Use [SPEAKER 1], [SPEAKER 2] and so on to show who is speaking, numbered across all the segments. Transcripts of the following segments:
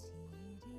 [SPEAKER 1] స్థితికి చేరినే.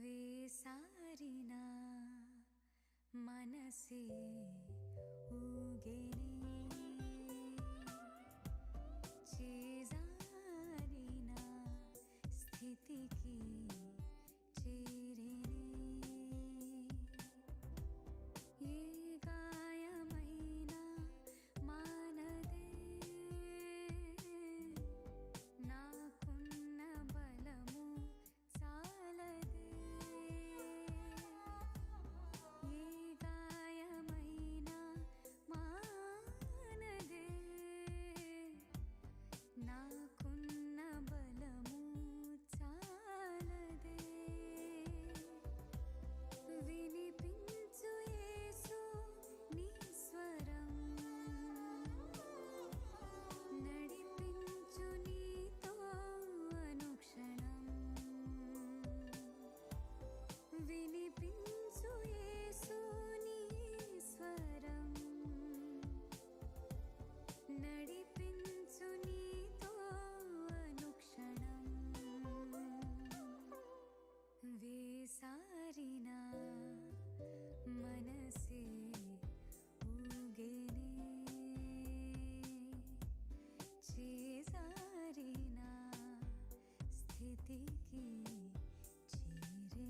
[SPEAKER 1] వేసారిన మనసే ఊగేనే, చేజారిన స్థితికి చేరినే. ఏ గాయమైనా మానదే, నాకున్న బలము చాలదే. ఏ గాయమైనా మానదే, నాకున్న బలము చాలదే. వినిపించు యేసు నీ స్వరం, నడిపించు నీతో అనుక్షణం. వినిపించు యేసు నీ స్వరం, నడిపించు నీతో అనుక్షణం. వేసారిన మనసే ఊగేనే, చేజారిన స్థితికి చేరినే.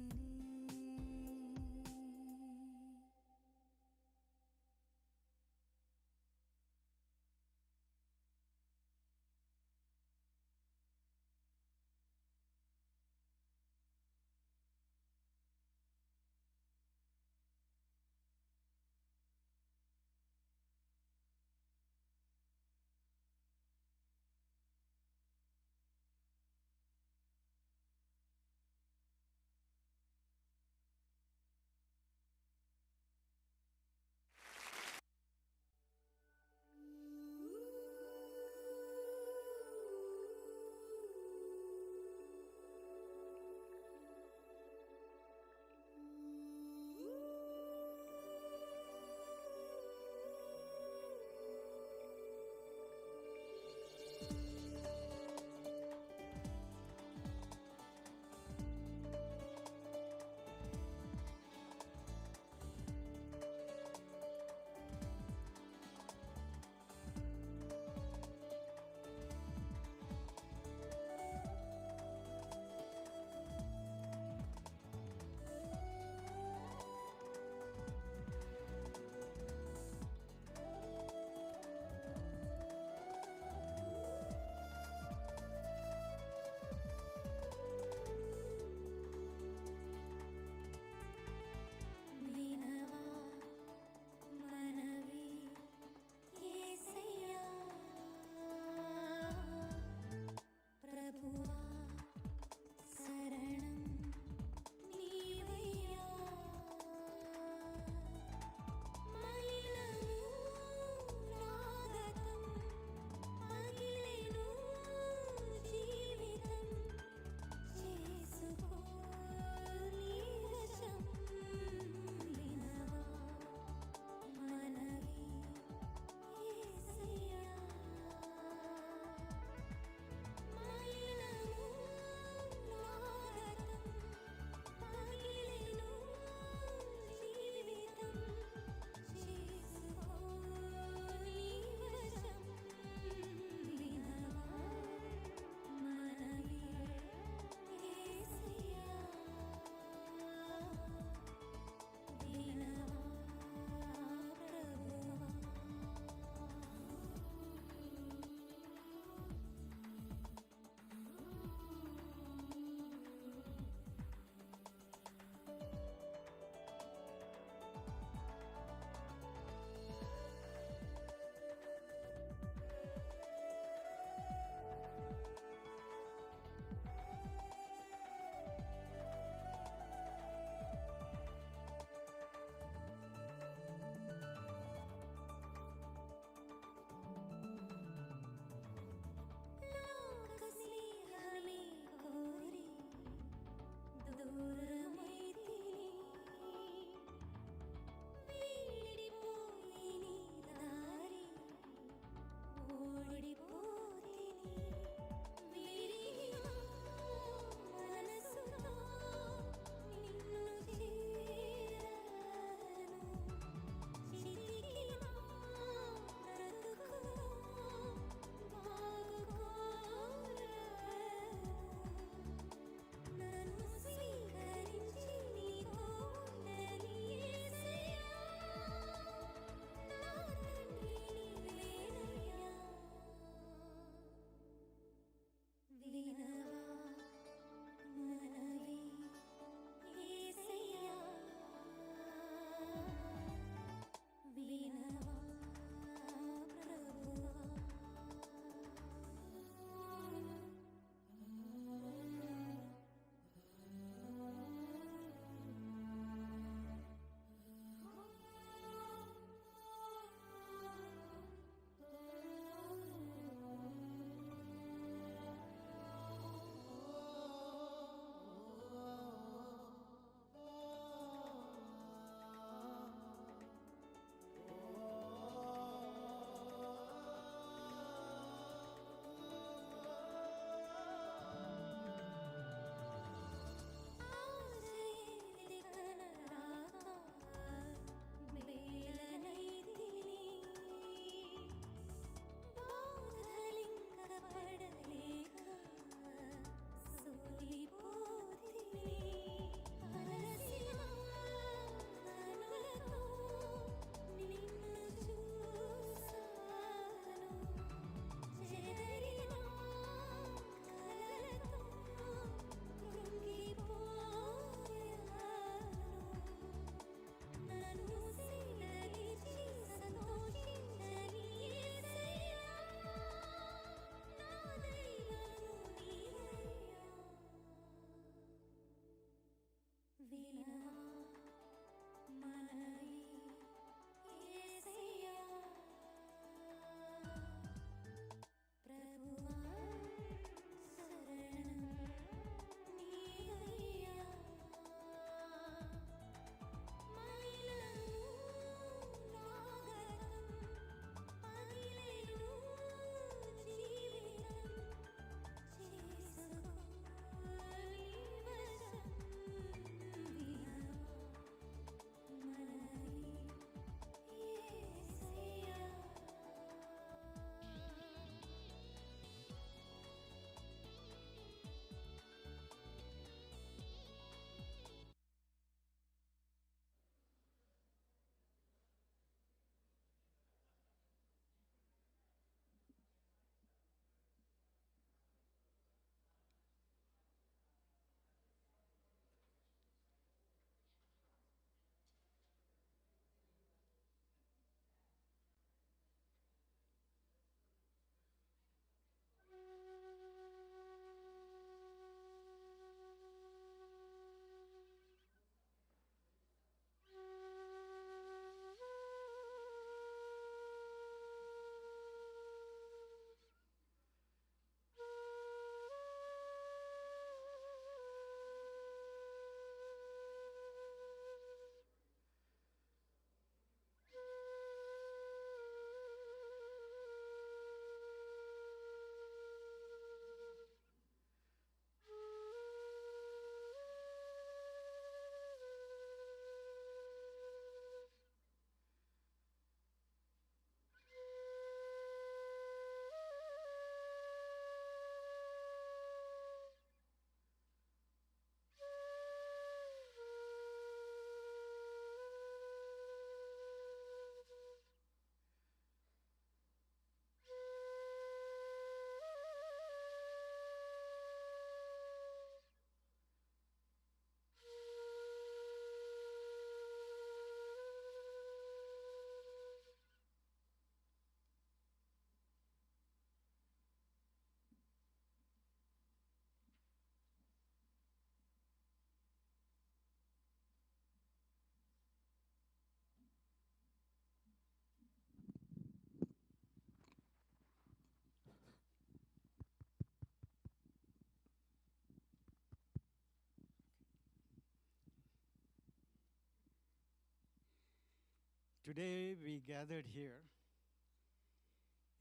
[SPEAKER 2] Today we gathered here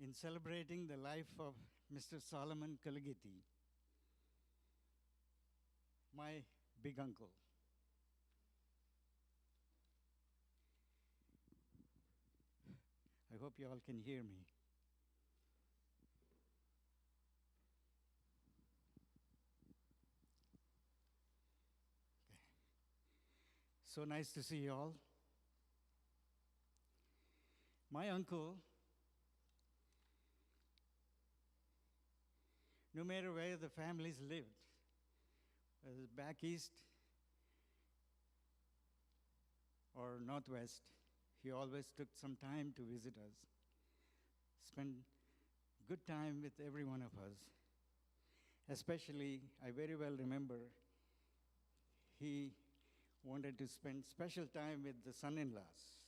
[SPEAKER 2] in celebrating the life of Mr. Solomon Kaligithi, my big uncle. I hope you all can hear me. Okay. So nice to see you all. My uncle, no matter where the families lived, whether back east or northwest, he always took some time to visit us, spend good time with every one of us. Especially, I very well remember he wanted to spend special time with the son-in-laws.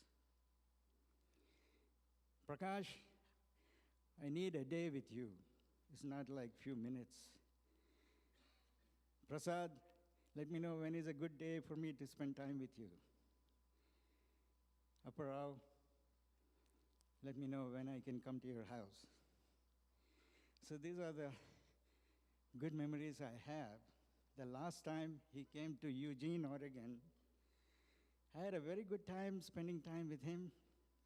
[SPEAKER 2] Prakash, I need a day with you. It's not like few minutes. Prasad, let me know when is a good day for me to spend time with you. Aparao, let me know when I can come to your house. So these are the good memories I have. The last time he came to Eugene, Oregon, I had a very good time spending time with him.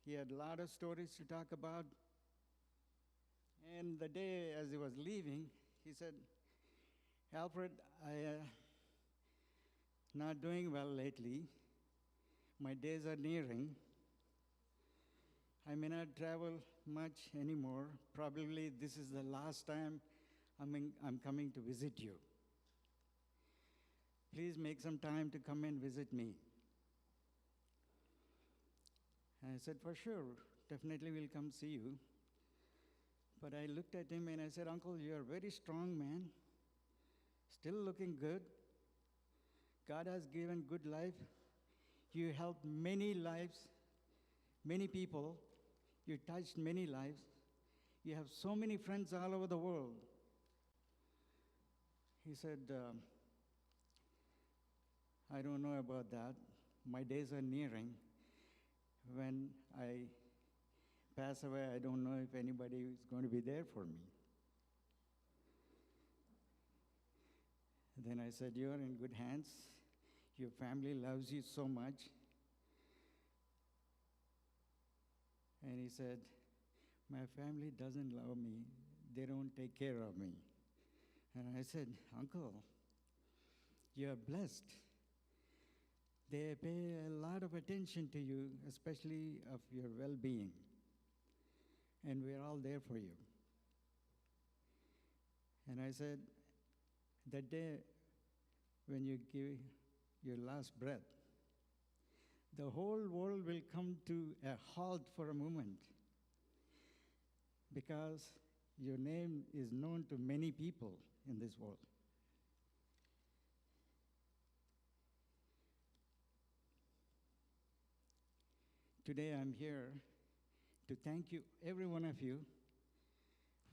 [SPEAKER 2] He had a lot of stories to talk about. And the day as he was leaving, he said, Alfred, I not doing well lately. My days are nearing. I may not travel much anymore. Probably this is the last time I'm coming to visit you. Please make some time to come and visit me. And I said, for sure, definitely we'll come see you. But I looked at him and I said, Uncle, you're a very strong man, still looking good. God has given good life. You helped many lives, many people. You touched many lives. You have so many friends all over the world. He said, I don't know about that. My days are nearing. When I pass away, I don't know if anybody is going to be there for me. Then I said, you're in good hands. Your family loves you so much. And he said, my family doesn't love me. They don't take care of me. And I said, Uncle, you're blessed. They pay a lot of attention to you, especially of your well-being. And we're all there for you. And I said, that day when you give your last breath, the whole world will come to a halt for a moment because your name is known to many people in this world. Today I'm here to thank you, every one of you,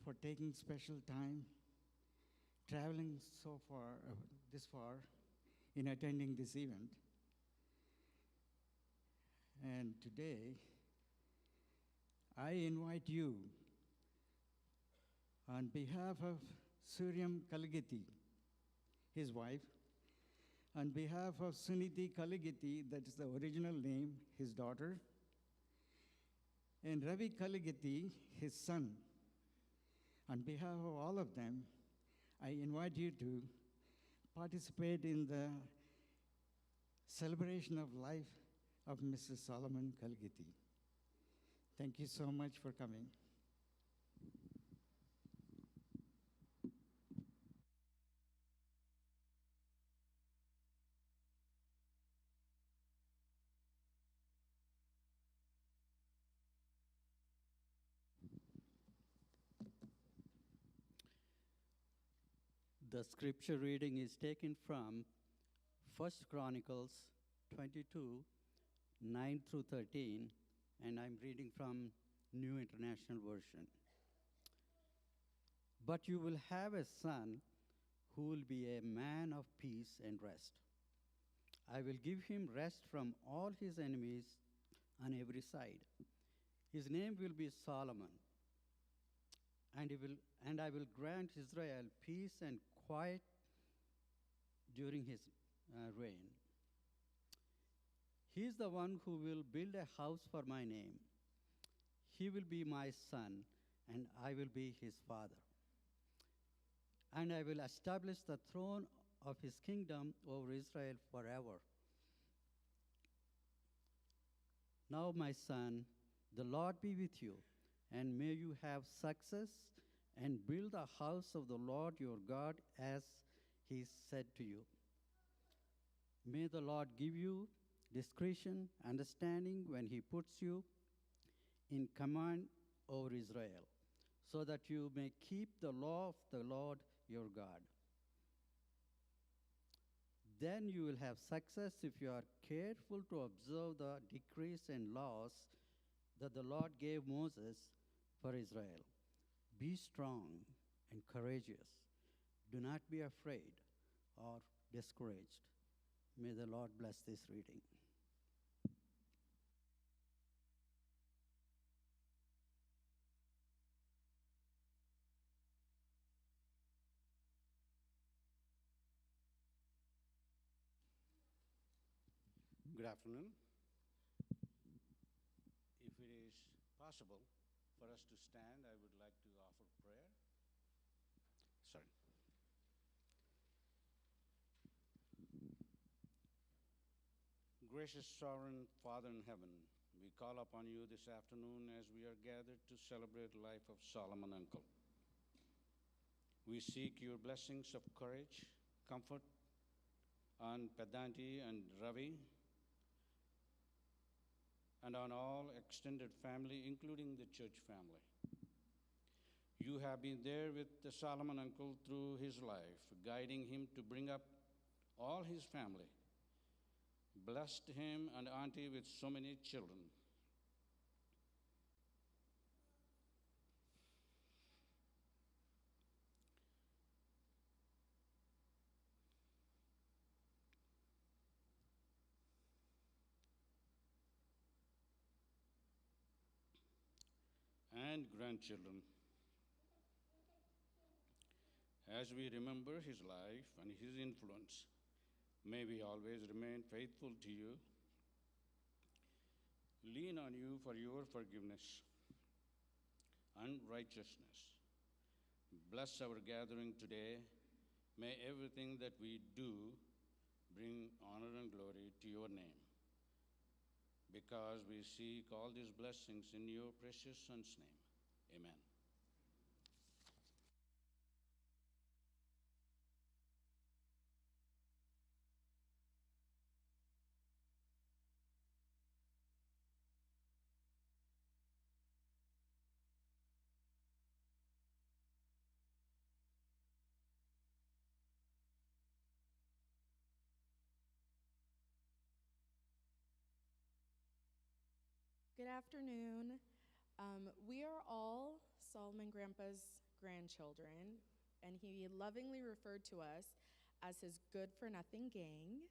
[SPEAKER 2] for taking special time, traveling so far, this far, in attending this event. And today, I invite you, on behalf of Suryam Kaligithi, his wife, on behalf of Suniti Kaligithi, that is the original name, his daughter, and Ravi Kaligithi, his son. On behalf of all of them, I invite you to participate in the celebration of life of Mr. Solomon Kaligithi. Thank you so much for coming.
[SPEAKER 3] The scripture reading is taken from 1 Chronicles 22, 9 through 13, and I'm reading from New International Version. But you will have a son who will be a man of peace and rest. I will give him rest from all his enemies on every side. His name will be Solomon, and I will grant Israel peace and quiet during his reign. He is the one who will build a house for my name. He will be my son, and I will be his father. And I will establish the throne of his kingdom over Israel forever. Now, my son, the Lord be with you, and may you have success and build the house of the Lord your God as he said to you. May the Lord give you discretion, understanding when he puts you in command over Israel, so that you may keep the law of the Lord your God. Then you will have success if you are careful to observe the decrees and laws that the Lord gave Moses for Israel. Be strong and courageous. Do not be afraid or discouraged. May the Lord bless this reading.
[SPEAKER 4] Good afternoon. If it is possible for us to stand, I would like to offer prayer. Sorry. Gracious sovereign Father in heaven, we call upon you this afternoon as we are gathered to celebrate the life of Solomon Uncle. We seek your blessings of courage, comfort on Padanti and Ravi, and on all extended family, including the church family. You have been there with the Solomon Uncle through his life, guiding him to bring up all his family. Blessed him and Auntie with so many children. And grandchildren. As we remember his life and his influence, may we always remain faithful to you, lean on you for your forgiveness and righteousness. Bless our gathering today. May everything that we do bring honor and glory to your name. Because we seek all these blessings in your precious Son's name. Amen.
[SPEAKER 5] Good afternoon. We are all Solomon Grandpa's grandchildren, and he lovingly referred to us as his good-for-nothing gang.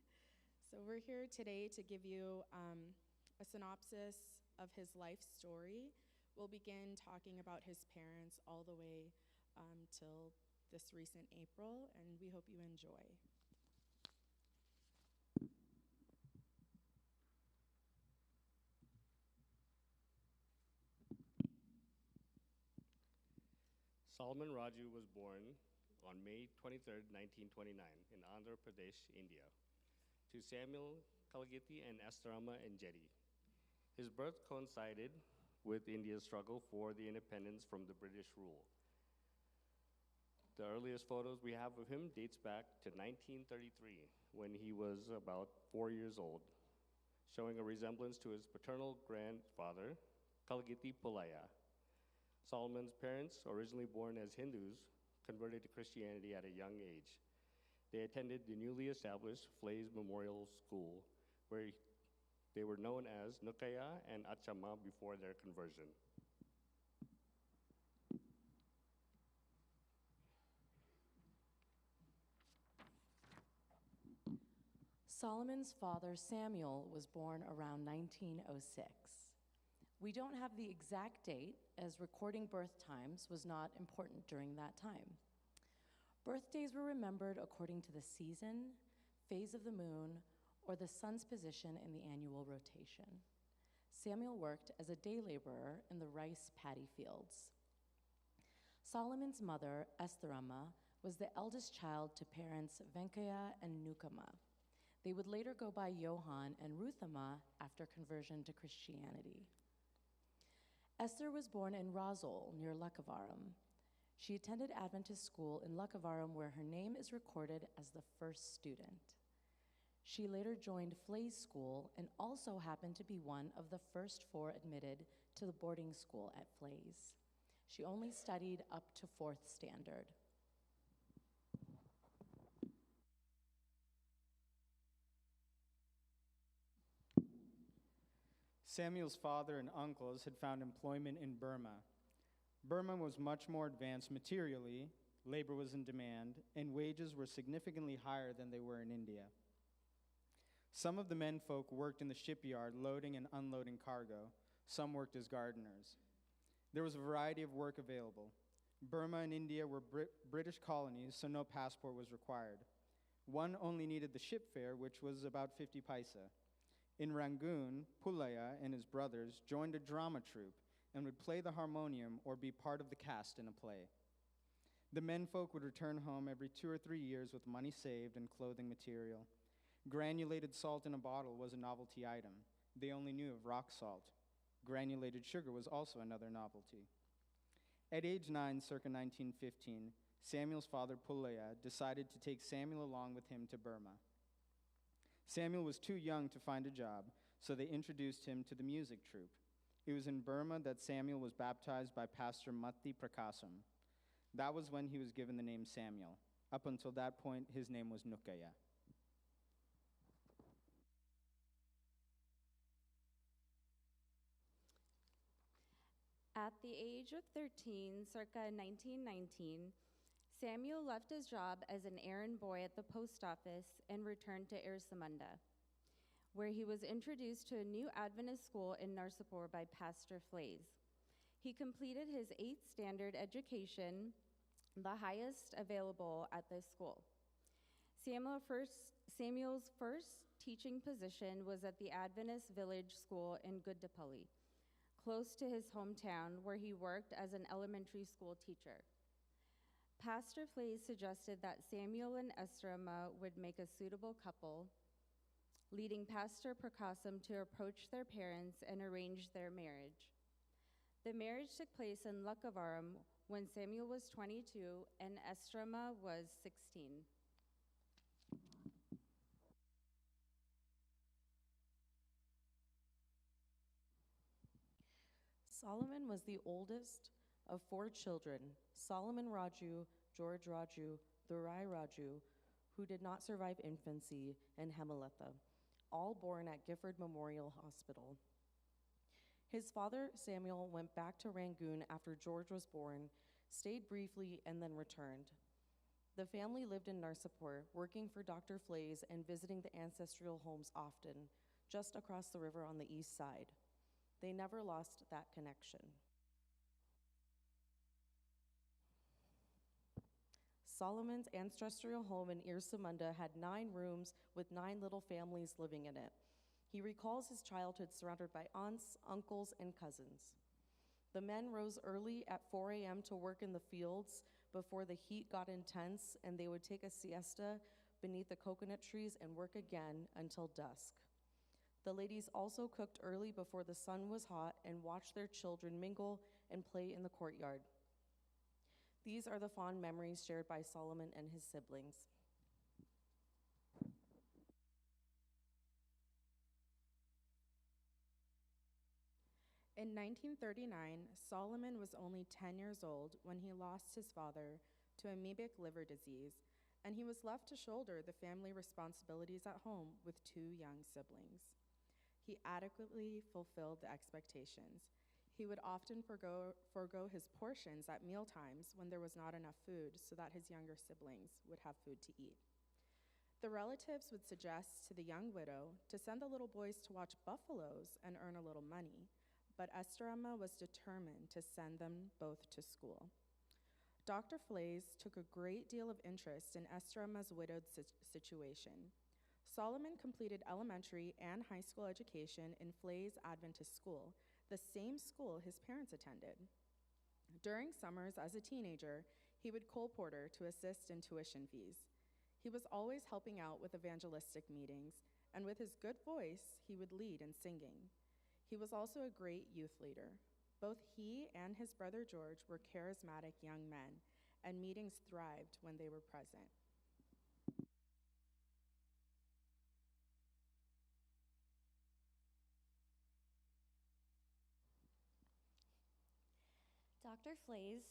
[SPEAKER 5] So we're here today to give you a synopsis of his life story. We'll begin talking about his parents all the way till this recent April, and we hope you enjoy.
[SPEAKER 6] Solomon Raju was born on May 23, 1929, in Andhra Pradesh, India, to Samuel Kaligithi and Astarama and Jetty. His birth coincided with India's struggle for the independence from the British rule. The earliest photos we have of him dates back to 1933, when he was about 4 years old, showing a resemblance to his paternal grandfather, Kaligithi Pulaya. Solomon's parents, originally born as Hindus, converted to Christianity at a young age. They attended the newly established Flays Memorial School, where they were known as Nukaya and Achama before their conversion.
[SPEAKER 7] Solomon's father, Samuel, was born around 1906. We don't have the exact date, as recording birth times was not important during that time. Birthdays were remembered according to the season, phase of the moon, or the sun's position in the annual rotation. Samuel worked as a day laborer in the rice paddy fields. Solomon's mother, Estherama, was the eldest child to parents Venkaya and Nukama. They would later go by Johann and Ruthama after conversion to Christianity. Esther was born in Rosol, near Luckavaram. She attended Adventist school in Luckavaram, where her name is recorded as the first student. She later joined Flay's school and also happened to be one of the first 4 admitted to the boarding school at Flay's. She only studied up to 4th standard.
[SPEAKER 8] Samuel's father and uncles had found employment in Burma. Burma was much more advanced materially, labor was in demand, and wages were significantly higher than they were in India. Some of the menfolk worked in the shipyard loading and unloading cargo. Some worked as gardeners. There was a variety of work available. Burma and India were British colonies, so no passport was required. One only needed the ship fare, which was about 50 paisa. In Rangoon, Pulaya and his brothers joined a drama troupe and would play the harmonium or be part of the cast in a play. The menfolk would return home every 2 or 3 years with money saved and clothing material. Granulated salt in a bottle was a novelty item. They only knew of rock salt. Granulated sugar was also another novelty. At age 9, circa 1915, Samuel's father, Pulaya, decided to take Samuel along with him to Burma. Samuel was too young to find a job, so they introduced him to the music troupe. It was in Burma that Samuel was baptized by Pastor Matti Prakasam. That was when he was given the name Samuel. Up until that point, his name was Nukaya.
[SPEAKER 9] At the age of 13, circa 1919, Samuel left his job as an errand boy at the post office and returned to Irsamunda, where he was introduced to a new Adventist school in Narsapur by Pastor Flays. He completed his 8th standard education, the highest available at this school. Samuel's first teaching position was at the Adventist Village School in Guddapalli, close to his hometown, where he worked as an elementary school teacher. Pastor Flays suggested that Samuel and Esrama would make a suitable couple, leading Pastor Prakasam to approach their parents and arrange their marriage. The marriage took place in Luckavaram when Samuel was 22 and Esrama was 16.
[SPEAKER 7] Solomon was the oldest of 4 children, Solomon Raju, George Raju, Thurai Raju, who did not survive infancy, and Hemalekha, all born at Gifford Memorial Hospital. His father, Samuel, went back to Rangoon after George was born, stayed briefly, and then returned. The family lived in Narsapur, working for Dr. Flays and visiting the ancestral homes often, just across the river on the east side. They never lost that connection. Solomon's ancestral home in Irsamunda had 9 rooms with 9 little families living in it. He recalls his childhood surrounded by aunts, uncles, and cousins. The men rose early at 4 a.m. to work in the fields before the heat got intense, and they would take a siesta beneath the coconut trees and work again until dusk. The ladies also cooked early before the sun was hot and watched their children mingle and play in the courtyard. These are the fond memories shared by Solomon and his siblings.
[SPEAKER 5] In 1939, Solomon was only 10 years old when he lost his father to amoebic liver disease, and he was left to shoulder the family responsibilities at home with 2 young siblings. He adequately fulfilled the expectations. He would often forego his portions at mealtimes when there was not enough food so that his younger siblings would have food to eat. The relatives would suggest to the young widow to send the little boys to watch buffaloes and earn a little money, but Esther Emma was determined to send them both to school. Dr. Flays took a great deal of interest in Esther Emma's widowed situation. Solomon completed elementary and high school education in Flays Adventist School, the same school his parents attended. During summers as a teenager, he would colporter to assist in tuition fees. He was always helping out with evangelistic meetings, and with his good voice, he would lead in singing. He was also a great youth leader. Both he and his brother George were charismatic young men, and meetings thrived when they were present.
[SPEAKER 10] Dr. Flays,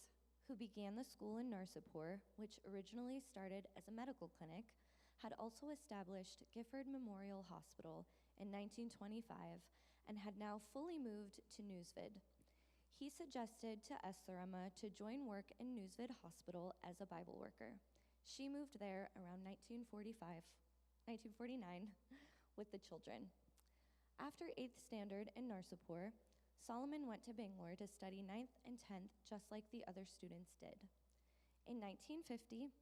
[SPEAKER 10] who began the school in Narsapur, which originally started as a medical clinic, had also established Gifford Memorial Hospital in 1925 and had now fully moved to Newsvid. He suggested to Esther Emma to join work in Newsvid Hospital as a Bible worker. She moved there around 1949 with the children. After 8th Standard in Narsapur, Solomon went to Bangalore to study 9th and 10th just like the other students did. In 1950,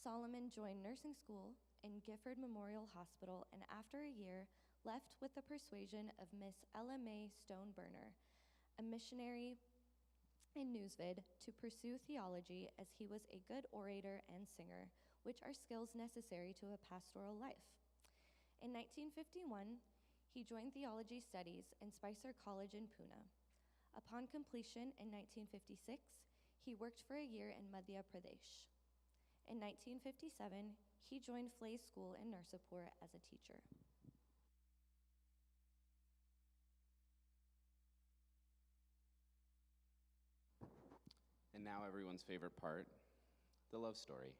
[SPEAKER 10] Solomon joined nursing school in Gifford Memorial Hospital and after a year left with the persuasion of Miss Ella Mae Stoneburner, a missionary in Newsvid, to pursue theology as he was a good orator and singer, which are skills necessary to a pastoral life. In 1951, he joined theology studies in Spicer College in Pune. Upon completion in 1956, he worked for a year in Madhya Pradesh. In 1957, he joined Flays School in Narsapur as a teacher.
[SPEAKER 11] And now everyone's favorite part, the love story.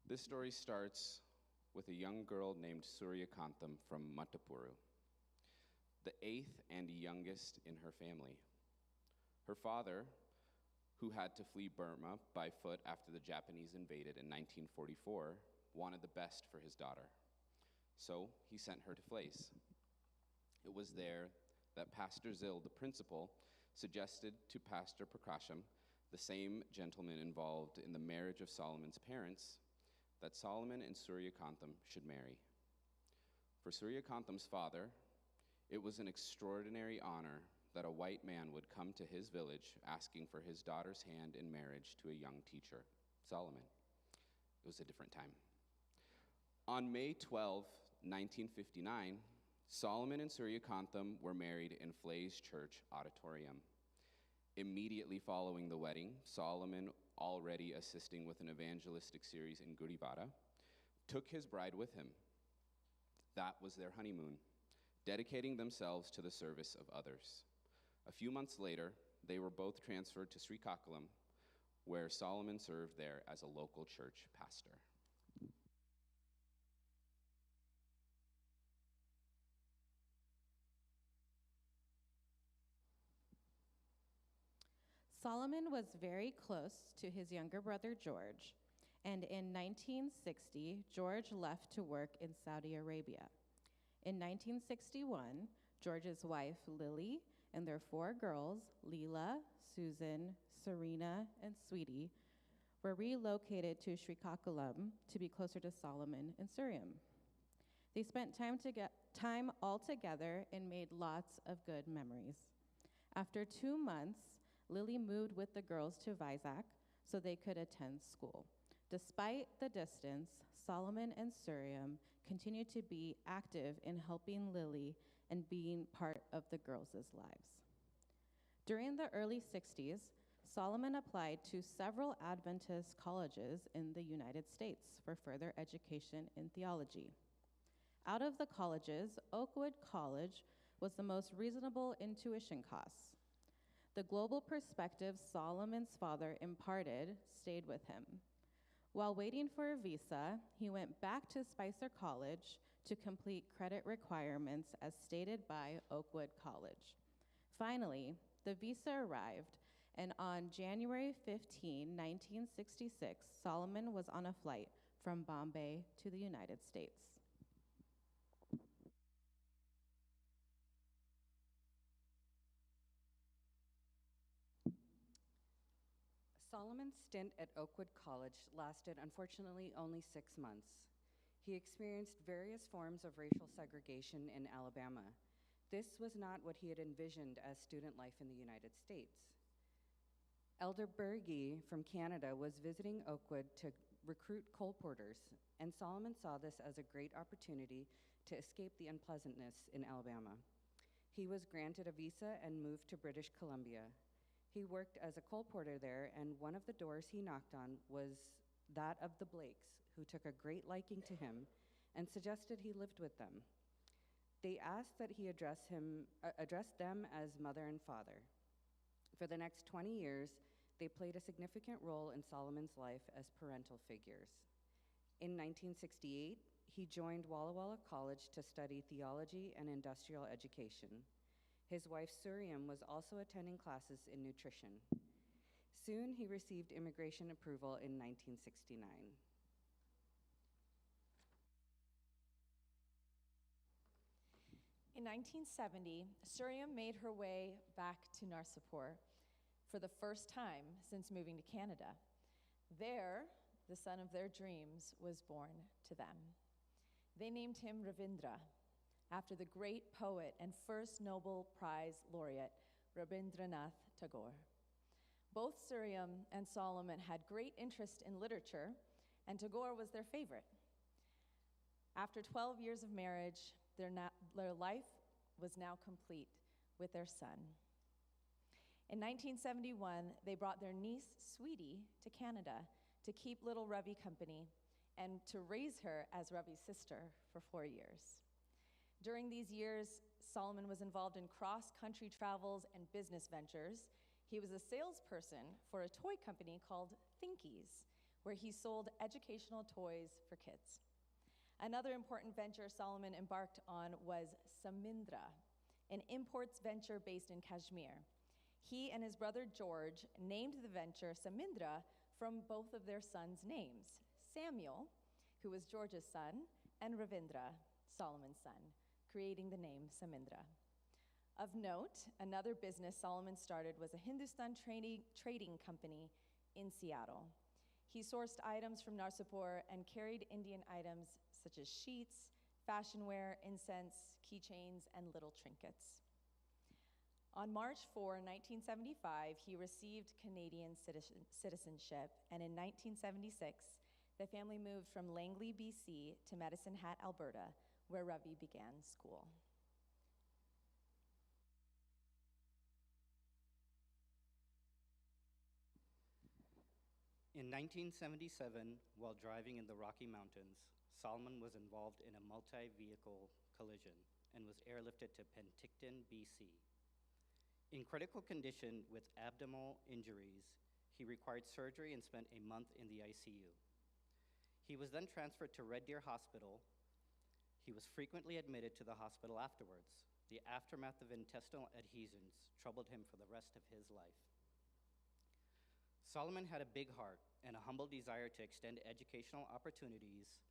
[SPEAKER 11] This story starts with a young girl named Suryakantam from Mattapuru, the 8th and youngest in her family. Her father, who had to flee Burma by foot after the Japanese invaded in 1944, wanted the best for his daughter. So he sent her to Flays. It was there that Pastor Zil, the principal, suggested to Pastor Prakasham, the same gentleman involved in the marriage of Solomon's parents, that Solomon and Suryakantam should marry. For Suryakantam's father, it was an extraordinary honor that a white man would come to his village asking for his daughter's hand in marriage to a young teacher, Solomon. It was a different time. On May 12, 1959, Solomon and Suryakantam were married in Flays Church auditorium. Immediately following the wedding, Solomon, already assisting with an evangelistic series in Gurivada, took his bride with him. That was their honeymoon, dedicating themselves to the service of others. A few months later, they were both transferred to Srikakulam, where Solomon served there as a local church pastor.
[SPEAKER 12] Solomon was very close to his younger brother George, and in 1960, George left to work in Saudi Arabia. In 1961, George's wife Lily and their 4 girls, Leela, Susan, Serena, and Sweetie, were relocated to Srikakulam to be closer to Solomon and Suryam. They spent time all together and made lots of good memories. After 2 months, Lily moved with the girls to Vizag so they could attend school. Despite the distance, Solomon and Suryam continued to be active in helping Lily and being part of the girls' lives. During the early 60s, Solomon applied to several Adventist colleges in the United States for further education in theology. Out of the colleges, Oakwood College was the most reasonable in tuition costs. The global perspective Solomon's father imparted stayed with him. While waiting for a visa, he went back to Spicer College to complete credit requirements as stated by Oakwood College. Finally, the visa arrived, and on January 15, 1966, Solomon was on a flight from Bombay to the United States.
[SPEAKER 13] Solomon's stint at Oakwood College lasted, unfortunately, only 6 months. He experienced various forms of racial segregation in Alabama. This was not what he had envisioned as student life in the United States. Elder Berge from Canada was visiting Oakwood to recruit coal porters, and Solomon saw this as a great opportunity to escape the unpleasantness in Alabama. He was granted a visa and moved to British Columbia. He worked as a coal porter there, and one of the doors he knocked on was that of the Blakes, who took a great liking to him and suggested he lived with them. They asked that he address them as mother and father. For the next 20 years, they played a significant role in Solomon's life as parental figures. In 1968, he joined Walla Walla College to study theology and industrial education. His wife Suriam was also attending classes in nutrition. Soon he received immigration approval in 1969.
[SPEAKER 14] In 1970, Suriam made her way back to Narsapur for the first time since moving to Canada. There, the son of their dreams was born to them. They named him Ravindra, after the great poet and first Nobel Prize laureate, Rabindranath Tagore. Both Suriam and Solomon had great interest in literature, and Tagore was their favorite. After 12 years of marriage, their life was now complete with their son. In 1971, they brought their niece, Sweetie, to Canada to keep little Ravi company and to raise her as Ravi's sister for 4 years. During these years, Solomon was involved in cross-country travels and business ventures. He was a salesperson for a toy company called Thinkies, where he sold educational toys for kids. Another important venture Solomon embarked on was Samindra, an imports venture based in Kashmir. He and his brother George named the venture Samindra from both of their sons' names, Samuel, who was George's son, and Ravindra, Solomon's son, creating the name Samindra. Of note, another business Solomon started was a Hindustan trading company in Seattle. He sourced items from Narsapur and carried Indian items such as sheets, fashion wear, incense, keychains, and little trinkets. On March 4, 1975, he received Canadian citizenship, and in 1976, the family moved from Langley, BC to Medicine Hat, Alberta, where Ravi began school.
[SPEAKER 15] In 1977, while driving in the Rocky Mountains, Solomon was involved in a multi-vehicle collision and was airlifted to Penticton, BC. In critical condition with abdominal injuries, he required surgery and spent a month in the ICU. He was then transferred to Red Deer Hospital. He was frequently admitted to the hospital afterwards. The aftermath of intestinal adhesions troubled him for the rest of his life. Solomon had a big heart and a humble desire to extend educational opportunities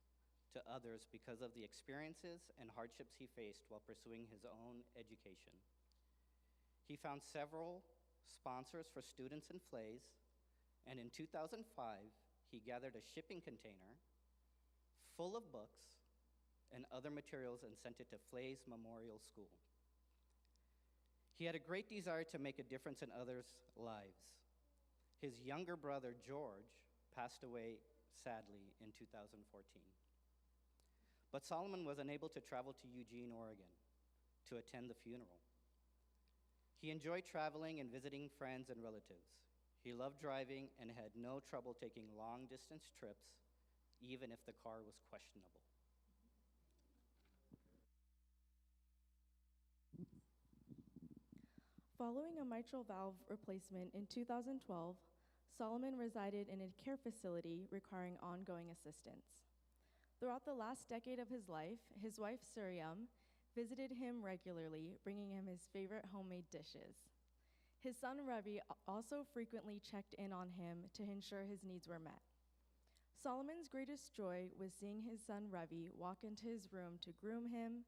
[SPEAKER 15] to others because of the experiences and hardships he faced while pursuing his own education. He found several sponsors for students in Flays, and in 2005, he gathered a shipping container full of books and other materials and sent it to Flays Memorial School. He had a great desire to make a difference in others' lives. His younger brother, George, passed away sadly in 2014. But Solomon was unable to travel to Eugene, Oregon to attend the funeral. He enjoyed traveling and visiting friends and relatives. He loved driving and had no trouble taking long-distance trips, even if the car was questionable.
[SPEAKER 5] Following a mitral valve replacement in 2012, Solomon resided in a care facility requiring ongoing assistance. Throughout the last decade of his life, his wife Suriam visited him regularly, bringing him his favorite homemade dishes. His son Ravi also frequently checked in on him to ensure his needs were met. Solomon's greatest joy was seeing his son Ravi walk into his room to groom him,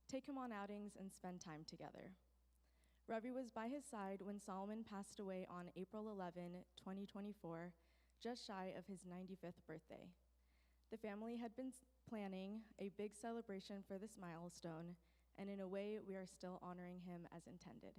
[SPEAKER 5] take him on outings, and spend time together. Ravi was by his side when Solomon passed away on April 11, 2024, just shy of his 95th birthday. The family had been planning a big celebration for this milestone, and in a way, we are still honoring him as intended.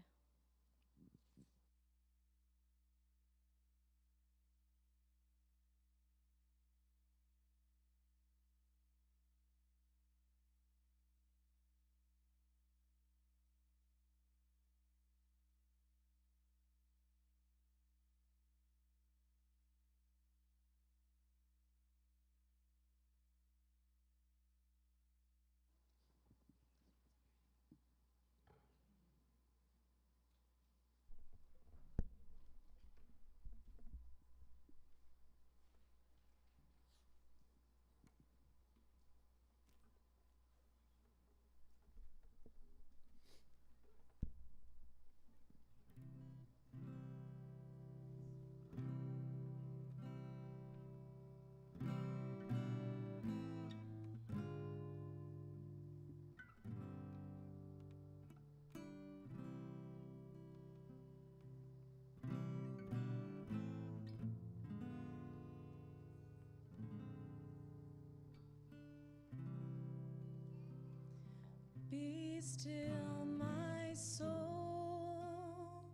[SPEAKER 1] Be still, my soul,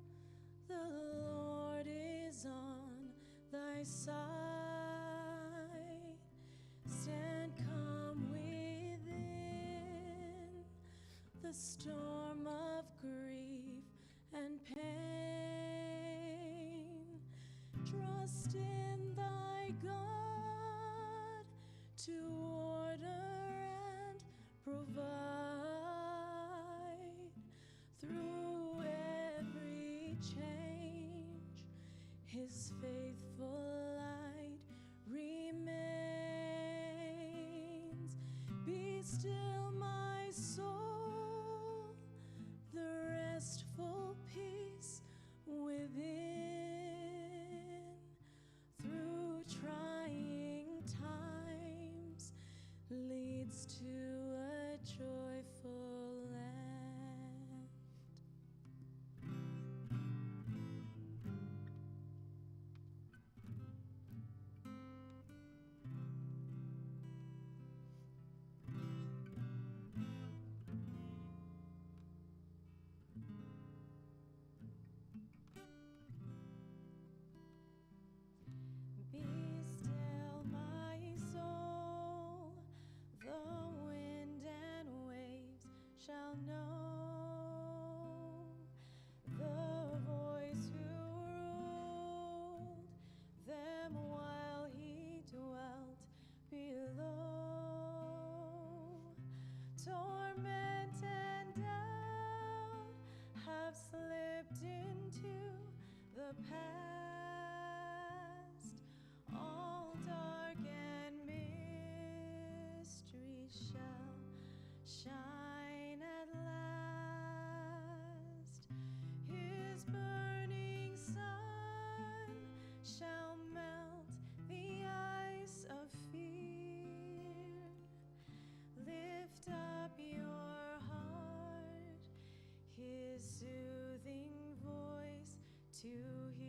[SPEAKER 1] the Lord is on thy side. Stand calm within the storm of grief and pain. Trust in thy God to order and provide. Through every change, his faithful light remains. Be still, my soul, the restful peace within. Through trying times leads to a joyful end. Be still, my soul, the wind and waves shall know the voice who ruled them while he dwelt below. Torment and doubt have slipped into the past. All dark and mystery shall shine at last. His burning sun shall melt the ice of fear. Lift up your heart, his soothing voice to hear.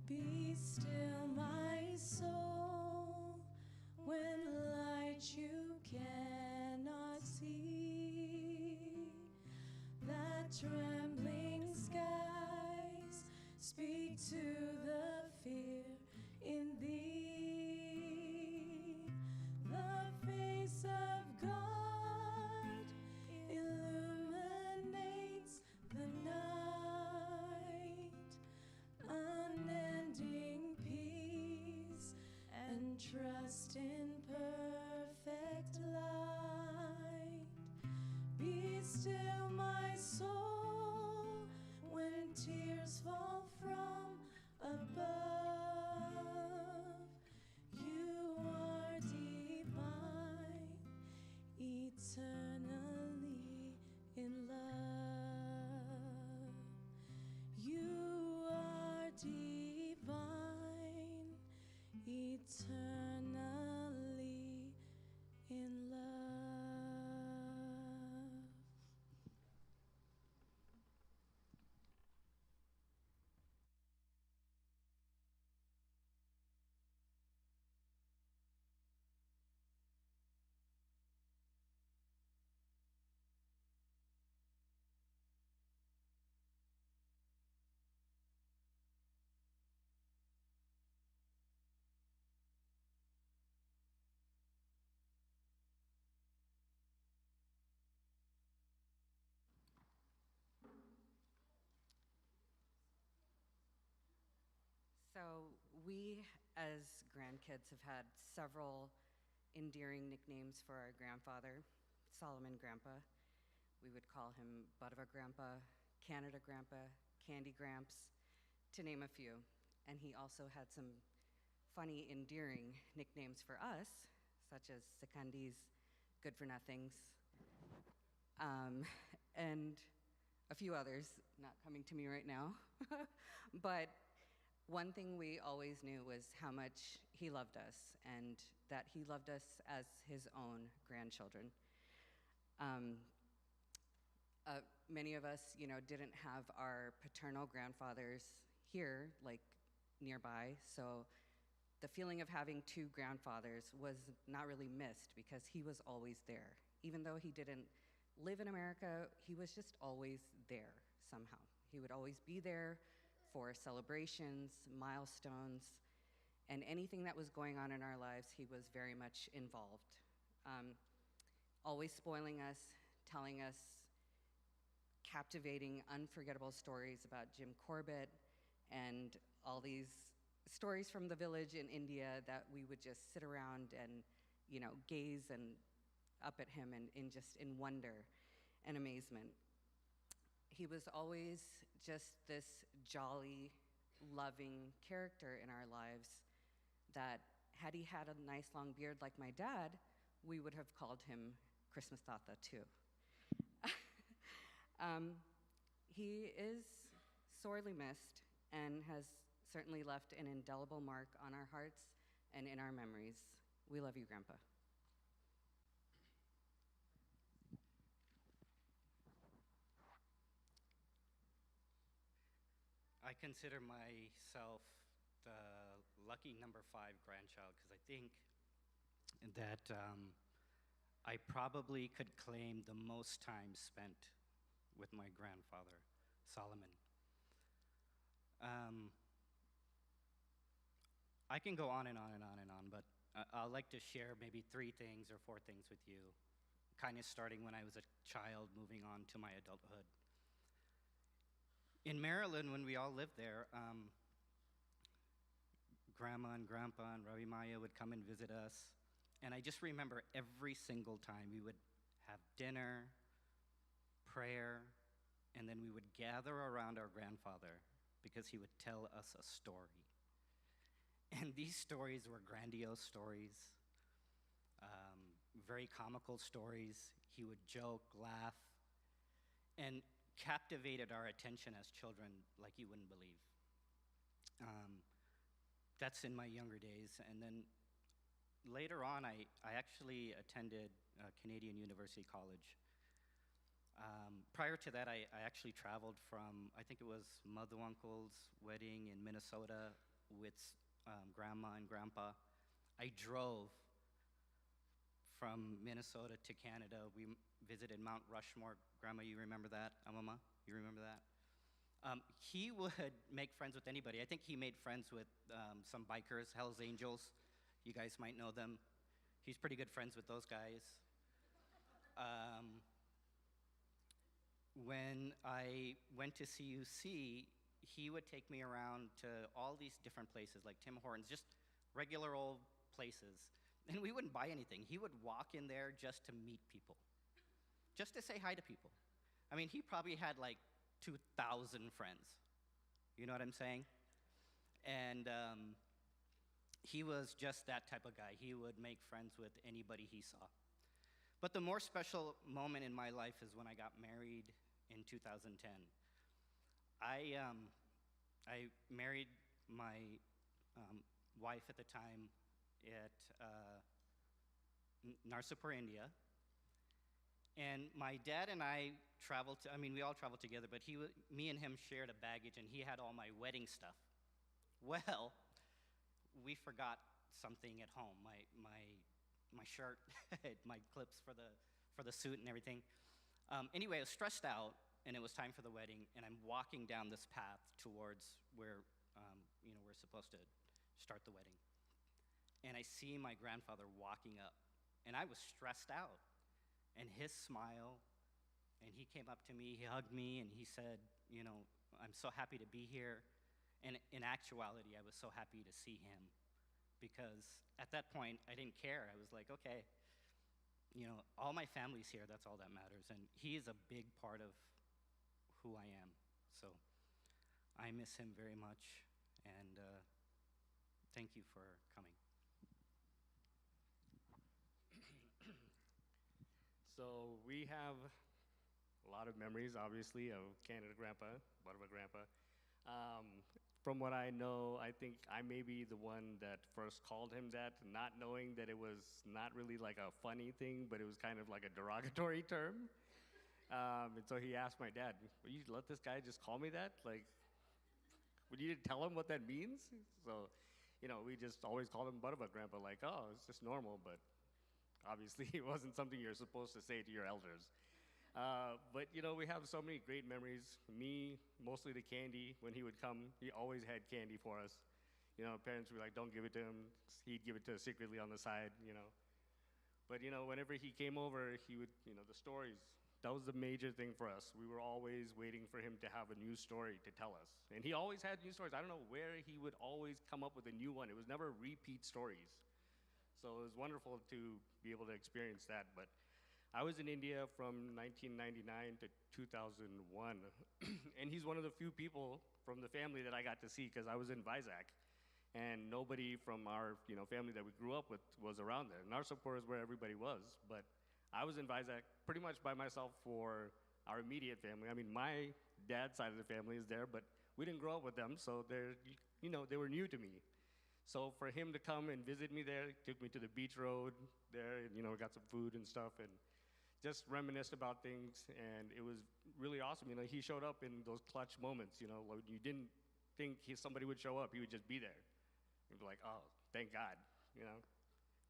[SPEAKER 1] Be still, my soul, when light you cannot see. That trembling skies speak to the fear in thee. The face of God illuminates the night. Unending peace and trust in perfect light. Be still, my soul, when tears fall from above. You are divine, eternally in love. You are divine, eternally in love.
[SPEAKER 13] So, we as grandkids have had several endearing nicknames for our grandfather, Solomon Grandpa. We would call him Butterva Grandpa, Canada Grandpa, Candy Gramps, to name a few. And he also had some funny, endearing nicknames for us, such as Secundis, Good for Nothings, and a few others not coming to me right now. But one thing we always knew was how much he loved us and that he loved us as his own grandchildren. Many of us, didn't have our paternal grandfathers here, like nearby, so the feeling of having two grandfathers was not really missed because he was always there. Even though he didn't live in America, he was just always there somehow. He would always be there for celebrations, milestones, and anything that was going on in our lives, he was very much involved. Always spoiling us, telling us captivating, unforgettable stories about Jim Corbett and all these stories from the village in India that we would just sit around and, gaze and up at him and in wonder and amazement. He was always just this jolly, loving character in our lives that had he had a nice long beard like my dad, we would have called him Christmas Tata too. He is sorely missed and has certainly left an indelible mark on our hearts and in our memories. We love you, Grandpa.
[SPEAKER 15] I consider myself the lucky number 5 grandchild because I think that I probably could claim the most time spent with my grandfather, Solomon. I can go on and on and on and on, but I'd like to share maybe 3 things or 4 things with you, kind of starting when I was a child, moving on to my adulthood. In Maryland, when we all lived there, Grandma and Grandpa and Ravi Maya would come and visit us. And I just remember every single time we would have dinner, prayer, and then we would gather around our grandfather because he would tell us a story. And these stories were grandiose stories, very comical stories. He would joke, laugh, and captivated our attention as children like you wouldn't believe. That's in my younger days. And then later on, I actually attended Canadian University College. Prior to that, I actually traveled from, I think it was Mother Uncle's wedding in Minnesota with Grandma and Grandpa. I drove from Minnesota to Canada. We visited Mount Rushmore. Grandma, you remember that? Mama, you remember that? He would make friends with anybody. I think he made friends with some bikers, Hell's Angels. You guys might know them. He's pretty good friends with those guys. When I went to CUC, he would take me around to all these different places, like Tim Hortons, just regular old places. And we wouldn't buy anything. He would walk in there just to meet people, just to say hi to people. I mean, he probably had like 2,000 friends. You know what I'm saying? And he was just that type of guy. He would make friends with anybody he saw. But the more special moment in my life is when I got married in 2010. I married my wife at the time at Narsapur, India. And my dad and I traveled, we all traveled together, but me and him shared a baggage, and he had all my wedding stuff. Well, we forgot something at home, my shirt, my clips for the suit and everything. Anyway, I was stressed out, and it was time for the wedding, and I'm walking down this path towards where we're supposed to start the wedding. And I see my grandfather walking up, and I was stressed out. And his smile, and he came up to me, he hugged me, and he said, I'm so happy to be here. And in actuality, I was so happy to see him, because at that point, I didn't care. I was like, okay, all my family's here, that's all that matters. And he is a big part of who I am. So I miss him very much, and thank you for coming.
[SPEAKER 6] So we have a lot of memories, obviously, of Canada Grandpa, Butterba Grandpa. From what I know, I think I may be the one that first called him that, not knowing that it was not really like a funny thing, but it was kind of like a derogatory term. And so he asked my dad, will you let this guy just call me that? Like, would you tell him what that means? So, we just always called him Butterba Grandpa, like, oh, it's just normal, but obviously, it wasn't something you're supposed to say to your elders. But, we have so many great memories. Me, mostly the candy. When he would come, he always had candy for us. Parents were like, don't give it to him. He'd give it to us secretly on the side, But, whenever he came over, he would, the stories, that was the major thing for us. We were always waiting for him to have a new story to tell us. And he always had new stories. I don't know where he would always come up with a new one. It was never repeat stories. So it was wonderful to be able to experience that. But I was in India from 1999 to 2001. And he's one of the few people from the family that I got to see, because I was in Vizag. And nobody from our family that we grew up with was around there. Narsapur is where everybody was. But I was in Vizag pretty much by myself for our immediate family. My dad's side of the family is there, but we didn't grow up with them, so they were new to me. So for him to come and visit me there, took me to the beach road there, and, got some food and stuff, and just reminisced about things, and it was really awesome. He showed up in those clutch moments, when you didn't think somebody would show up, he would just be there. You'd be like, oh, thank God,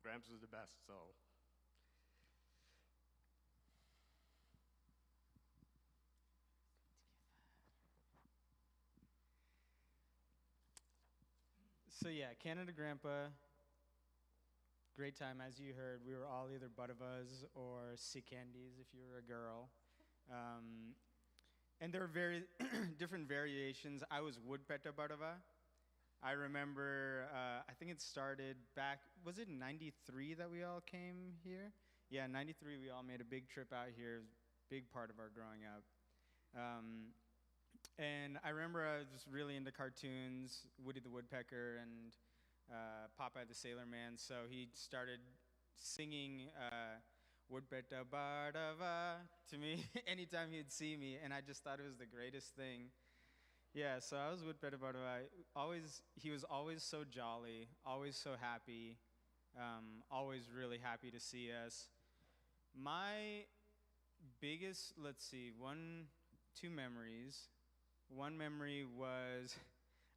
[SPEAKER 6] Gramps was the best, so.
[SPEAKER 8] So yeah, Canada Grandpa, great time. As you heard, we were all either Buttavas or Sikandies if you were a girl. And there were very different variations. I was Woodpetta Buttava. I remember, I think it started back, was it 93 that we all came here? Yeah, 93 we all made a big trip out here. It was a big part of our growing up. And I remember I was really into cartoons, Woody the Woodpecker and Popeye the Sailor Man. So he started singing Woodpetta Bardava to me anytime he'd see me, and I just thought it was the greatest thing. Yeah, so I was Woodpetta Bardava. He was always so jolly, always so happy, always really happy to see us. My biggest, two memories. One memory was,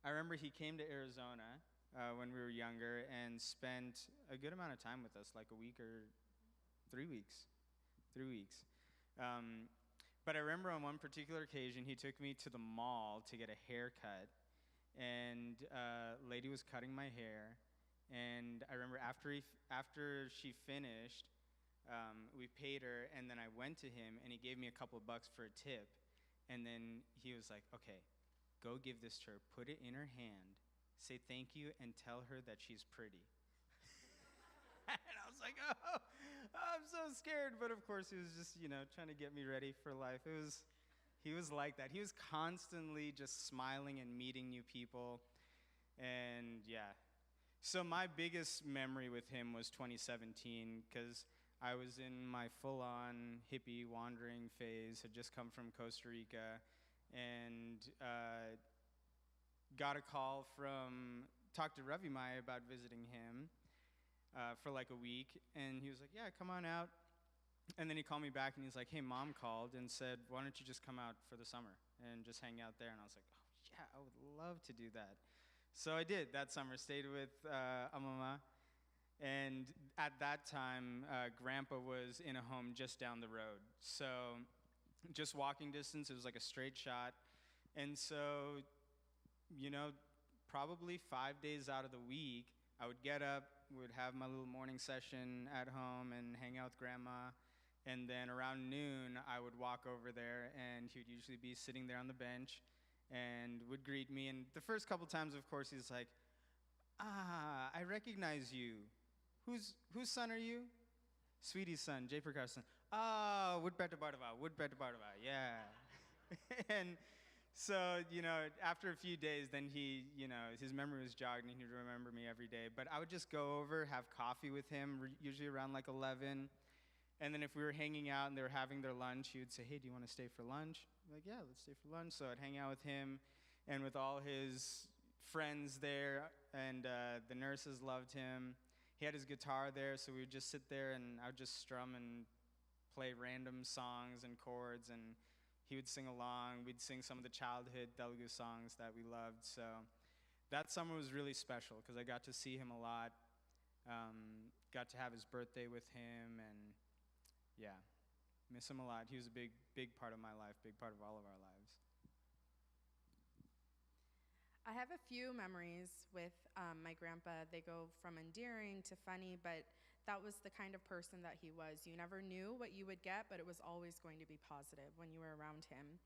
[SPEAKER 8] I remember he came to Arizona when we were younger and spent a good amount of time with us, like a week or 3 weeks. 3 weeks. But I remember on one particular occasion, he took me to the mall to get a haircut, and a lady was cutting my hair, and I remember after she finished, we paid her, and then I went to him, and he gave me a couple of bucks for a tip. And then he was like, okay, go give this to her, put it in her hand, say thank you, and tell her that she's pretty. And I was like, oh, I'm so scared. But of course, he was just, trying to get me ready for life. He was like that. He was constantly just smiling and meeting new people. And yeah. So my biggest memory with him was 2017, because I was in my full-on hippie wandering phase, had just come from Costa Rica, and got a call talked to Ravi Mai about visiting him for like a week, and he was like, yeah, come on out. And then he called me back, and he's like, hey, Mom called and said, why don't you just come out for the summer and just hang out there? And I was like, oh, yeah, I would love to do that. So I did that summer, stayed with Amama. And at that time, Grandpa was in a home just down the road. So just walking distance, it was like a straight shot. And so, probably 5 days out of the week, I would get up, would have my little morning session at home and hang out with Grandma. And then around noon, I would walk over there, and he would usually be sitting there on the bench and would greet me. And the first couple times, of course, he's like, I recognize you. Whose son are you? Sweetie's son, Jay Prakash's son. Oh, Woodpeta Bardava, yeah. And so, after a few days, then he, his memory was jogged, and he'd remember me every day. But I would just go over, have coffee with him, usually around like 11. And then if we were hanging out and they were having their lunch, he would say, hey, do you want to stay for lunch? I'm like, yeah, let's stay for lunch. So I'd hang out with him and with all his friends there, and the nurses loved him. He had his guitar there, so we would just sit there, and I would just strum and play random songs and chords, and he would sing along. We'd sing some of the childhood Telugu songs that we loved. So that summer was really special because I got to see him a lot, got to have his birthday with him, and yeah, miss him a lot. He was a big, big part of my life, big part of all of our lives.
[SPEAKER 5] I have a few memories with my grandpa. They go from endearing to funny, but that was the kind of person that he was. You never knew what you would get, but it was always going to be positive when you were around him.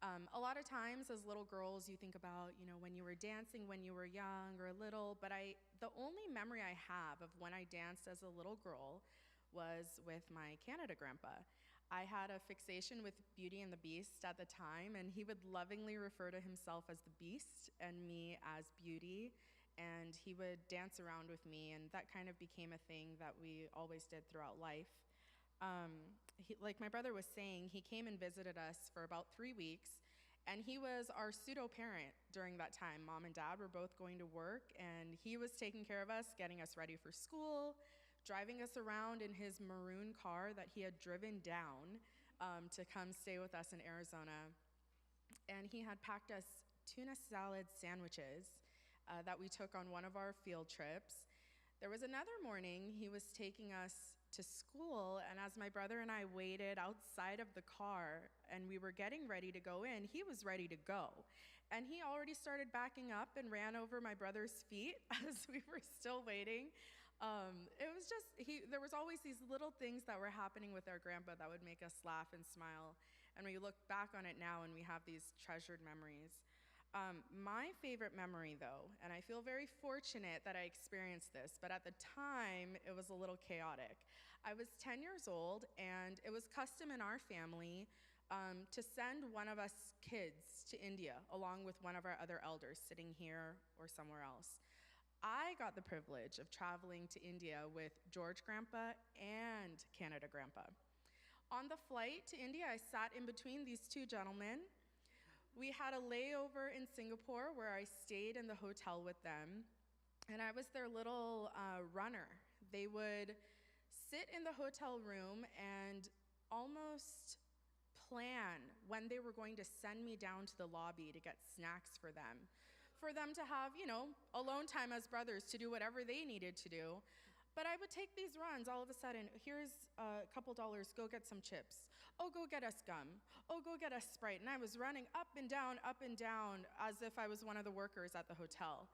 [SPEAKER 5] A lot of times as little girls, you think about, when you were dancing when you were young or little, but the only memory I have of when I danced as a little girl was with my Canada grandpa. I had a fixation with Beauty and the Beast at the time, and he would lovingly refer to himself as the Beast and me as Beauty, and he would dance around with me, and that kind of became a thing that we always did throughout life. Like my brother was saying, he came and visited us for about 3 weeks, and he was our pseudo-parent during that time. Mom and Dad were both going to work, and he was taking care of us, getting us ready for school, driving us around in his maroon car that he had driven down to come stay with us in Arizona. And he had packed us tuna salad sandwiches that we took on one of our field trips. There was another morning he was taking us to school, and as my brother and I waited outside of the car and we were getting ready to go in, he was ready to go. And he already started backing up and ran over my brother's feet as we were still waiting. It was just, there was always these little things that were happening with our grandpa that would make us laugh and smile. And we look back on it now and we have these treasured memories. My favorite memory, though, and I feel very fortunate that I experienced this, but at the time, it was a little chaotic. I was 10 years old, and it was custom in our family to send one of us kids to India, along with one of our other elders sitting here or somewhere else. I got the privilege of traveling to India with George Grandpa and Canada Grandpa. On the flight to India, I sat in between these two gentlemen. We had a layover in Singapore where I stayed in the hotel with them, and I was their little runner. They would sit in the hotel room and almost plan when they were going to send me down to the lobby to get snacks for them to have, alone time as brothers to do whatever they needed to do. But I would take these runs. All of a sudden, here's a couple dollars, go get some chips. Oh, go get us gum. Oh, go get us Sprite. And I was running up and down, as if I was one of the workers at the hotel.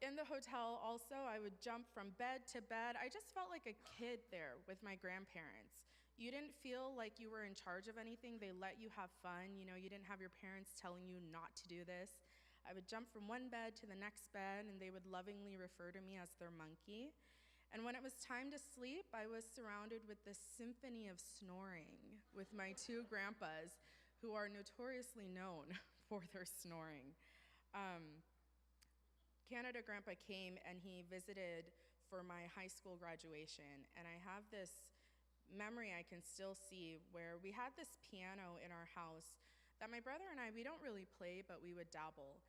[SPEAKER 5] In the hotel also, I would jump from bed to bed. I just felt like a kid there with my grandparents. You didn't feel like you were in charge of anything. They let you have fun. You didn't have your parents telling you not to do this. I would jump from one bed to the next bed, and they would lovingly refer to me as their monkey. And when it was time to sleep, I was surrounded with this symphony of snoring with my two grandpas who are notoriously known for their snoring. Canada Grandpa came and he visited for my high school graduation, and I have this memory I can still see where we had this piano in our house that my brother and I, we don't really play, but we would dabble.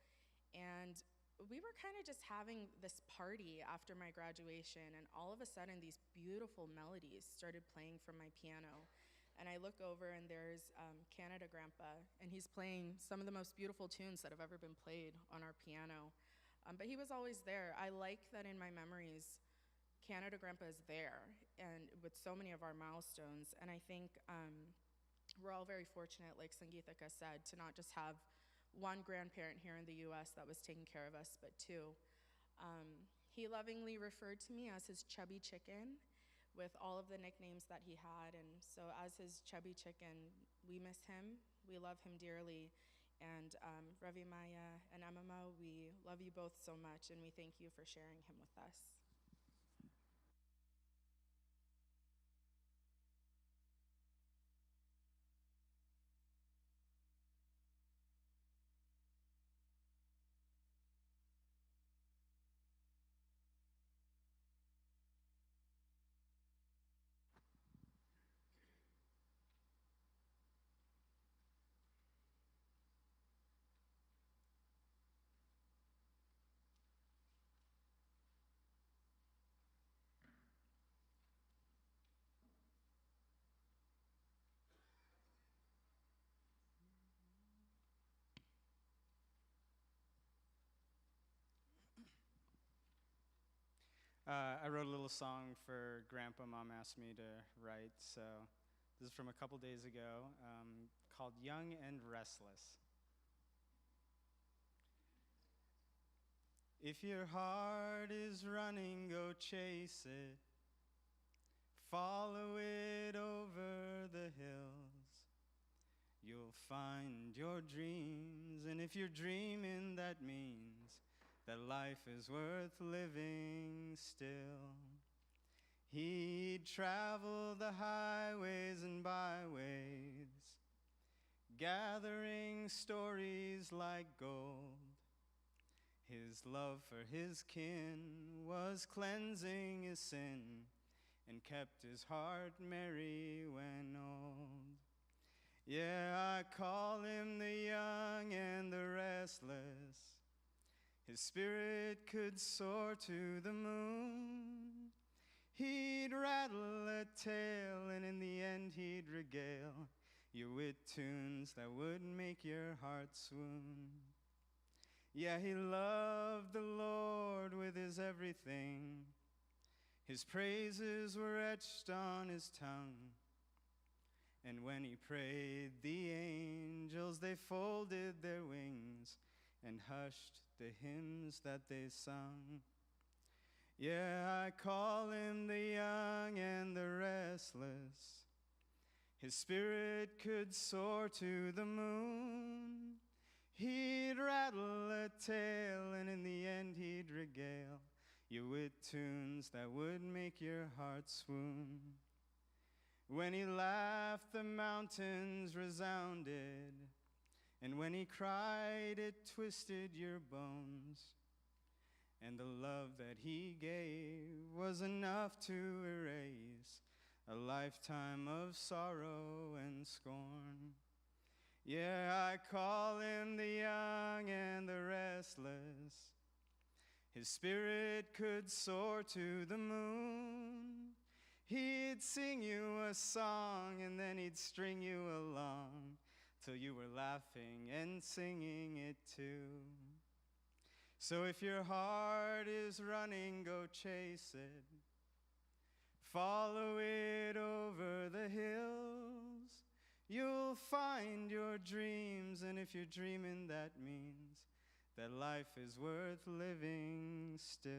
[SPEAKER 5] And we were kind of just having this party after my graduation, and all of a sudden these beautiful melodies started playing from my piano. And I look over and there's Canada Grandpa, and he's playing some of the most beautiful tunes that have ever been played on our piano. But he was always there. I like that in my memories, Canada Grandpa is there, and with so many of our milestones. And I think we're all very fortunate, like Sangeethika said, to not just have one grandparent here in the US that was taking care of us, but two. He lovingly referred to me as his chubby chicken with all of the nicknames that he had. And so as his chubby chicken, we miss him, we love him dearly. And Ravi Maya and Amama, we love you both so much, and we thank you for sharing him with us.
[SPEAKER 8] I wrote a little song for Grandpa. Mom asked me to write, so this is from a couple days ago, called Young and Restless. If your heart is running, go chase it. Follow it over the hills. You'll find your dreams, and if you're dreaming, that means that life is worth living still. He'd travel the highways and byways, gathering stories like gold. His love for his kin was cleansing his sin and kept his heart merry when old. Yeah, I call him the young and the restless. His spirit could soar to the moon. He'd rattle a tale, and in the end he'd regale you with tunes that would make your heart swoon. Yeah, he loved the Lord with his everything. His praises were etched on his tongue. And when he prayed, the angels, they folded their wings and hushed the hymns that they sung. Yeah, I call him the young and the restless. His spirit could soar to the moon. He'd rattle a tale, and in the end he'd regale you with tunes that would make your heart swoon. When he laughed, the mountains resounded, and when he cried, it twisted your bones. And the love that he gave was enough to erase a lifetime of sorrow and scorn. Yeah, I call him the young and the restless. His spirit could soar to the moon. He'd sing you a song and then he'd string you along till you were laughing and singing it too. So if your heart is running, go chase it. Follow it over the hills. You'll find your dreams, and if you're dreaming, that means that life is worth living still.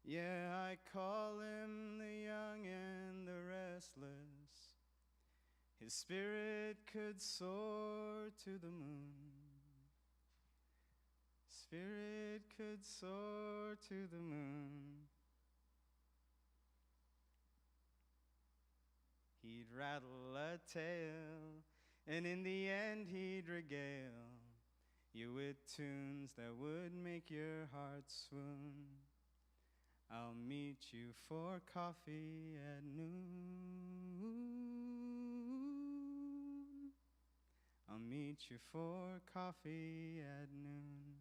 [SPEAKER 8] Yeah, I call him the young and the restless. His spirit could soar to the moon. Spirit could soar to the moon. He'd rattle a tale, And in the end, he'd regale you with tunes that would make your heart swoon. I'll meet you for coffee at noon. I'll meet you for coffee at noon.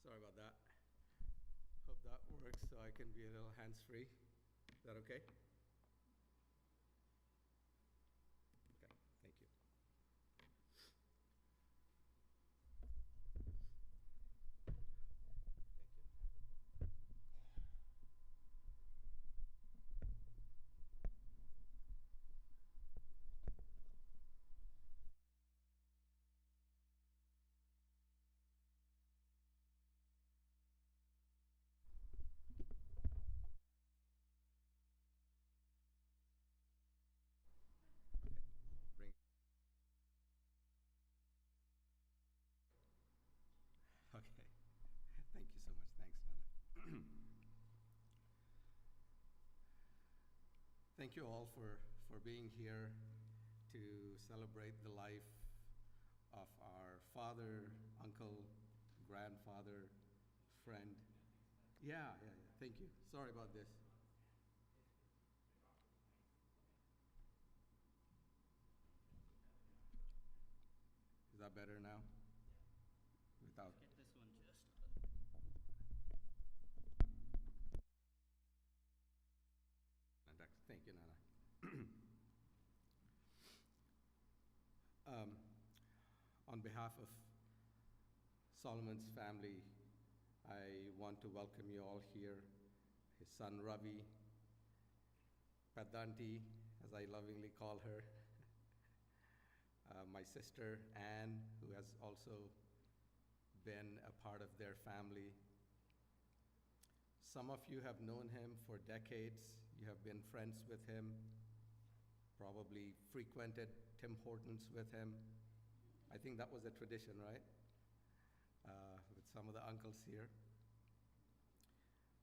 [SPEAKER 16] Sorry about that. Hope that works so I can be a little hands-free. Is that okay? Okay, thank you. Bring. Okay. Thank you so much. Thanks, Nana. Thank you all for being here to celebrate the life of our father, uncle, grandfather, friend. Yeah. Thank you. Sorry about this. Is that better now? Without.
[SPEAKER 3] Get this one just.
[SPEAKER 16] Thank you, Nana. On behalf of Solomon's family, I want to welcome you all here. His son Ravi, Padanti, as I lovingly call her, my sister Anne, who has also been a part of their family. Some of you have known him for decades. You have been friends with him, probably frequented Tim Hortons with him. I think that was a tradition, right? With some of the uncles here.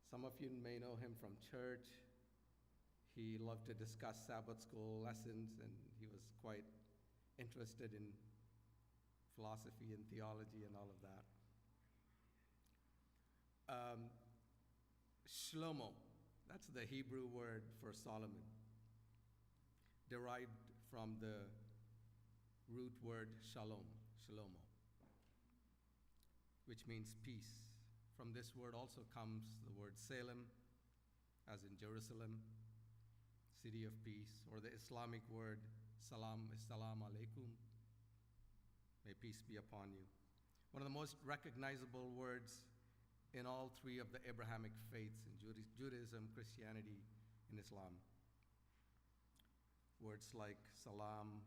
[SPEAKER 16] Some of you may know him from church. He loved to discuss Sabbath school lessons, and he was quite interested in philosophy and theology and all of that. Shlomo, that's the Hebrew word for Solomon, derived from the root word shalom, shalomo, which means peace. From this word also comes the word Salem, as in Jerusalem, city of peace, or the Islamic word salam, assalamu alaikum, may peace be upon you. One of the most recognizable words in all three of the Abrahamic faiths, in Judaism, Christianity, and Islam. Words like salam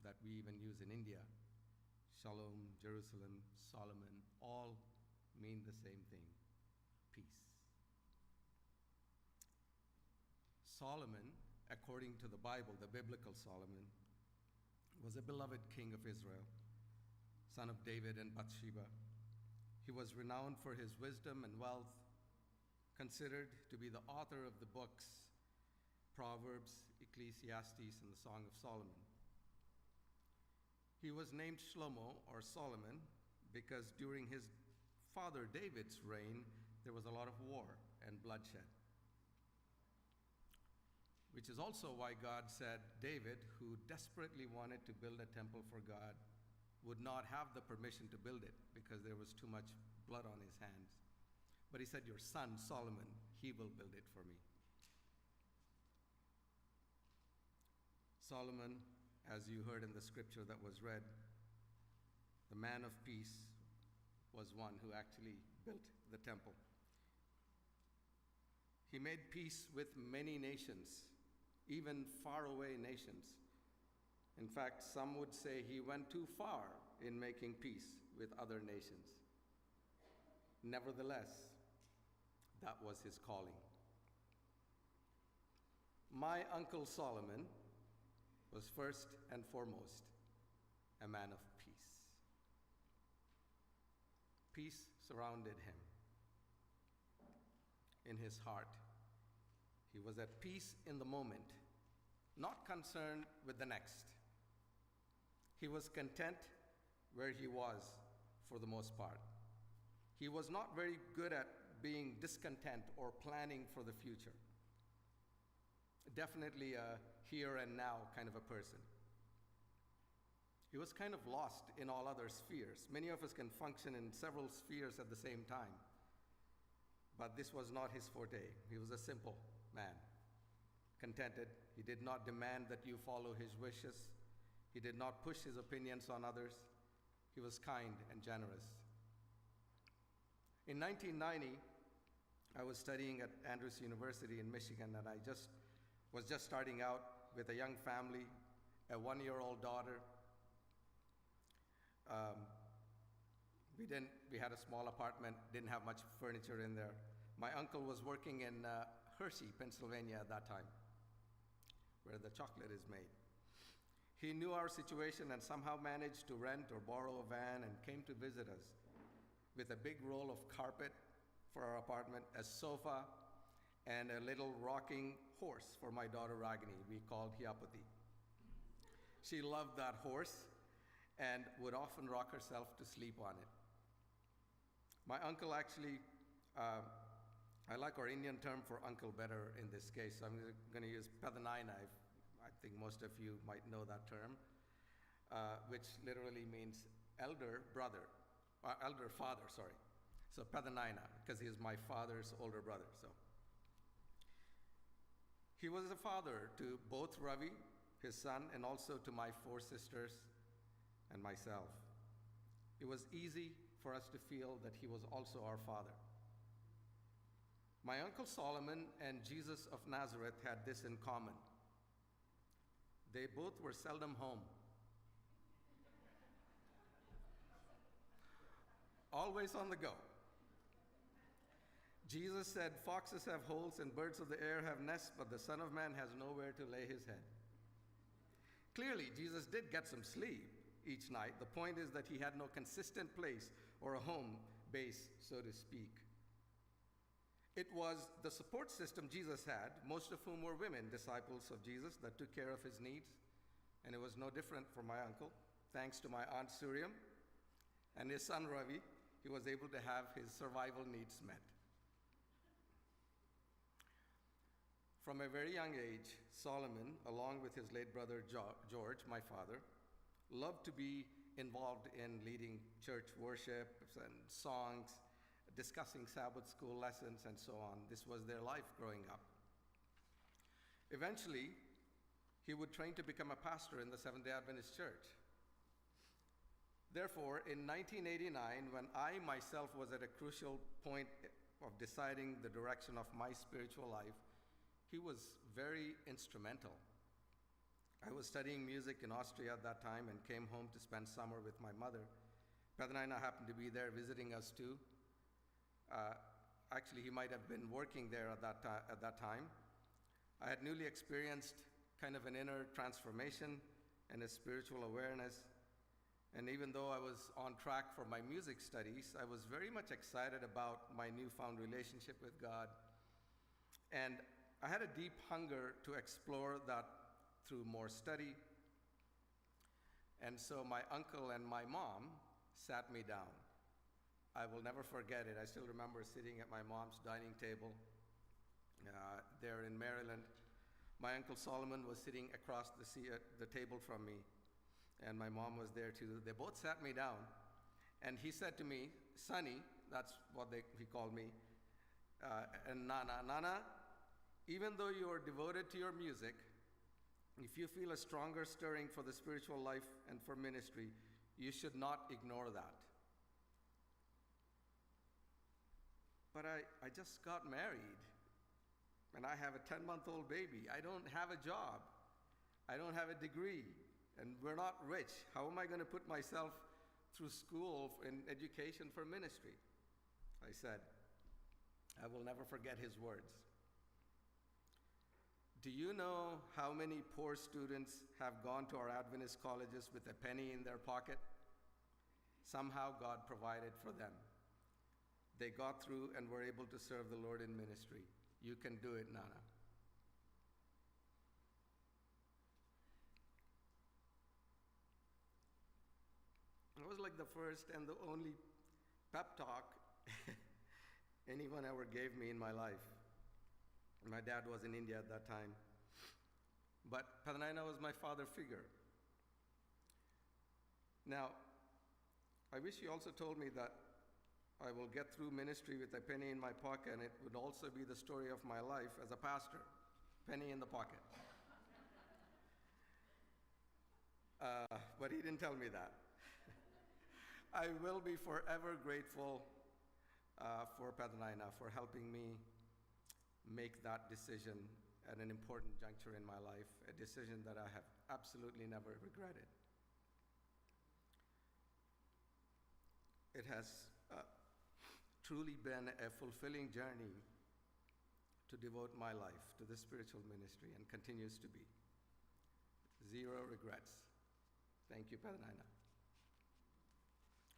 [SPEAKER 16] that we even use in India, shalom, Jerusalem, Solomon, all mean the same thing, peace. Solomon, according to the Bible, the biblical Solomon, was a beloved king of Israel, son of David and Bathsheba. He was renowned for his wisdom and wealth, considered to be the author of the books Proverbs, Ecclesiastes, and the Song of Solomon. He was named Shlomo, or Solomon, because during his father David's reign, there was a lot of war and bloodshed. Which is also why God said David, who desperately wanted to build a temple for God, would not have the permission to build it because there was too much blood on his hands. But he said, your son, Solomon, he will build it for me. Solomon, as you heard in the scripture that was read, the man of peace, was one who actually built the temple. He made peace with many nations, even faraway nations. In fact, some would say he went too far in making peace with other nations. Nevertheless, that was his calling. My uncle Solomon was first and foremost a man of peace. Peace surrounded him. In his heart, he was at peace in the moment, not concerned with the next. He was content where he was for the most part. He was not very good at being discontent or planning for the future. Definitely a here and now kind of a person. He was kind of lost in all other spheres. Many of us can function in several spheres at the same time, but this was not his forte. He was a simple man, contented. He did not demand that you follow his wishes. He did not push his opinions on others. He was kind and generous. In 1990, I was studying at Andrews University in Michigan, and I was just starting out with a young family, a 1-year-old daughter. We had a small apartment, didn't have much furniture in there. My uncle was working in Hershey, Pennsylvania at that time, where the chocolate is made. He knew our situation and somehow managed to rent or borrow a van and came to visit us with a big roll of carpet for our apartment, a sofa, and a little rocking horse for my daughter Ragini, we called Hyapati. She loved that horse and would often rock herself to sleep on it. My uncle actually, I like our Indian term for uncle better in this case, so I'm going to use Pedanaina. I think most of you might know that term, which literally means elder father, sorry. So Pedanaina, because he is my father's older brother. So he was a father to both Ravi, his son, and also to my 4 sisters and myself. It was easy for us to feel that he was also our father. My uncle Solomon and Jesus of Nazareth had this in common. They both were seldom home. Always on the go. Jesus said, foxes have holes and birds of the air have nests, but the Son of Man has nowhere to lay his head. Clearly, Jesus did get some sleep each night. The point is that he had no consistent place or a home base, so to speak. It was the support system Jesus had, most of whom were women, disciples of Jesus, that took care of his needs. And it was no different for my uncle. Thanks to my Aunt Suryam and his son Ravi, he was able to have his survival needs met. From a very young age, Solomon, along with his late brother George, my father, loved to be involved in leading church worships and songs, discussing Sabbath school lessons, and so on. This was their life growing up. Eventually, he would train to become a pastor in the Seventh-day Adventist Church. Therefore, in 1989, when I myself was at a crucial point of deciding the direction of my spiritual life, he was very instrumental. I was studying music in Austria at that time and came home to spend summer with my mother. Pedanaina happened to be there visiting us too. Actually, he might have been working there at that time. I had newly experienced kind of an inner transformation and a spiritual awareness. And even though I was on track for my music studies, I was very much excited about my newfound relationship with God. And I had a deep hunger to explore that through more study. And so my uncle and my mom sat me down. I will never forget it. I still remember sitting at my mom's dining table there in Maryland. My uncle Solomon was sitting across the table from me. and my mom was there too. They both sat me down, and he said to me, Sonny, that's what he called me, and Nana, even though you are devoted to your music, if you feel a stronger stirring for the spiritual life and for ministry, you should not ignore that. But I just got married, and I have a 10-month-old baby. I don't have a job. I don't have a degree, and we're not rich. How am I going to put myself through school in education for ministry? I said, I will never forget his words. Do you know how many poor students have gone to our Adventist colleges with a penny in their pocket? Somehow God provided for them. They got through and were able to serve the Lord in ministry. You can do it, Nana. It was like the first and the only pep talk anyone ever gave me in my life. My dad was in India at that time. But Padanaina was my father figure. Now, I wish he also told me that I will get through ministry with a penny in my pocket, and it would also be the story of my life as a pastor. Penny in the pocket. But he didn't tell me that. I will be forever grateful for Padanaina for helping me make that decision at an important juncture in my life, a decision that I have absolutely never regretted. It has truly been a fulfilling journey to devote my life to the spiritual ministry, and continues to be. Zero regrets. Thank you, Padanaina,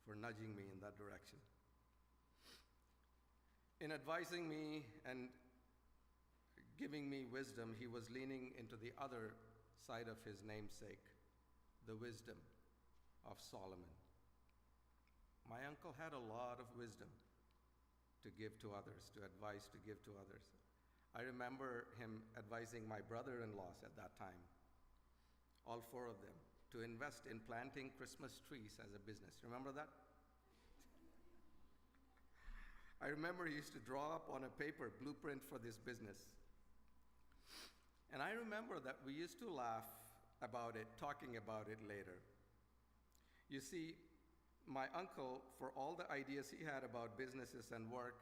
[SPEAKER 16] for nudging me in that direction. In advising me and giving me wisdom, he was leaning into the other side of his namesake, the wisdom of Solomon. My uncle had a lot of wisdom to give to others, to advise, to give to others. I remember him advising my brother-in-laws at that time, all four of them, to invest in planting Christmas trees as a business. Remember that? I remember he used to draw up on a paper blueprint for this business. And I remember that we used to laugh about it, talking about it later. You see, my uncle, for all the ideas he had about businesses and work,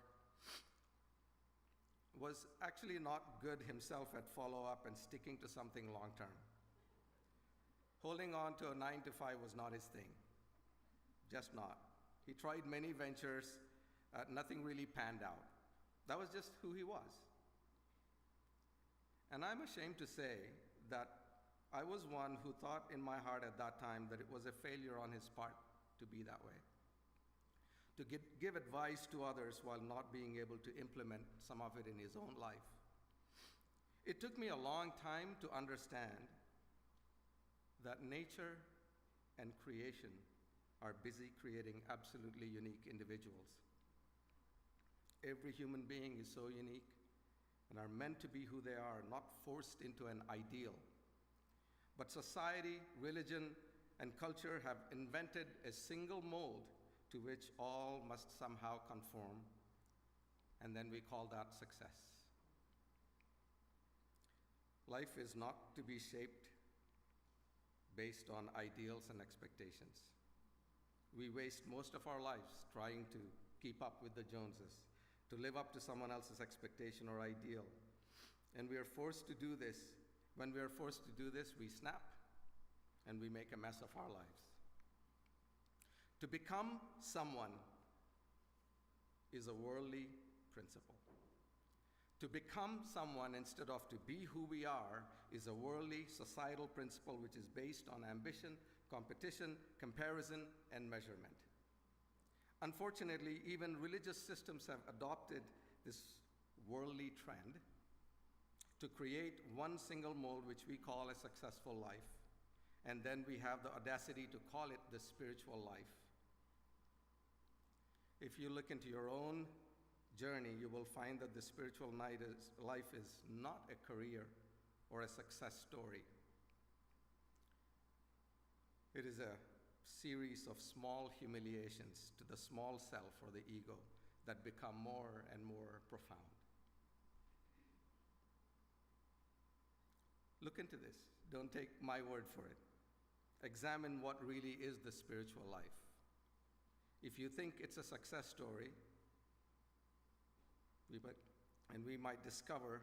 [SPEAKER 16] was actually not good himself at follow-up and sticking to something long-term. Holding on to a 9-to-5 was not his thing, just not. He tried many ventures, nothing really panned out. That was just who he was. And I'm ashamed to say that I was one who thought in my heart at that time that it was a failure on his part to be that way, to give advice to others while not being able to implement some of it in his own life. It took me a long time to understand that nature and creation are busy creating absolutely unique individuals. Every human being is so unique and are meant to be who they are, not forced into an ideal. But society, religion, and culture have invented a single mold to which all must somehow conform, and then we call that success. Life is not to be shaped based on ideals and expectations. We waste most of our lives trying to keep up with the Joneses, to live up to someone else's expectation or ideal. And we are forced to do this. When we are forced to do this, we snap and we make a mess of our lives. To become someone is a worldly principle. To become someone instead of to be who we are is a worldly societal principle which is based on ambition, competition, comparison, and measurement. Unfortunately, even religious systems have adopted this worldly trend to create one single mold which we call a successful life. And then we have the audacity to call it the spiritual life. If you look into your own journey, you will find that the spiritual life is not a career or a success story. It is a series of small humiliations to the small self or the ego that become more and more profound. Look into this. Don't take my word for it. Examine what really is the spiritual life. If you think it's a success story, we might discover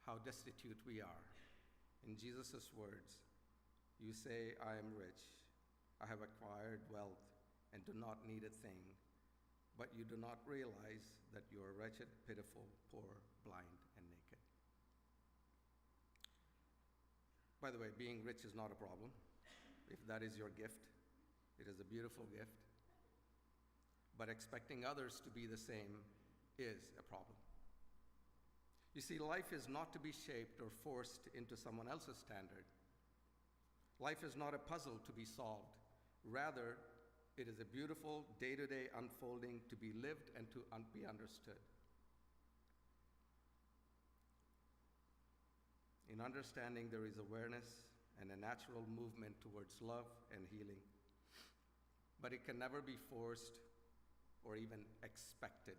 [SPEAKER 16] how destitute we are. In Jesus' words, you say, I am rich, I have acquired wealth, and do not need a thing, but you do not realize that you are wretched, pitiful, poor, blind, and naked. By the way, being rich is not a problem. If that is your gift, it is a beautiful gift. But expecting others to be the same is a problem. You see, life is not to be shaped or forced into someone else's standard. Life is not a puzzle to be solved. Rather, it is a beautiful day-to-day unfolding to be lived and to be understood. In understanding, there is awareness and a natural movement towards love and healing. But it can never be forced or even expected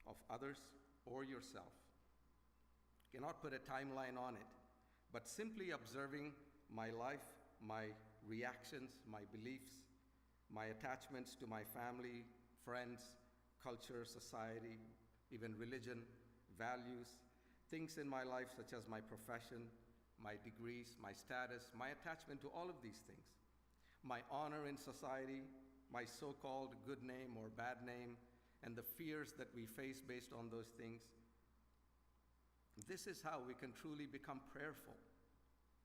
[SPEAKER 16] of others or yourself. You cannot put a timeline on it, but simply observing my life, my reactions, my beliefs, my attachments to my family, friends, culture, society, even religion, values, things in my life such as my profession, my degrees, my status, my attachment to all of these things, my honor in society, my so-called good name or bad name, and the fears that we face based on those things. This is how we can truly become prayerful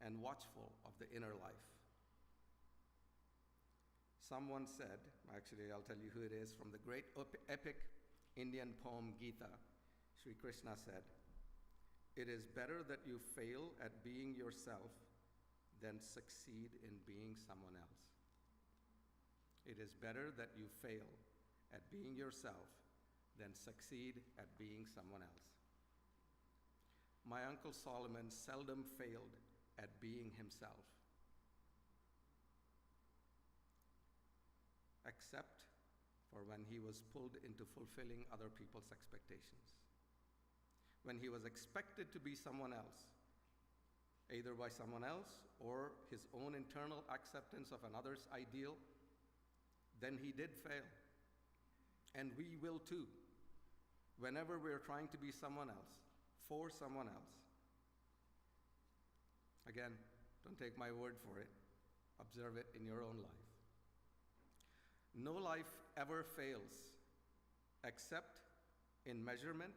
[SPEAKER 16] and watchful of the inner life. Someone said, actually I'll tell you who it is, from the great epic Indian poem Gita, Sri Krishna said, "It is better that you fail at being yourself than succeed in being someone else." It is better that you fail at being yourself than succeed at being someone else. My Uncle Solomon seldom failed at being himself, except for when he was pulled into fulfilling other people's expectations. When he was expected to be someone else, either by someone else or his own internal acceptance of another's ideal, then he did fail. And we will too, whenever we're trying to be someone else, for someone else. Again, don't take my word for it. Observe it in your own life. No life ever fails except in measurement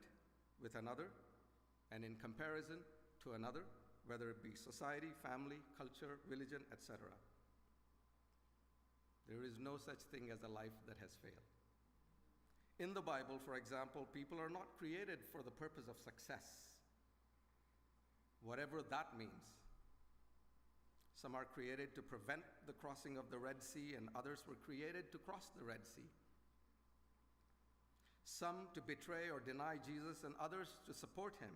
[SPEAKER 16] with another and in comparison to another, whether it be society, family, culture, religion, etc. There is no such thing as a life that has failed. In the Bible, for example, people are not created for the purpose of success, whatever that means. Some are created to prevent the crossing of the Red Sea, and others were created to cross the Red Sea. Some to betray or deny Jesus, and others to support him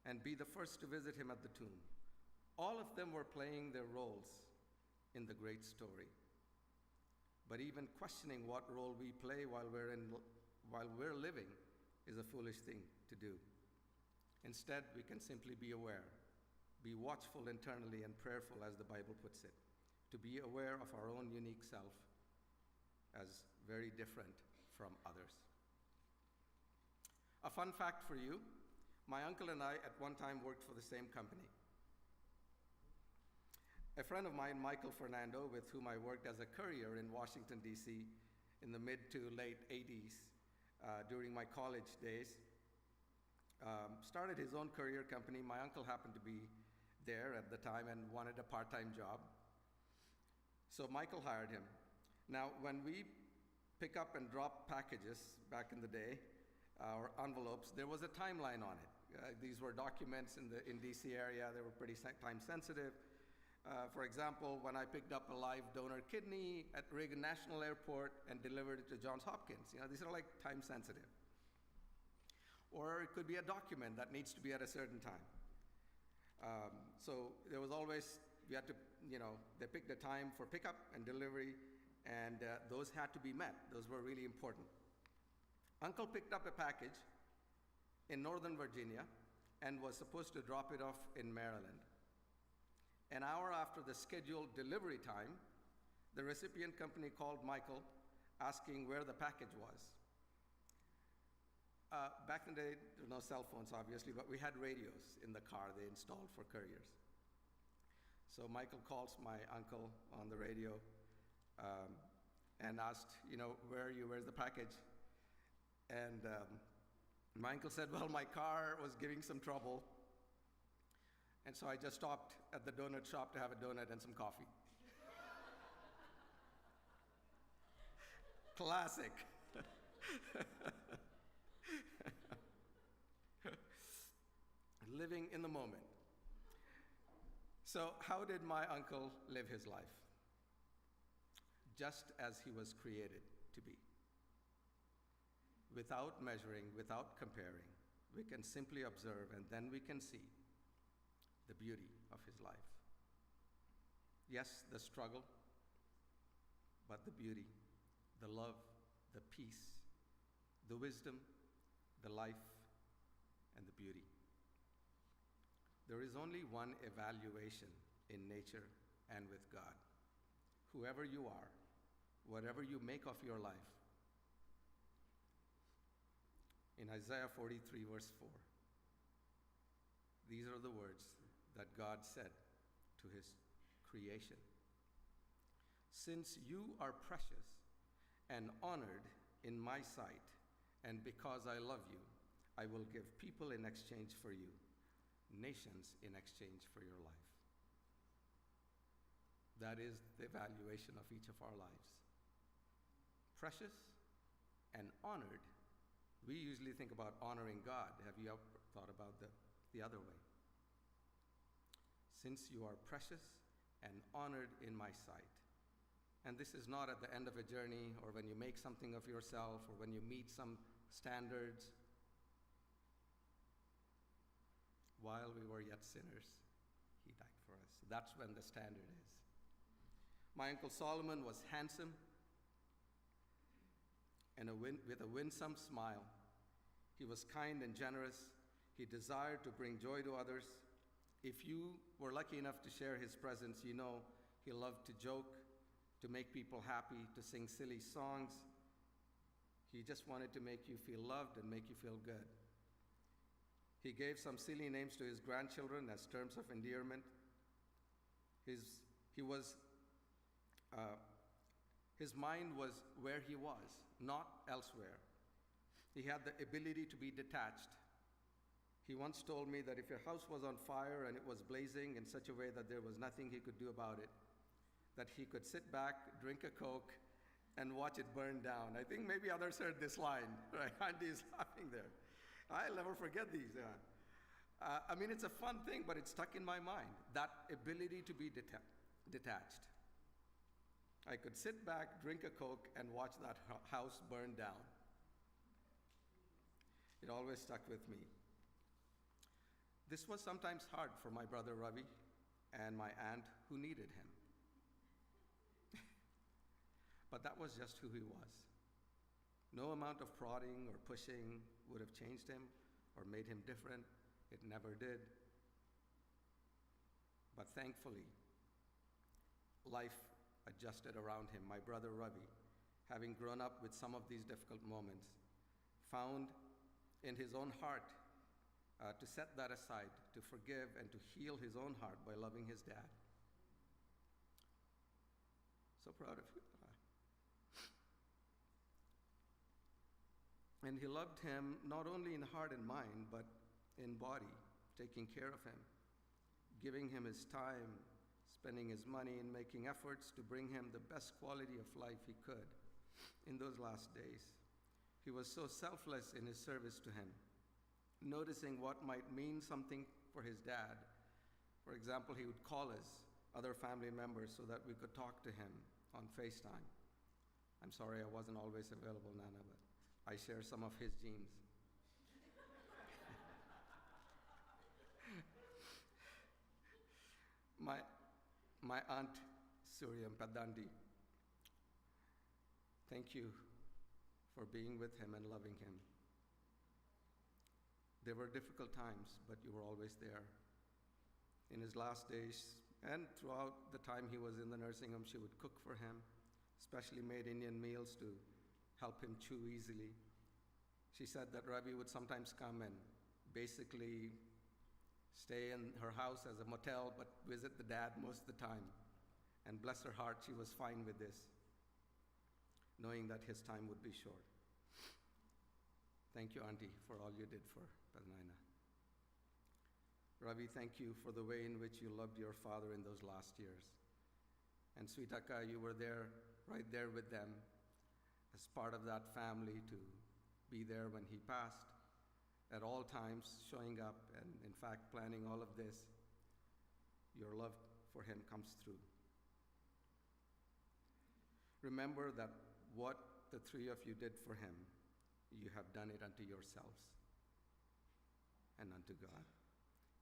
[SPEAKER 16] and be the first to visit him at the tomb. All of them were playing their roles in the great story. But even questioning what role we play while we're living is a foolish thing to do. Instead, we can simply be aware, be watchful internally and prayerful, as the Bible puts it, to be aware of our own unique self as very different from others. A fun fact for you, my uncle and I at one time worked for the same company. A friend of mine, Michael Fernando, with whom I worked as a courier in Washington, D.C. in the mid to late 80s during my college days, started his own courier company. My uncle happened to be there at the time and wanted a part-time job. So Michael hired him. Now, when we pick up and drop packages back in the day, or envelopes, there was a timeline on it. These were documents in DC area. They were pretty time sensitive. For example, when I picked up a live donor kidney at Reagan National Airport and delivered it to Johns Hopkins, these are like time sensitive. Or it could be a document that needs to be at a certain time. So there was always we had to, they picked a time for pickup and delivery, and those had to be met. Those were really important. Uncle picked up a package in Northern Virginia and was supposed to drop it off in Maryland. An hour after the scheduled delivery time, the recipient company called Michael asking where the package was. Back in the day, there were no cell phones, obviously, but we had radios in the car they installed for couriers. So Michael calls my uncle on the radio and asked, where are you? Where's the package? And my uncle said, well, my car was giving some trouble. And so I just stopped at the donut shop to have a donut and some coffee. Classic. Living in the moment. So how did my uncle live his life? Just as he was created to be. Without measuring, without comparing, we can simply observe, and then we can see the beauty of his life. Yes, the struggle, but the beauty, the love, the peace, the wisdom, the life, and the beauty. There is only one evaluation in nature and with God. Whoever you are, whatever you make of your life. In Isaiah 43, verse 4, these are the words that God said to his creation. Since you are precious and honored in my sight, and because I love you, I will give people in exchange for you, nations in exchange for your life. That is the evaluation of each of our lives. Precious and honored. We usually think about honoring God. Have you ever thought about the other way? Since you are precious and honored in my sight. And this is not at the end of a journey or when you make something of yourself or when you meet some standards. While we were yet sinners, he died for us. That's when the standard is. My Uncle Solomon was handsome and with a winsome smile. He was kind and generous. He desired to bring joy to others. If you were lucky enough to share his presence, you know he loved to joke, to make people happy, to sing silly songs. He just wanted to make you feel loved and make you feel good. He gave some silly names to his grandchildren as terms of endearment. His mind was where he was, not elsewhere. He had the ability to be detached. He once told me that if your house was on fire and it was blazing in such a way that there was nothing he could do about it, that he could sit back, drink a Coke, and watch it burn down. I think maybe others heard this line, right? Andy's laughing there. I'll never forget these. It's a fun thing, but it's stuck in my mind, that ability to be detached. I could sit back, drink a Coke, and watch that house burn down. It always stuck with me. This was sometimes hard for my brother Ravi and my aunt who needed him. But that was just who he was. No amount of prodding or pushing would have changed him or made him different. It never did. But thankfully, life adjusted around him. My brother Ravi, having grown up with some of these difficult moments, found in his own heart to set that aside, to forgive and to heal his own heart by loving his dad. So proud of you. And he loved him not only in heart and mind, but in body, taking care of him, giving him his time, spending his money, and making efforts to bring him the best quality of life he could in those last days. He was so selfless in his service to him, noticing what might mean something for his dad. For example, he would call us, other family members, so that we could talk to him on FaceTime. I'm sorry I wasn't always available, Nana, but I share some of his genes. my aunt Surya Padandi. Thank you for being with him and loving him. There were difficult times, but you were always there. In his last days, and throughout the time he was in the nursing home, she would cook for him, especially made Indian meals to help him chew easily. She said that Ravi would sometimes come and basically stay in her house as a motel, but visit the dad most of the time. And bless her heart, she was fine with this, knowing that his time would be short. Thank you, Auntie, for all you did for Padnaina. Ravi, thank you for the way in which you loved your father in those last years. And Sweetaka, you were there, right there with them, as part of that family to be there when he passed, at all times, showing up and, in fact, planning all of this. Your love for him comes through. Remember that what the three of you did for him, you have done it unto yourselves and unto God.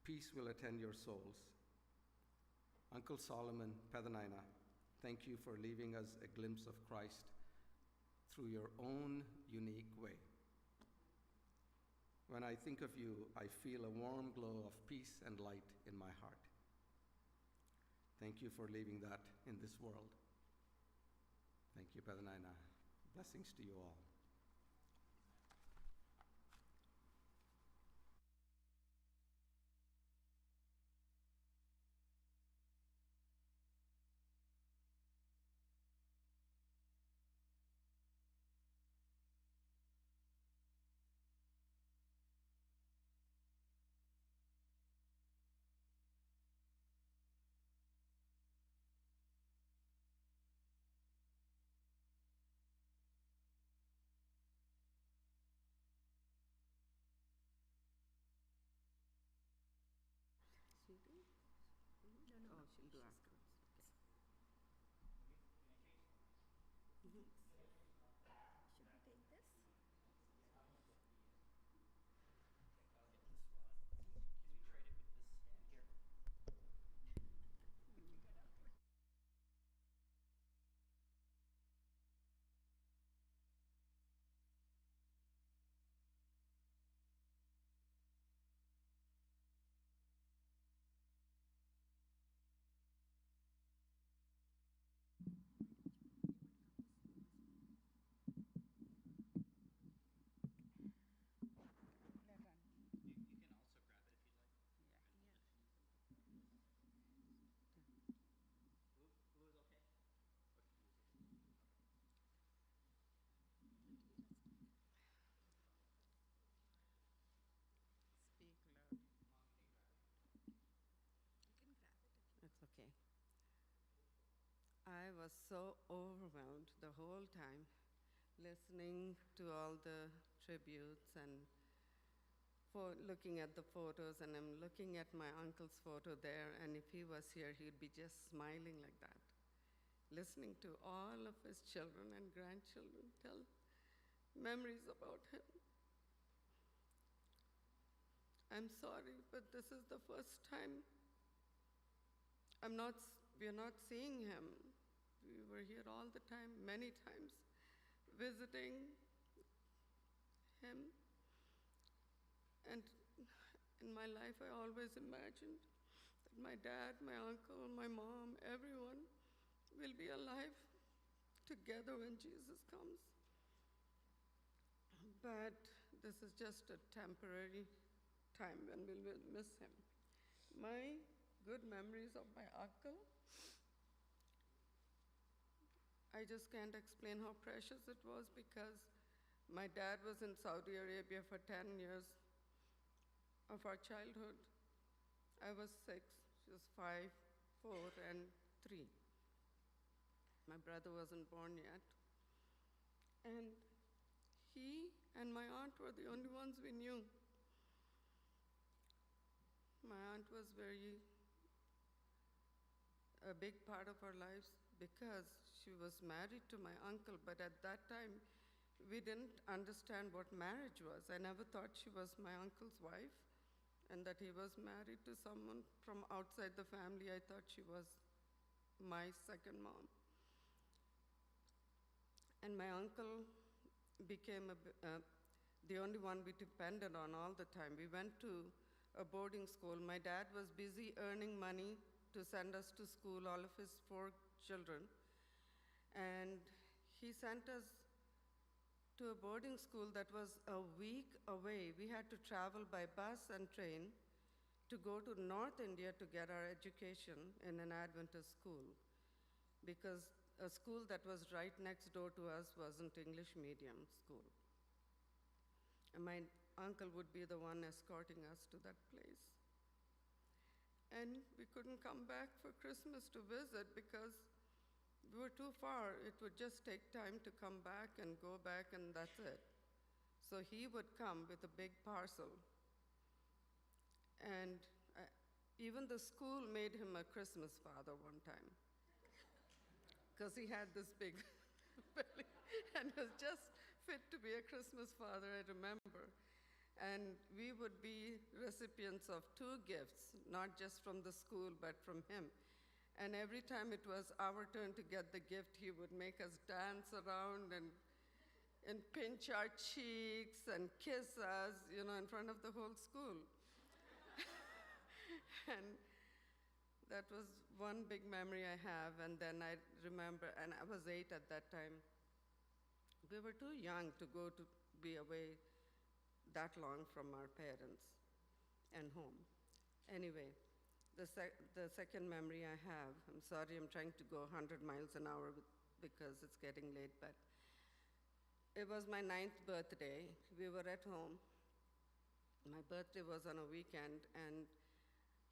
[SPEAKER 16] Peace will attend your souls. Uncle Solomon Padanaina, thank you for leaving us a glimpse of Christ through your own unique way. When I think of you, I feel a warm glow of peace and light in my heart. Thank you for leaving that in this world. Thank you, Padanaina. Blessings to you all.
[SPEAKER 17] It's okay. I was so overwhelmed the whole time listening to all the tributes and for looking at the photos, and I'm looking at my uncle's photo there, and if he was here, he'd be just smiling like that, listening to all of his children and grandchildren tell memories about him. I'm sorry, but this is the first time we're not seeing him. We were here all the time, many times, visiting him. And in my life, I always imagined that my dad, my uncle, my mom, everyone will be alive together when Jesus comes. But this is just a temporary time when we will miss him. My good memories of my uncle, I just can't explain how precious it was, because my dad was in Saudi Arabia for 10 years of our childhood. I was 6, she was 5, 4, and 3. My brother wasn't born yet. And he and my aunt were the only ones we knew. My aunt was a big part of our lives because she was married to my uncle, but at that time, we didn't understand what marriage was. I never thought she was my uncle's wife and that he was married to someone from outside the family. I thought she was my second mom. And my uncle became the only one we depended on all the time. We went to a boarding school. My dad was busy earning money to send us to school, all of his 4 children. And he sent us to a boarding school that was a week away. We had to travel by bus and train to go to North India to get our education in an Adventist school, because a school that was right next door to us wasn't English medium school. And my uncle would be the one escorting us to that place. And we couldn't come back for Christmas to visit because we were too far. It would just take time to come back and go back, and that's it. So he would come with a big parcel. And even the school made him a Christmas father one time, because he had this big belly and was just fit to be a Christmas father, I remember. And we would be recipients of 2 gifts, not just from the school, but from him. And every time it was our turn to get the gift, he would make us dance around and pinch our cheeks and kiss us, in front of the whole school. And that was one big memory I have. And then I remember, and I was 8 at that time. We were too young to go to be away that long from our parents and home. Anyway, the second memory I have, I'm sorry, I'm trying to go 100 miles an hour because it's getting late, but it was my 9th birthday. We were at home. My birthday was on a weekend, and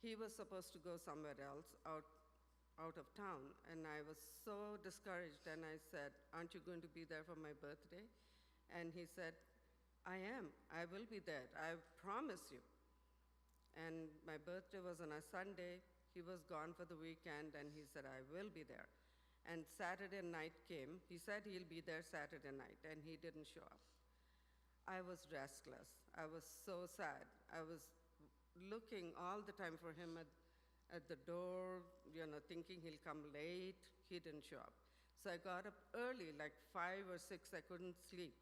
[SPEAKER 17] he was supposed to go somewhere else, out of town. And I was so discouraged, and I said, "Aren't you going to be there for my birthday?" And he said, "I am. I will be there. I promise you." And my birthday was on a Sunday. He was gone for the weekend, and he said, "I will be there." And Saturday night came. He said he'll be there Saturday night, and he didn't show up. I was restless. I was so sad. I was looking all the time for him at the door, thinking he'll come late. He didn't show up. So I got up early, like 5 or 6. I couldn't sleep.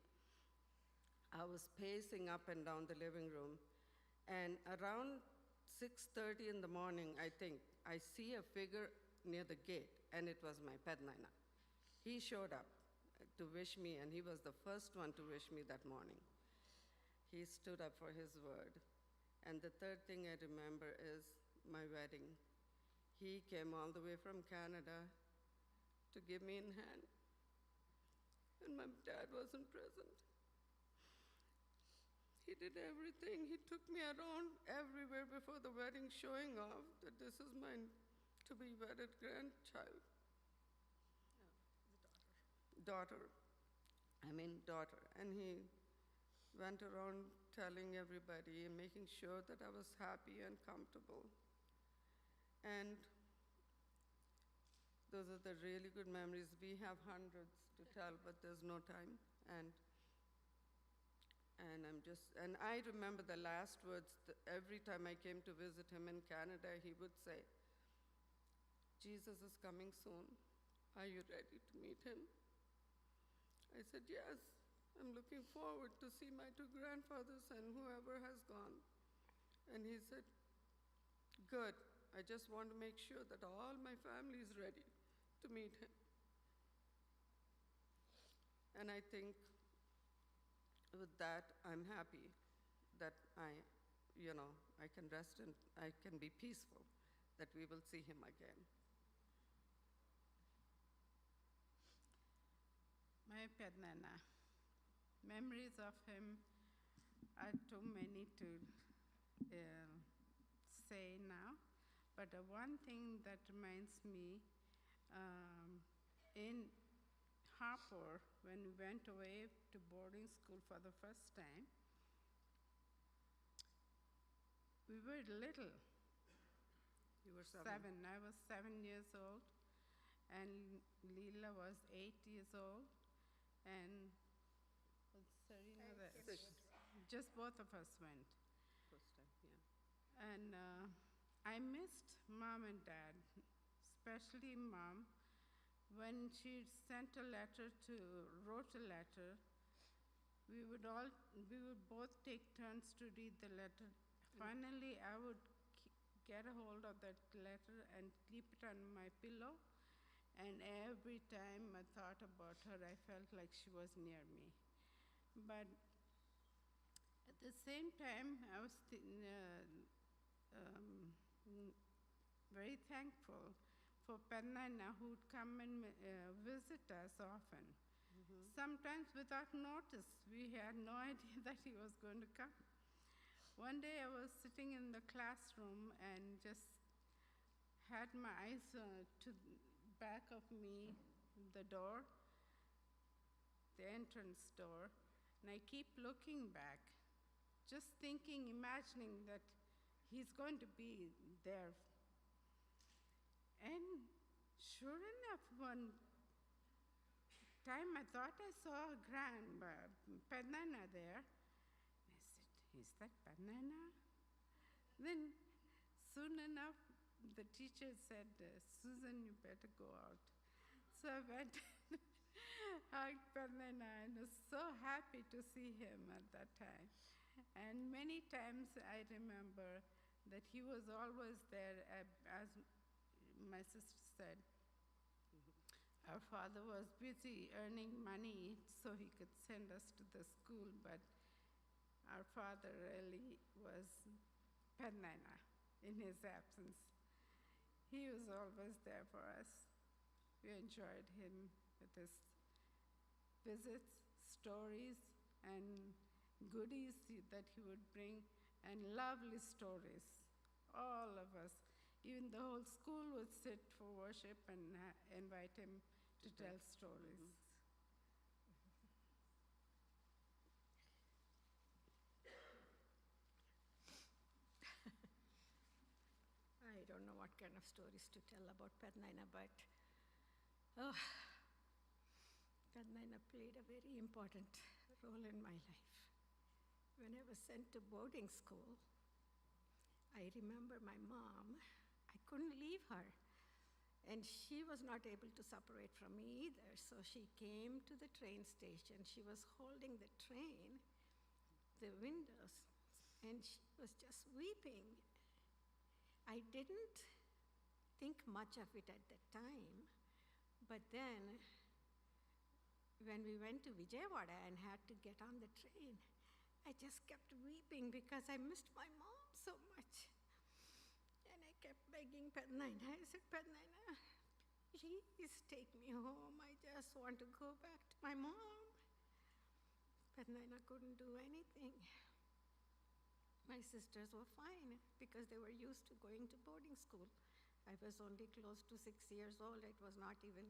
[SPEAKER 17] I was pacing up and down the living room, and around 6:30 in the morning, I think, I see a figure near the gate, and it was my pednana. He showed up to wish me, and he was the first one to wish me that morning. He stood up for his word. And the third thing I remember is my wedding. He came all the way from Canada to give me in hand, and my dad wasn't present. He did everything. He took me around everywhere before the wedding, showing off that this is my to-be wedded grandchild. Daughter. And he went around telling everybody and making sure that I was happy and comfortable. And those are the really good memories. We have hundreds to tell, but there's no time. And I remember the last words. Every time I came to visit him in Canada, he would say, "Jesus is coming soon. Are you ready to meet him?" I said, "Yes. I'm looking forward to see my 2 grandfathers and whoever has gone." And he said, "Good. I just want to make sure that all my family is ready to meet him." And I think with that, I'm happy that I can rest and I can be peaceful that we will see him again.
[SPEAKER 18] My Pednana. Memories of him are too many to say now, but one thing that reminds me, in Harper, when we went away to boarding school for the first time, we were little.
[SPEAKER 17] You were 7.
[SPEAKER 18] 7. I was 7 years old, and Leela was 8 years old, and Serena, just both of us went.
[SPEAKER 17] First time, yeah.
[SPEAKER 18] And I missed Mom and Dad, especially Mom, when she wrote a letter, we would both take turns to read the letter. Finally, I would get a hold of that letter and keep it on my pillow. And every time I thought about her, I felt like she was near me. But at the same time, I was very thankful for Pernana, who would come and visit us often. Sometimes without notice, we had no idea that he was going to come. One day I was sitting in the classroom and just had my eyes to the back of me, the door, the entrance door, and I keep looking back, just thinking, imagining that he's going to be there. And sure enough, one time I thought I saw Pernana there. I said, is that Pernana? Then soon enough, the teacher said, Susan, you better go out. So I went and hugged Pernana and was so happy to see him at that time. And many times I remember that he was always there, as my sister said. Our father was busy earning money so he could send us to the school, but our father really was Pernana in his absence. He was always there for us. We enjoyed him with his visits, stories, and goodies that he would bring, and lovely stories. All of us, even the whole school would sit for worship and invite him to tell stories.
[SPEAKER 19] I don't know what kind of stories to tell about Pernana, but Pernana played a very important role in my life. When I was sent to boarding school, I remember my mom, I couldn't leave her. And she was not able to separate from me either. So she came to the train station. She was holding the train, the windows, and she was just weeping. I didn't think much of it at that time. But then, when we went to Vijayawada and had to get on the train, I just kept weeping because I missed my mom so much. And I kept begging Pernana. I said, Pernana, please take me home. I just want to go back to my mom. Pernana couldn't do anything. My sisters were fine because they were used to going to boarding school. I was only close to 6 years old. I was not even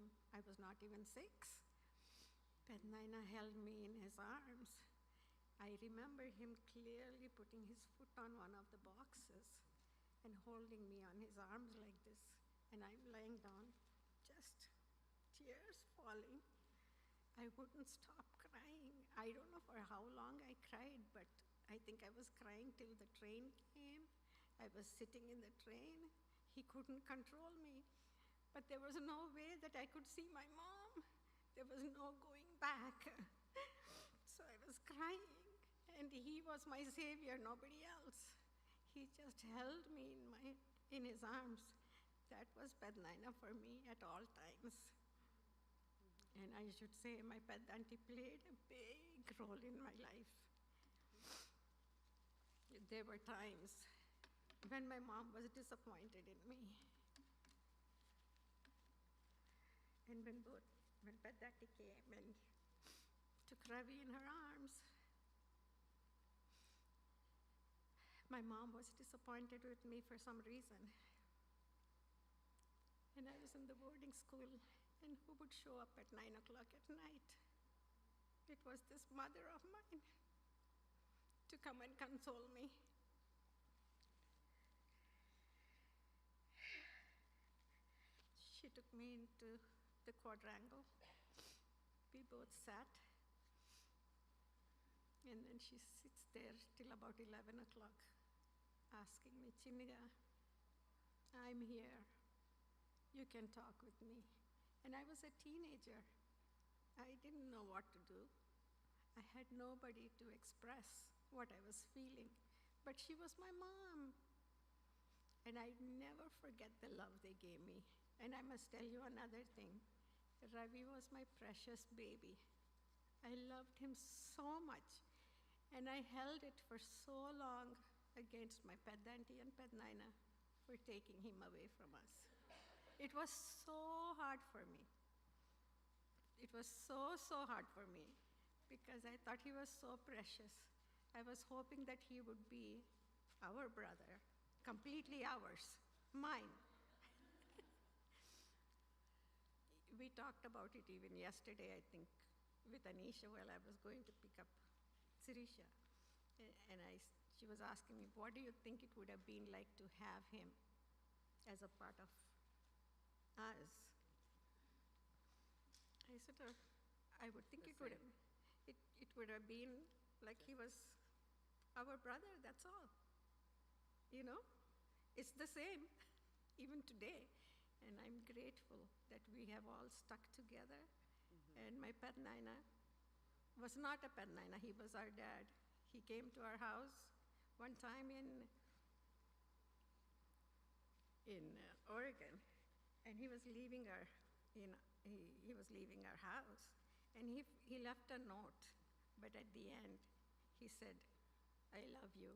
[SPEAKER 19] 6. Pernana held me in his arms. I remember him clearly putting his foot on one of the boxes and holding me on his arms like this. And I'm lying down, just tears falling. I wouldn't stop crying. I don't know for how long I cried, but I think I was crying till the train came. I was sitting in the train. He couldn't control me. But there was no way that I could see my mom. There was no going back. So I was crying. And he was my savior, nobody else. He just held me in his arms. That was Pernana for me at all times. And I should say my Pedanti played a big role in my life. There were times when my mom was disappointed in me. And when Pedanti came and took Ravi in her arms, my mom was disappointed with me for some reason. And I was in the boarding school, and who would show up at 9 o'clock at night? It was this mother of mine to come and console me. She took me into the quadrangle. We both sat. And then she sits there till about 11 o'clock, asking me, Chimiga, I'm here. you can talk with me. And I was a teenager. I didn't know what to do. I had nobody to express what I was feeling, but she was my mom. And I never forget the love they gave me. And I must tell you another thing. Ravi was my precious baby. I loved him so much. And I held it for so long against my Pedanti and Pednaina for taking him away from us. It was so hard for me. It was so hard for me because I thought he was so precious. I was hoping that he would be our brother, completely ours, mine. We talked about it even yesterday, I think, with Anisha while I was going to pick up Sirisha. And she was asking me, what do you think it would have been like to have him as a part of us? I said, I would think it would have been like he was our brother, that's all. You know, it's the same, even today. And I'm grateful that we have all stuck together. And my Pednaina was not a Pednaina, he was our dad. He came to our house one time in Oregon, and he was leaving our house, and he left a note, but at the end, he said, I love you,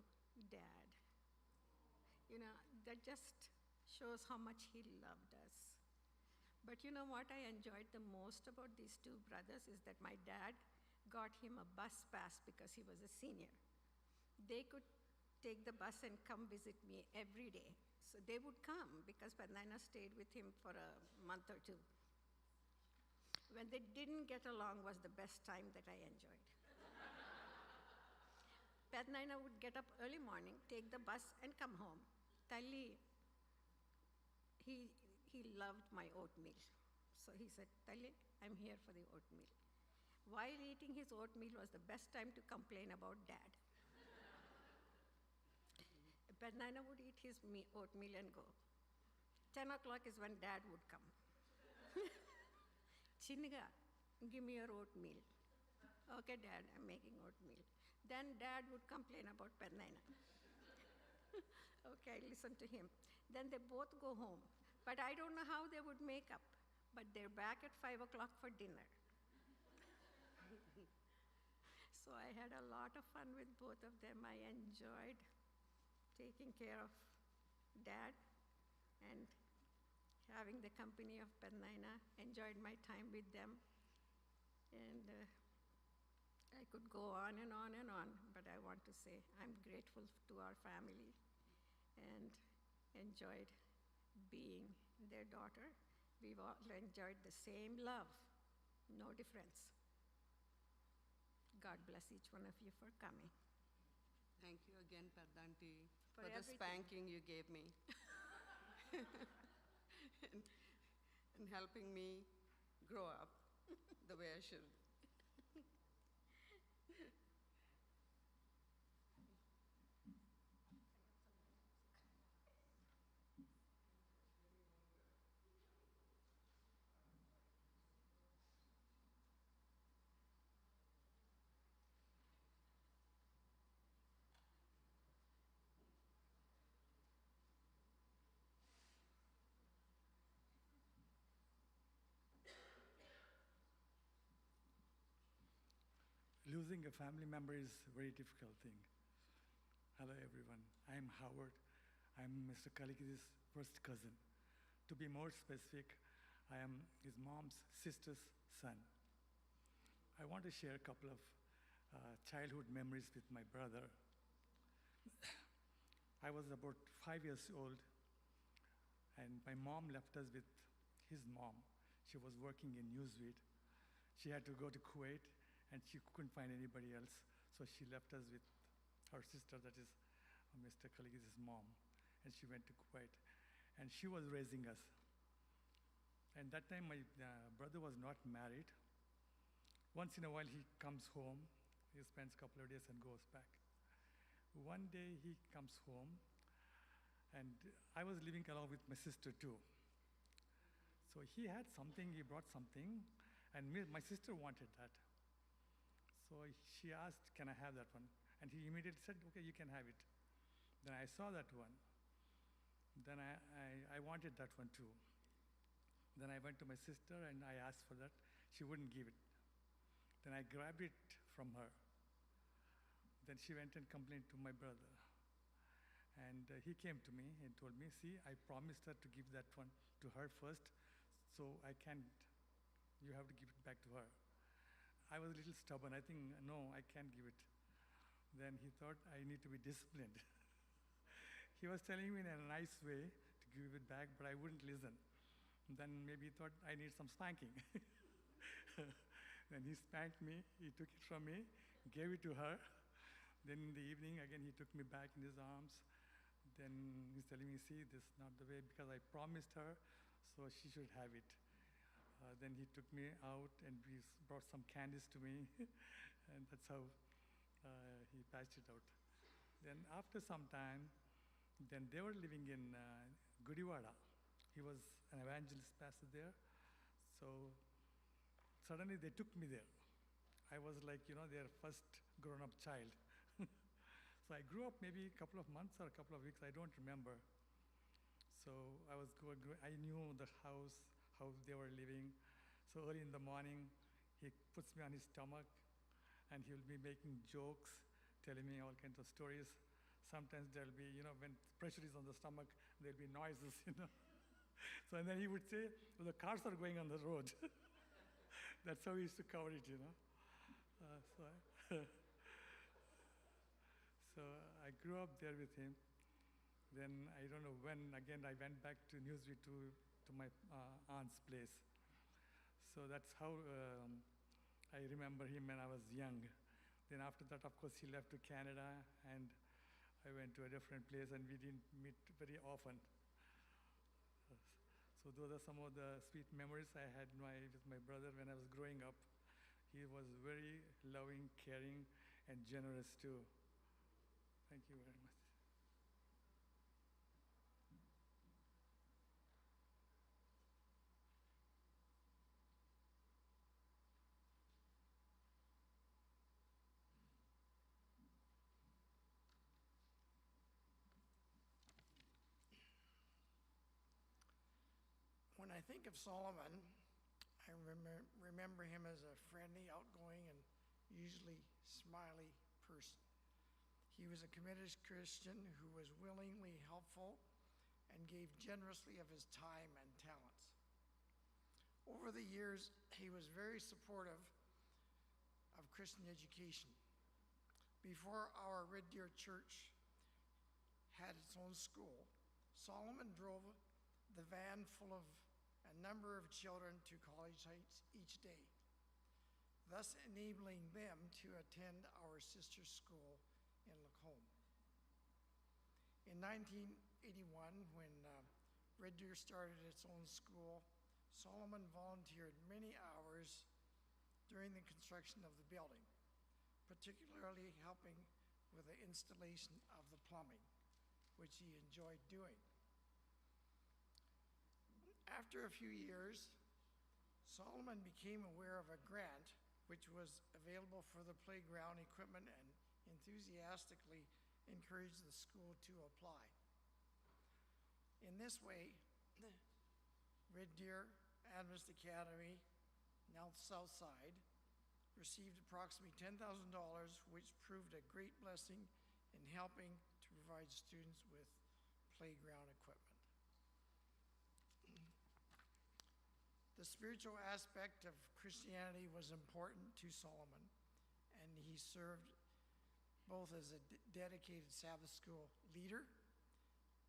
[SPEAKER 19] Dad. You know, that just shows how much he loved us. But you know what I enjoyed the most about these two brothers is that my dad got him a bus pass because he was a senior. They could take the bus and come visit me every day. So they would come because Pednaina stayed with him for a month or two. When they didn't get along was the best time that I enjoyed. Pednaina would get up early morning, take the bus, and come home. Talli, he loved my oatmeal. So he said, Talli, I'm here for the oatmeal. While eating his oatmeal was the best time to complain about Dad. Pednaina would eat his oatmeal and go. 10 o'clock is when Dad would come. Chiniga, give me your oatmeal. Okay, Dad, I'm making oatmeal. Then Dad would complain about Pednaina. Okay, I listen to him. Then they both go home. But I don't know how they would make up. But they're back at 5 o'clock for dinner. So I had a lot of fun with both of them. I enjoyed taking care of Dad and having the company of Pednaina, enjoyed my time with them. And I could go on and on and on, but I want to say I'm grateful to our family and enjoyed being their daughter. We've all enjoyed the same love, no difference. God bless each one of you for coming.
[SPEAKER 17] Thank you again, Pedanti,
[SPEAKER 19] For
[SPEAKER 17] for the
[SPEAKER 19] everything.
[SPEAKER 17] spanking you gave me. and helping me grow up the way I should.
[SPEAKER 20] Losing a family member is a very difficult thing. Hello, everyone. I'm Howard. I'm Mr. Kaligithi's first cousin. To be more specific, I am his mom's sister's son. I want to share a couple of childhood memories with my brother. I was about 5 years old, and my mom left us with his mom. She was working in Newsweek. She had to go to Kuwait, and she couldn't find anybody else, so she left us with her sister, that is Mr. Kaligithi's mom, and she went to Kuwait. And she was raising us. And that time, my brother was not married. Once in a while, he comes home. He spends a couple of days and goes back. One day, he comes home, and I was living along with my sister, too. So he had something, he brought something, and my sister wanted that. So she asked, can I have that one? And he immediately said, okay, you can have it. Then I saw that one. Then I wanted that one too. Then I went to my sister and I asked for that. She wouldn't give it. Then I grabbed it from her. Then she went and complained to my brother. And he came to me and told me, see, I promised her to give that one to her first, so I can't, you have to give it back to her. I was a little stubborn. I think, no, I can't give it. Then he thought I need to be disciplined. He was telling me in a nice way to give it back, but I wouldn't listen. Then maybe he thought I need some spanking. Then he spanked me, he took it from me, gave it to her. Then in the evening, again, he took me back in his arms. Then he's telling me, see, this is not the way, because I promised her, so she should have it. Then he took me out and he brought some candies to me, and that's how he patched it out. Then after some time, then they were living in Gudiwada. He was an evangelist pastor there. So suddenly they took me there. I was like, their first grown-up child. So I grew up maybe a couple of months or a couple of weeks, I don't remember. So I knew the house, how they were living. So early in the morning, he puts me on his stomach and he'll be making jokes, telling me all kinds of stories. Sometimes there'll be, when pressure is on the stomach, there'll be noises, So and then he would say, well, the cars are going on the road. That's how he used to cover it, So I grew up there with him. Then I don't know when, again, I went back to Newsweek to my aunt's place. So that's how I remember him when I was young. Then after that, of course, he left to Canada, and I went to a different place, and we didn't meet very often. So those are some of the sweet memories I had with my brother when I was growing up. He was very loving, caring, and generous too. Thank you very much.
[SPEAKER 21] When I think of Solomon, I remember him as a friendly, outgoing, and usually smiley person. He was a committed Christian who was willingly helpful and gave generously of his time and talents. Over the years, he was very supportive of Christian education. Before our Red Deer Church had its own school, Solomon drove the van full of a number of children to college sites each day, thus enabling them to attend our sister school in Lacombe. In 1981, when Red Deer started its own school, Solomon volunteered many hours during the construction of the building, particularly helping with the installation of the plumbing, which he enjoyed doing. After a few years, Solomon became aware of a grant which was available for the playground equipment and enthusiastically encouraged the school to apply. In this way, Red Deer Adventist Academy, now Southside, received approximately $10,000, which proved a great blessing in helping to provide students with playground equipment. The spiritual aspect of Christianity was important to Solomon, and he served both as a dedicated Sabbath school leader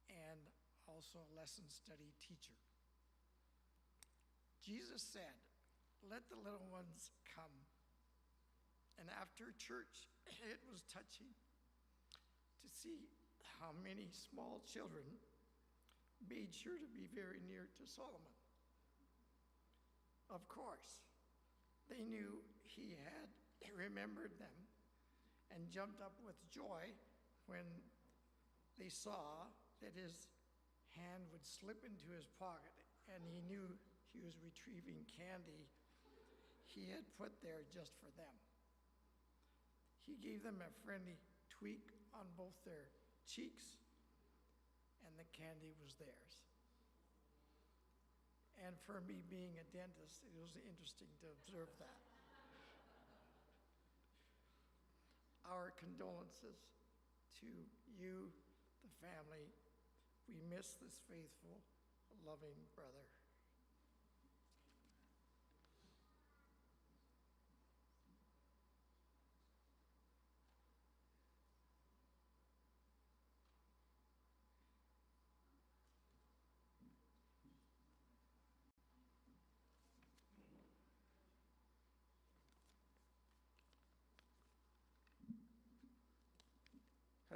[SPEAKER 21] and also a lesson study teacher. Jesus said, "Let the little ones come." And after church, it was touching to see how many small children made sure to be very near to Solomon. Of course, they knew he had remembered them and jumped up with joy when they saw that his hand would slip into his pocket and he knew he was retrieving candy he had put there just for them. He gave them a friendly tweak on both their cheeks, and the candy was theirs. And for me being a dentist, it was interesting to observe that. Our condolences to you, the family. We miss this faithful, loving brother.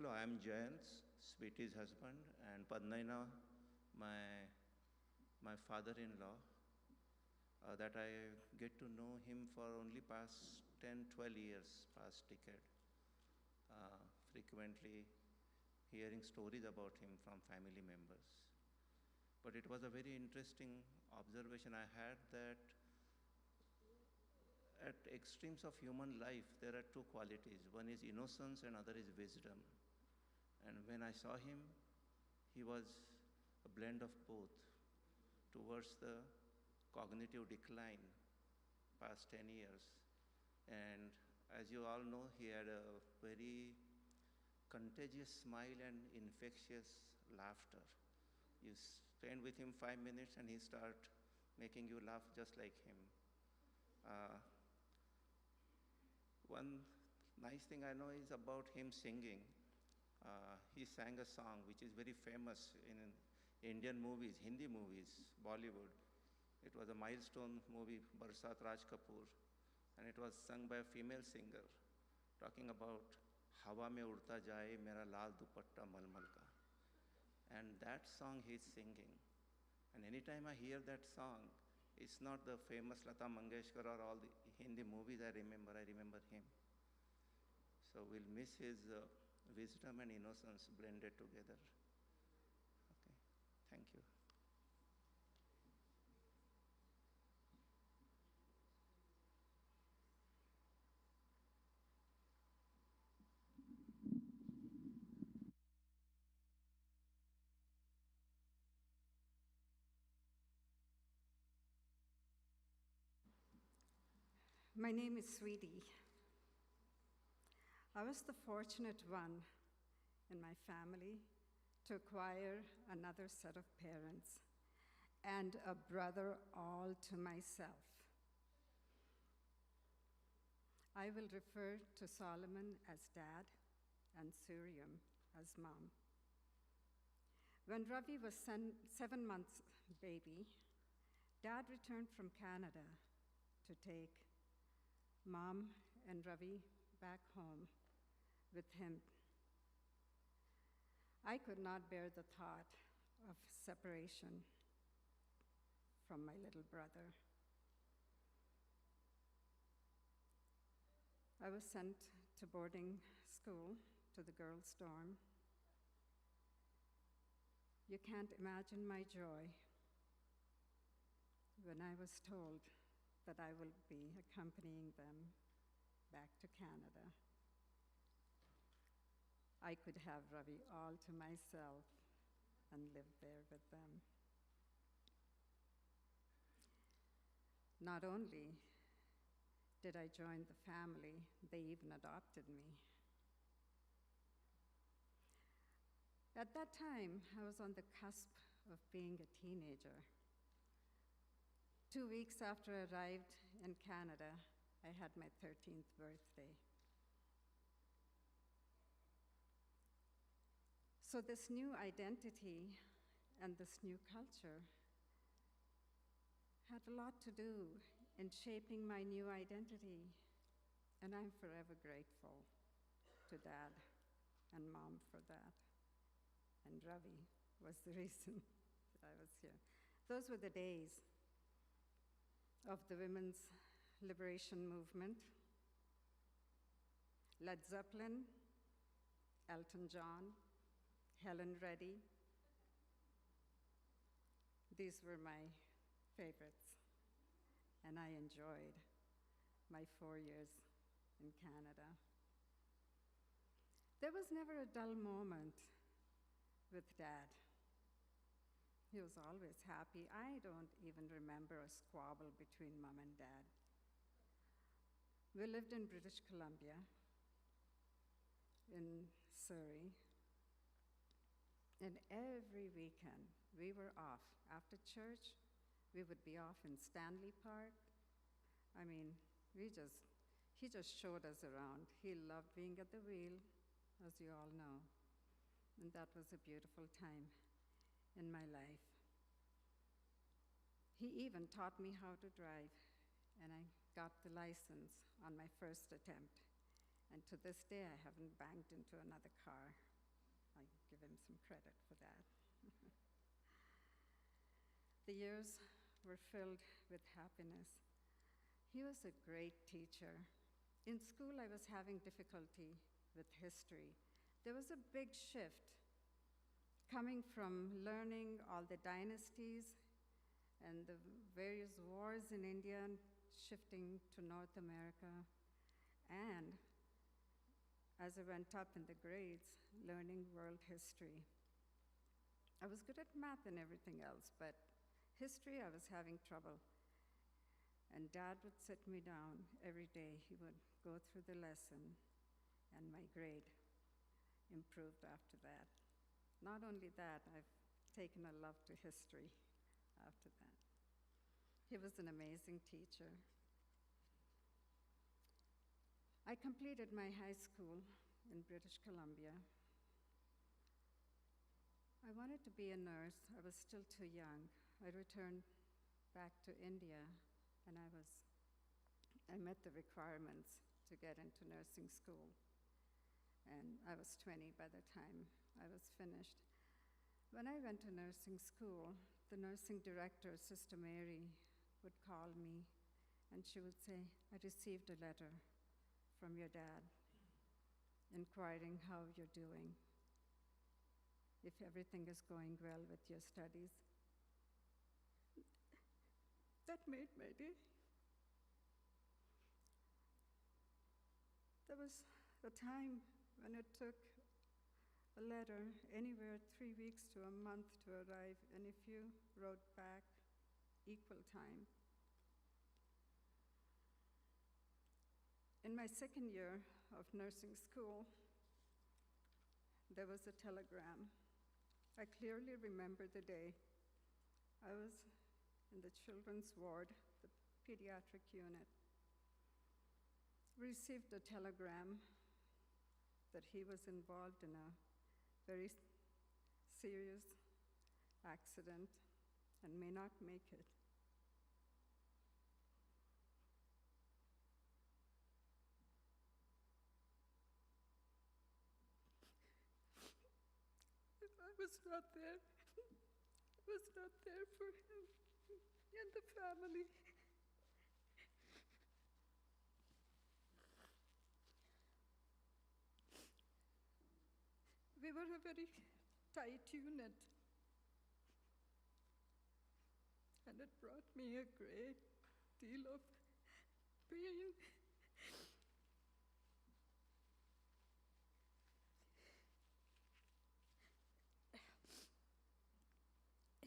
[SPEAKER 2] Hello, I'm Jayant, Sweetie's husband, and Padnaina, my father-in-law, that I get to know him for only past 10, 12 years, past decade. Frequently hearing stories about him from family members. But it was a very interesting observation I had that at extremes of human life, there are two qualities. One is innocence and other is wisdom. And when I saw him, he was a blend of both towards the cognitive decline past 10 years. And as you all know, he had a very contagious smile and infectious laughter. You spend with him 5 minutes and he start making you laugh just like him. One nice thing I know is about him singing. He sang a song which is very famous in Indian movies, Hindi movies, Bollywood. It was a milestone movie, Barsat Raj Kapoor, and it was sung by a female singer talking about Hawa mein udta jaye mera lal dupatta malmal ka. And that song he's singing. And anytime I hear that song, it's not the famous Lata Mangeshkar or all the Hindi movies I remember him. So we'll miss his wisdom and innocence blended together. Okay, thank you.
[SPEAKER 22] My name is Sweetie. I was the fortunate one in my family to acquire another set of parents and a brother all to myself. I will refer to Solomon as dad and Suriam as mom. When Ravi was 7 months baby, dad returned from Canada to take mom and Ravi back home with him. I could not bear the thought of separation from my little brother. I was sent to boarding school, to the girls' dorm. You can't imagine my joy when I was told that I will be accompanying them back to Canada. I could have Ravi all to myself and live there with them. Not only did I join the family, they even adopted me. At that time, I was on the cusp of being a teenager. 2 weeks after I arrived in Canada, I had my 13th birthday. So this new identity and this new culture had a lot to do in shaping my new identity, and I'm forever grateful to Dad and Mom for that. And Ravi was the reason that I was here. Those were the days of the women's liberation movement. Led Zeppelin, Elton John, Helen Reddy. These were my favorites, and I enjoyed my 4 years in Canada. There was never a dull moment with Dad. He was always happy. I don't even remember a squabble between Mom and Dad. We lived in British Columbia, in Surrey, and every weekend we were off. After church, we would be off in Stanley Park. I mean, he just showed us around. He loved being at the wheel, as you all know, and that was a beautiful time in my life. He even taught me how to drive, and I got the license on my first attempt. And to this day, I haven't banged into another car. I give him some credit for that. The years were filled with happiness. He was a great teacher. In school, I was having difficulty with history. There was a big shift coming from learning all the dynasties and the various wars in India, shifting to North America. And as I went up in the grades, learning world history. I was good at math and everything else, but history, I was having trouble. And Dad would sit me down every day. He would go through the lesson, and my grade improved after that. Not only that, I've taken a love to history after that. He was an amazing teacher. I completed my high school in British Columbia. I wanted to be a nurse. I was still too young. I returned back to India, and I met the requirements to get into nursing school. And I was 20 by the time I was finished. When I went to nursing school, the nursing director, Sister Mary, would call me, and she would say, "I received a letter from your dad inquiring how you're doing, if everything is going well with your studies." That made my day. There was a time when it took a letter anywhere 3 weeks to a month to arrive, and if you wrote back, equal time. In my second year of nursing school, there was a telegram. I clearly remember the day. I was in the children's ward, the pediatric unit. Received a telegram that he was involved in a very serious accident and may not make it. I was not there. I was not there for him and the family. We were a very tight unit, and it brought me a great deal of pain.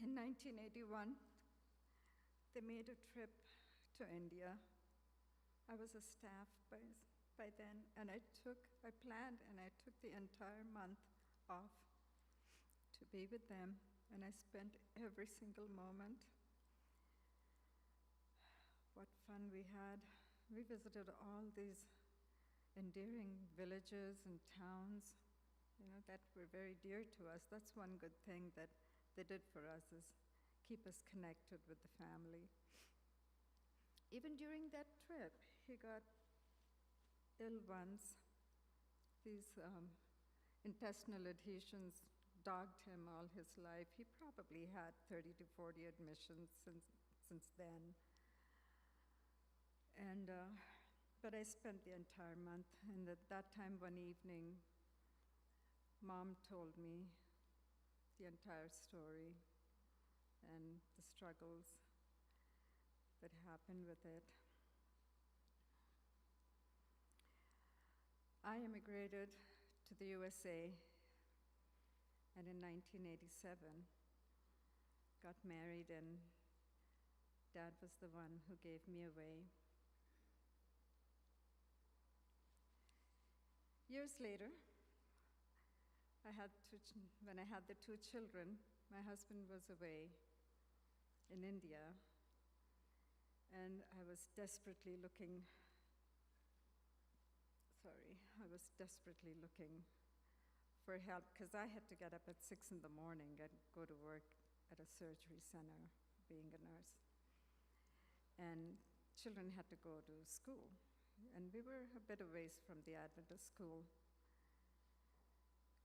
[SPEAKER 22] In 1981, they made a trip to India. I was a staff by then, and I planned and I took the entire month off to be with them, and I spent every single moment. What fun we had. We visited all these endearing villages and towns, that were very dear to us. That's one good thing that they did for us, is keep us connected with the family. Even during that trip, he got ill once. These intestinal adhesions dogged him all his life. He probably had 30 to 40 admissions since then. But I spent the entire month, and at that time, one evening, Mom told me the entire story and the struggles that happened with it. I immigrated to the USA, and in 1987, got married, and Dad was the one who gave me away. Years later, when I had the two children, my husband was away in India, and I was desperately looking for help because I had to get up at 6 in the morning and go to work at a surgery center, being a nurse. And children had to go to school, and we were a bit away from the Adventist school.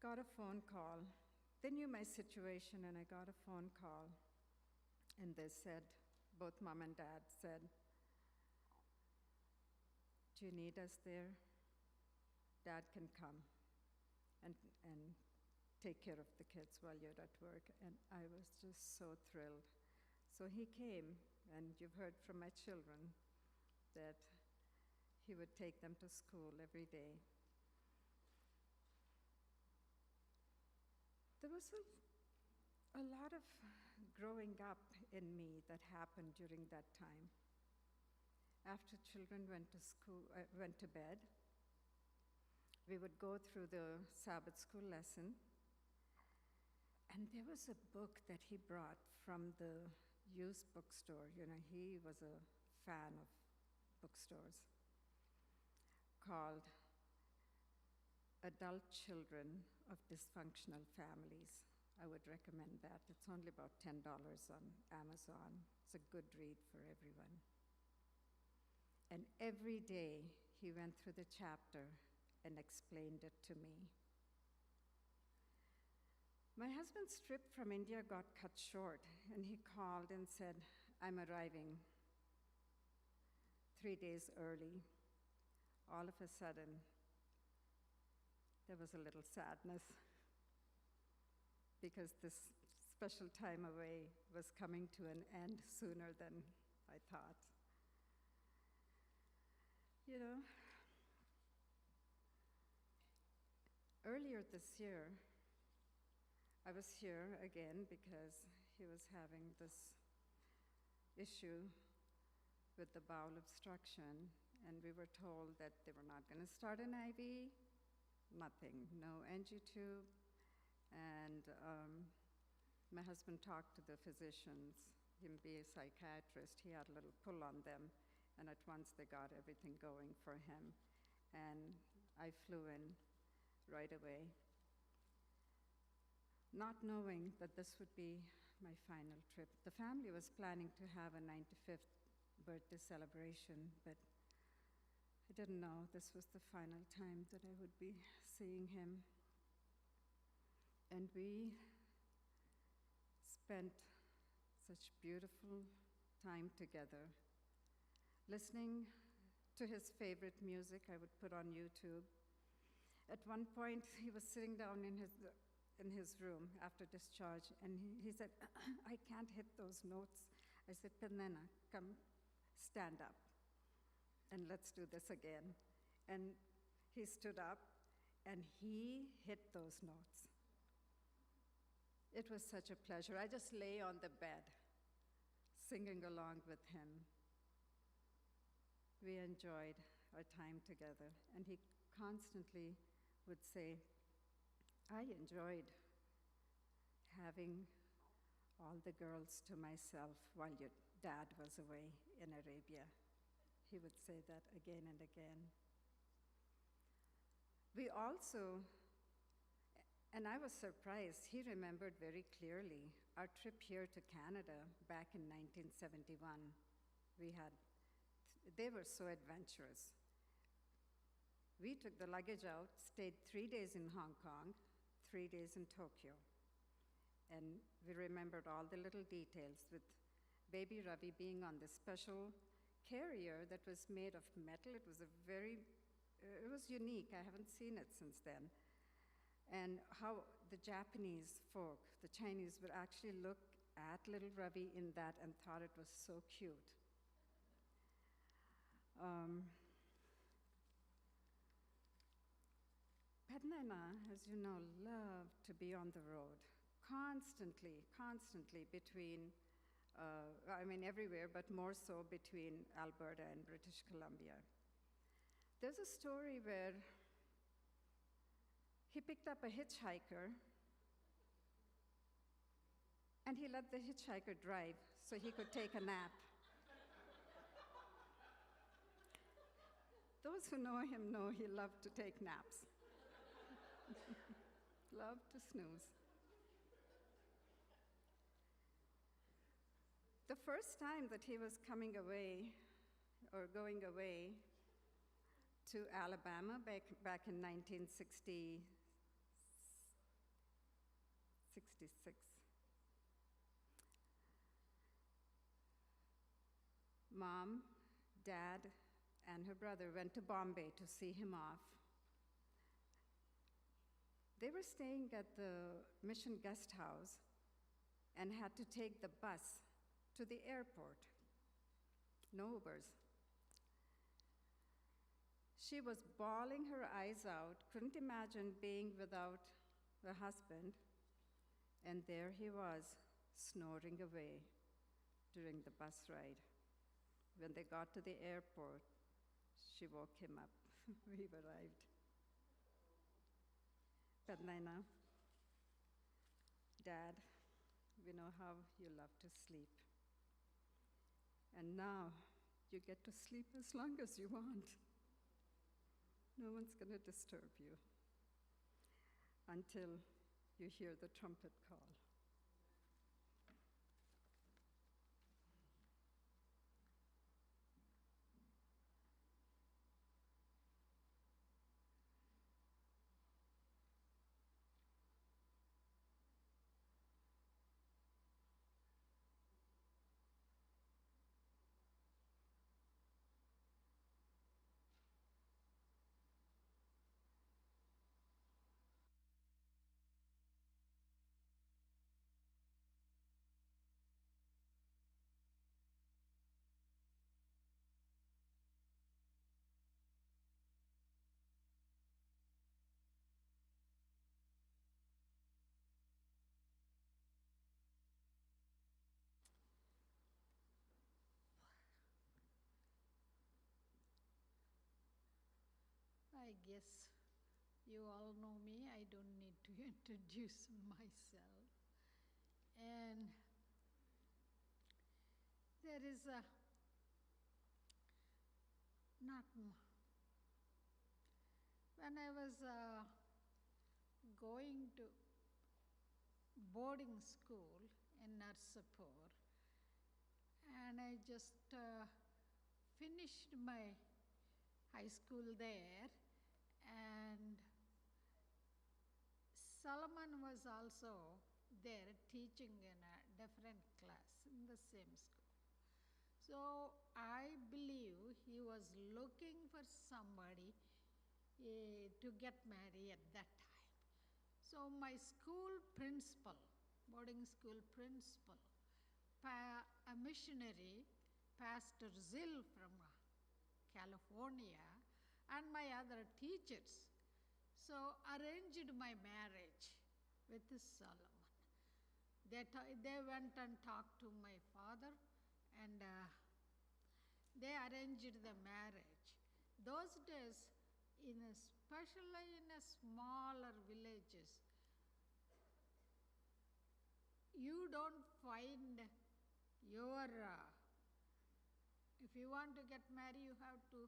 [SPEAKER 22] Got a phone call. They knew my situation, and I got a phone call, and they said, both Mom and Dad said, "Do you need us there? Dad can come and take care of the kids while you're at work." And I was just so thrilled. So he came, and you've heard from my children that he would take them to school every day. There was a lot of growing up in me that happened during that time. After children went to bed, we would go through the Sabbath school lesson, and there was a book that he brought from the used bookstore. You know, he was a fan of bookstores, called Adult Children of Dysfunctional Families. I would recommend that. It's only about $10 on Amazon. It's a good read for everyone. And every day he went through the chapter and explained it to me. My husband's trip from India got cut short, and he called and said, "I'm arriving 3 days early." All of a sudden, there was a little sadness because this special time away was coming to an end sooner than I thought. You know, earlier this year, I was here again because he was having this issue with the bowel obstruction, and we were told that they were not going to start an IV, nothing, no NG tube, and my husband talked to the physicians, him being a psychiatrist, he had a little pull on them, and at once they got everything going for him, and I flew in right away, not knowing that this would be my final trip. The family was planning to have a 95th birthday celebration, but I didn't know this was the final time that I would be seeing him. And we spent such beautiful time together, listening to his favorite music I would put on YouTube. At one point, he was sitting down in his room after discharge, and he said, "I can't hit those notes." I said, "Pandana, come, stand up, and let's do this again." And he stood up, and he hit those notes. It was such a pleasure. I just lay on the bed, singing along with him. We enjoyed our time together, and he constantly would say, "I enjoyed having all the girls to myself while your dad was away in Arabia." He would say that again and again. We also, and I was surprised, he remembered very clearly our trip here to Canada back in 1971. They were so adventurous. We took the luggage out, stayed 3 days in Hong Kong, 3 days in Tokyo. And we remembered all the little details, with baby Ravi being on this special carrier that was made of metal. It was unique. I haven't seen it since then. And how the Japanese folk, the Chinese, would actually look at little Ravi in that and thought it was so cute. Um, Padnana, as you know, loved to be on the road, constantly between, everywhere, but more so between Alberta and British Columbia. There's a story where he picked up a hitchhiker and he let the hitchhiker drive so he could take a nap. Those who know him know he loved to take naps. Loved to snooze. The first time that he was coming away or going away to Alabama back in 1966, Mom, Dad, and her brother went to Bombay to see him off. They were staying at the Mission Guest House and had to take the bus to the airport. No Ubers. She was bawling her eyes out, couldn't imagine being without the husband, and there he was, snoring away during the bus ride. When they got to the airport, she woke him up. We've arrived. Padnana, Dad, we know how you love to sleep. And now you get to sleep as long as you want. No one's going to disturb you until you hear the trumpet call.
[SPEAKER 4] I guess you all know me. I don't need to introduce myself. And there is a not when I was going to boarding school in Narsapur, and I just finished my high school there, and Solomon was also there teaching in a different class in the same school. So I believe he was looking for somebody to get married at that time. So my school principal, boarding school principal, a missionary, Pastor Zill from California, and my other teachers, so arranged my marriage with Solomon. They went and talked to my father, and they arranged the marriage. Those days, especially in smaller villages, you don't find your, if you want to get married, you have to,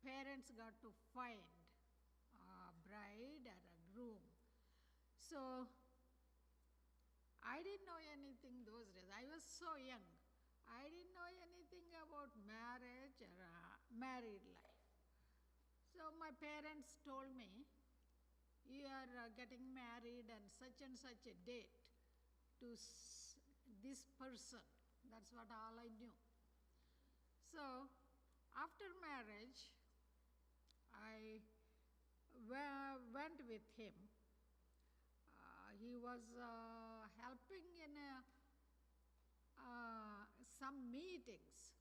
[SPEAKER 4] parents got to find a bride or a groom. So I didn't know anything those days. I was so young. I didn't know anything about marriage or married life. So my parents told me, you are getting married on such and such a date to this person. That's what all I knew. So after marriage, I went with him. He was helping in some meetings.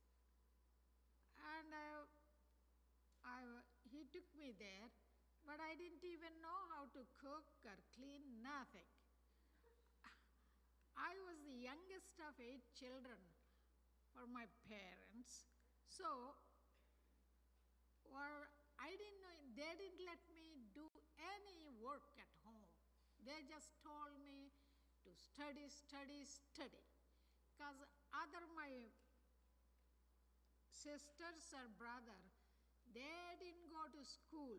[SPEAKER 4] And he took me there, but I didn't even know how to cook or clean, nothing. I was the youngest of 8 children for my parents. So, I didn't know, they didn't let me do any work at home. They just told me to study, study, study. Because other my sisters or brother, they didn't go to school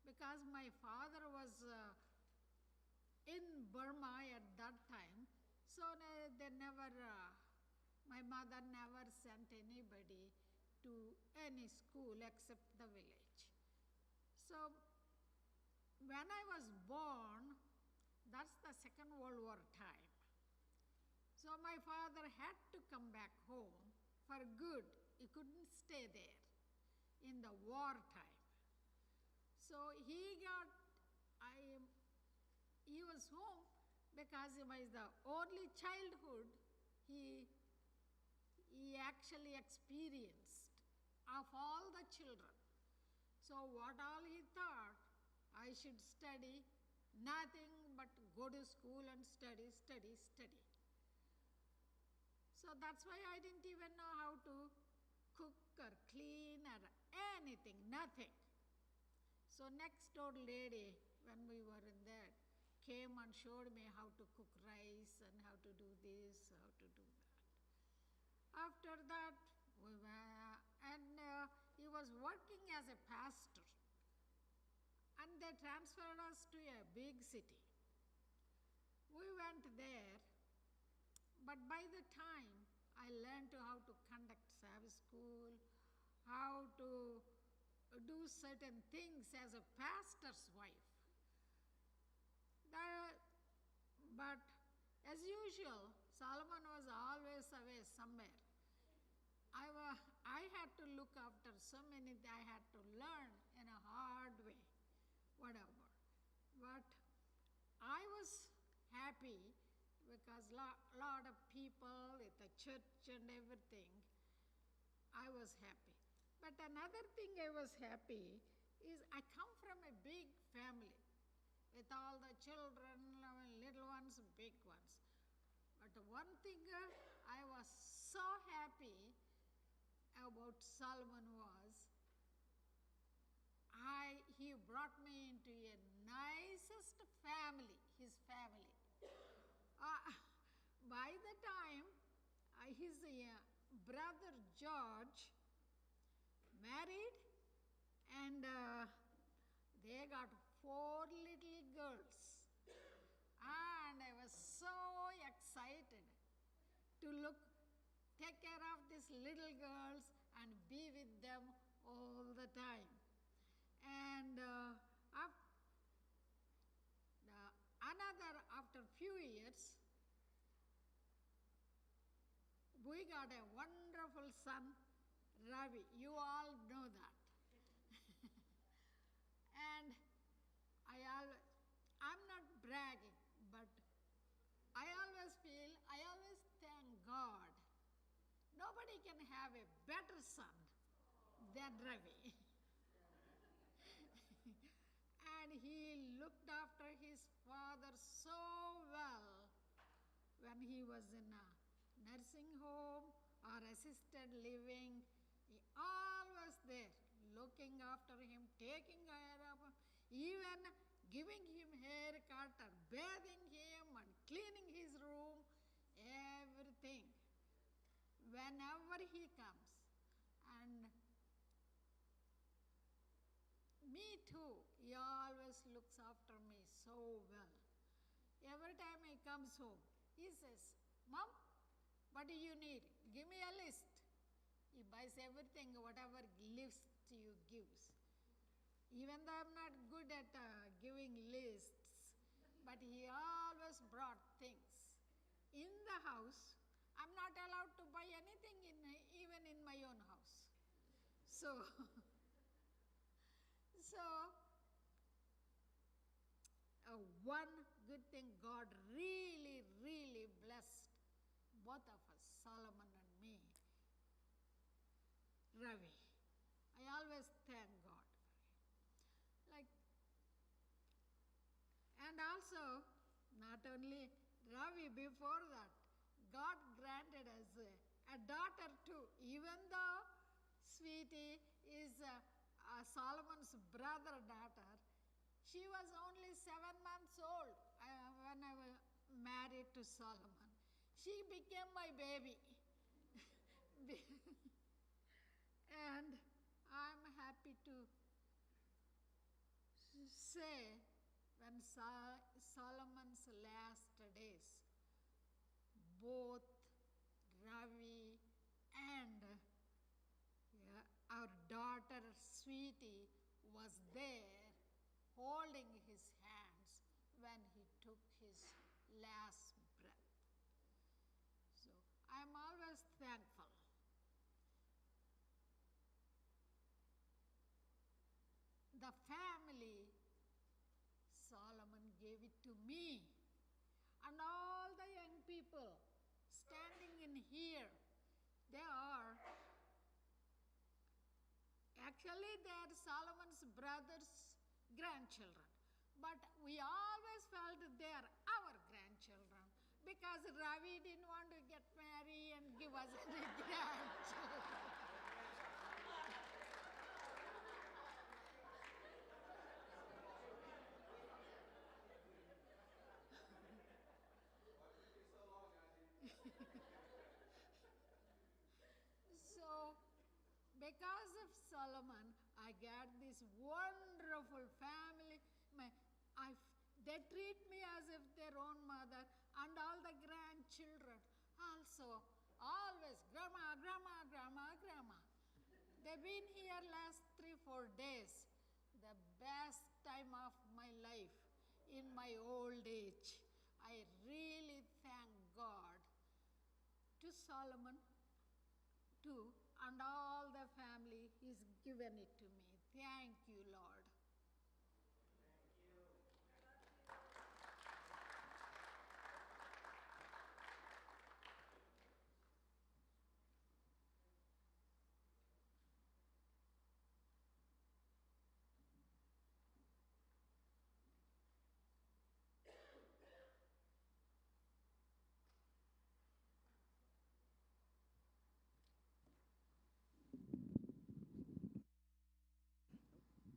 [SPEAKER 4] because my father was in Burma at that time. So they never, my mother never sent anybody to any school except the village. So when I was born, that's the Second World War time. So my father had to come back home for good. He couldn't stay there in the war time. So he was home because he was the only childhood he actually experienced of all the children. So what all he thought, I should study, nothing but go to school and study, study, study. So that's why I didn't even know how to cook or clean or anything, nothing. So next door lady, when we were in there, came and showed me how to cook rice and how to do this, how to do that. After that, we were, and he was working as a pastor. And they transferred us to a big city. We went there, but by the time I learned how to conduct Sabbath school, how to do certain things as a pastor's wife. But as usual, Solomon was always away somewhere. I had to look after so many, I had to learn in a hard way, whatever. But I was happy because lot of people at the church and everything, I was happy. But another thing I was happy is I come from a big family with all the children, little ones, big ones. But one thing I was so happy about Solomon was, he brought me into a nicest family, his family. By the time his brother George married, and they got 4 little girls. And I was so excited to take care of these little girls and be with them all the time. And after few years, we got a wonderful son, Ravi. You all know that. And I'm not bragging, but I always thank God. Nobody can have a better son than Ravi. And he looked after his father so well when he was in a nursing home or assisted living. He always there, looking after him, taking care of him, even giving him haircut or bathing him and cleaning his room, everything. Whenever he comes. And me too, he always looks after me so well. Every time he comes home, he says, Mom, what do you need? Give me a list. He buys everything, whatever list you gives. Even though I'm not good at giving lists, but he always brought things. In the house, I'm not allowed to buy anything even in my own house. So, one good thing, God really, really blessed both of us, Solomon and me, Ravi. thank God. Like, and also, not only Ravi, before that, God granted us a daughter too. Even though Sweetie is Solomon's brother daughter, she was only 7 months old when I was married to Solomon. She became my baby. And I'm happy to say when Solomon's last days, both Ravi and our daughter Sweetie was there holding his hands when he took his last breath. So I'm always thankful. The family, Solomon gave it to me. And all the young people standing in here, they are Solomon's brother's grandchildren. But we always felt they are our grandchildren because Ravi didn't want to get married and give us any grandchildren. So, because of Solomon, I got this wonderful family. They treat me as if their own mother, and all the grandchildren also always grandma, grandma, grandma, grandma. They've been here last 3-4 days. The best time of my life in my old age. I really thank God to Solomon too, and all the family. He's given it to me. Thank you, Lord.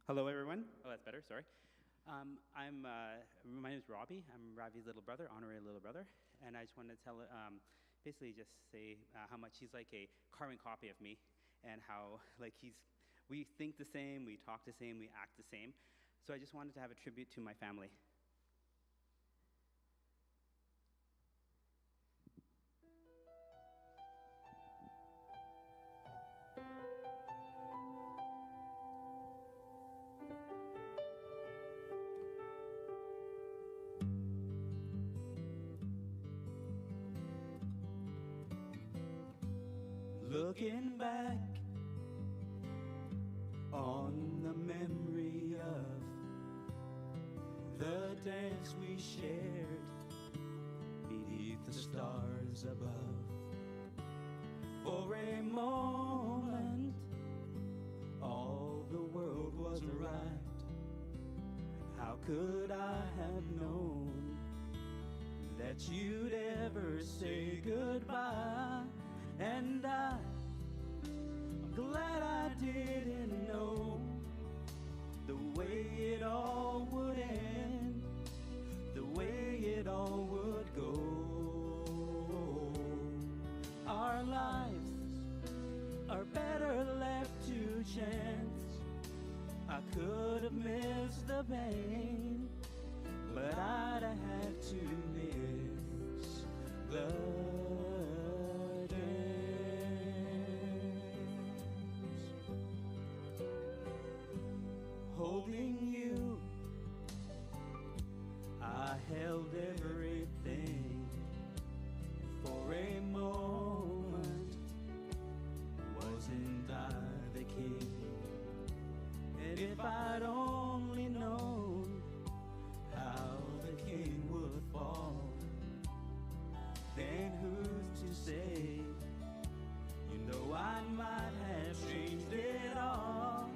[SPEAKER 7] Hello, everyone. Oh, that's better. Sorry. My name is Robbie. I'm Ravi's little brother, honorary little brother, and I just wanted to tell, basically, just say how much he's like a carbon copy of me, and how we think the same, we talk the same, we act the same. So I just wanted to have a tribute to my family.
[SPEAKER 9] Looking back on the memory of the dance we shared beneath the stars above. For a moment, all the world was right. How could I have known that you'd ever say goodbye? And I'm glad I didn't know the way it all would end, the way it all would go. Our lives are better left to chance. I could have missed the pain, but I'd have had to miss the holding you, I held everything for a moment. Wasn't I the king? And if I'd only known how the king would fall, then who's to say? You know I might have changed it all.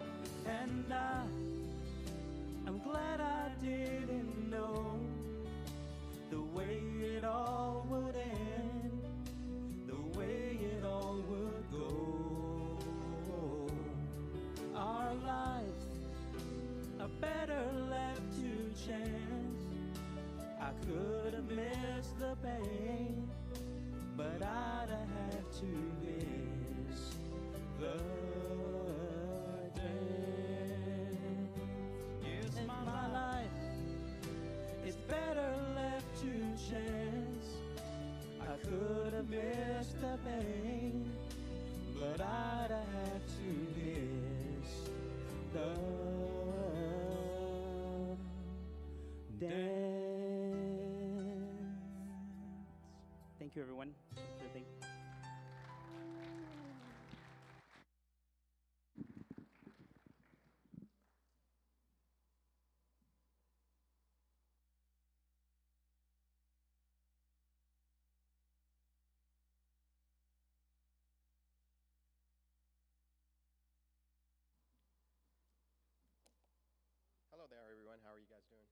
[SPEAKER 10] How are you guys doing?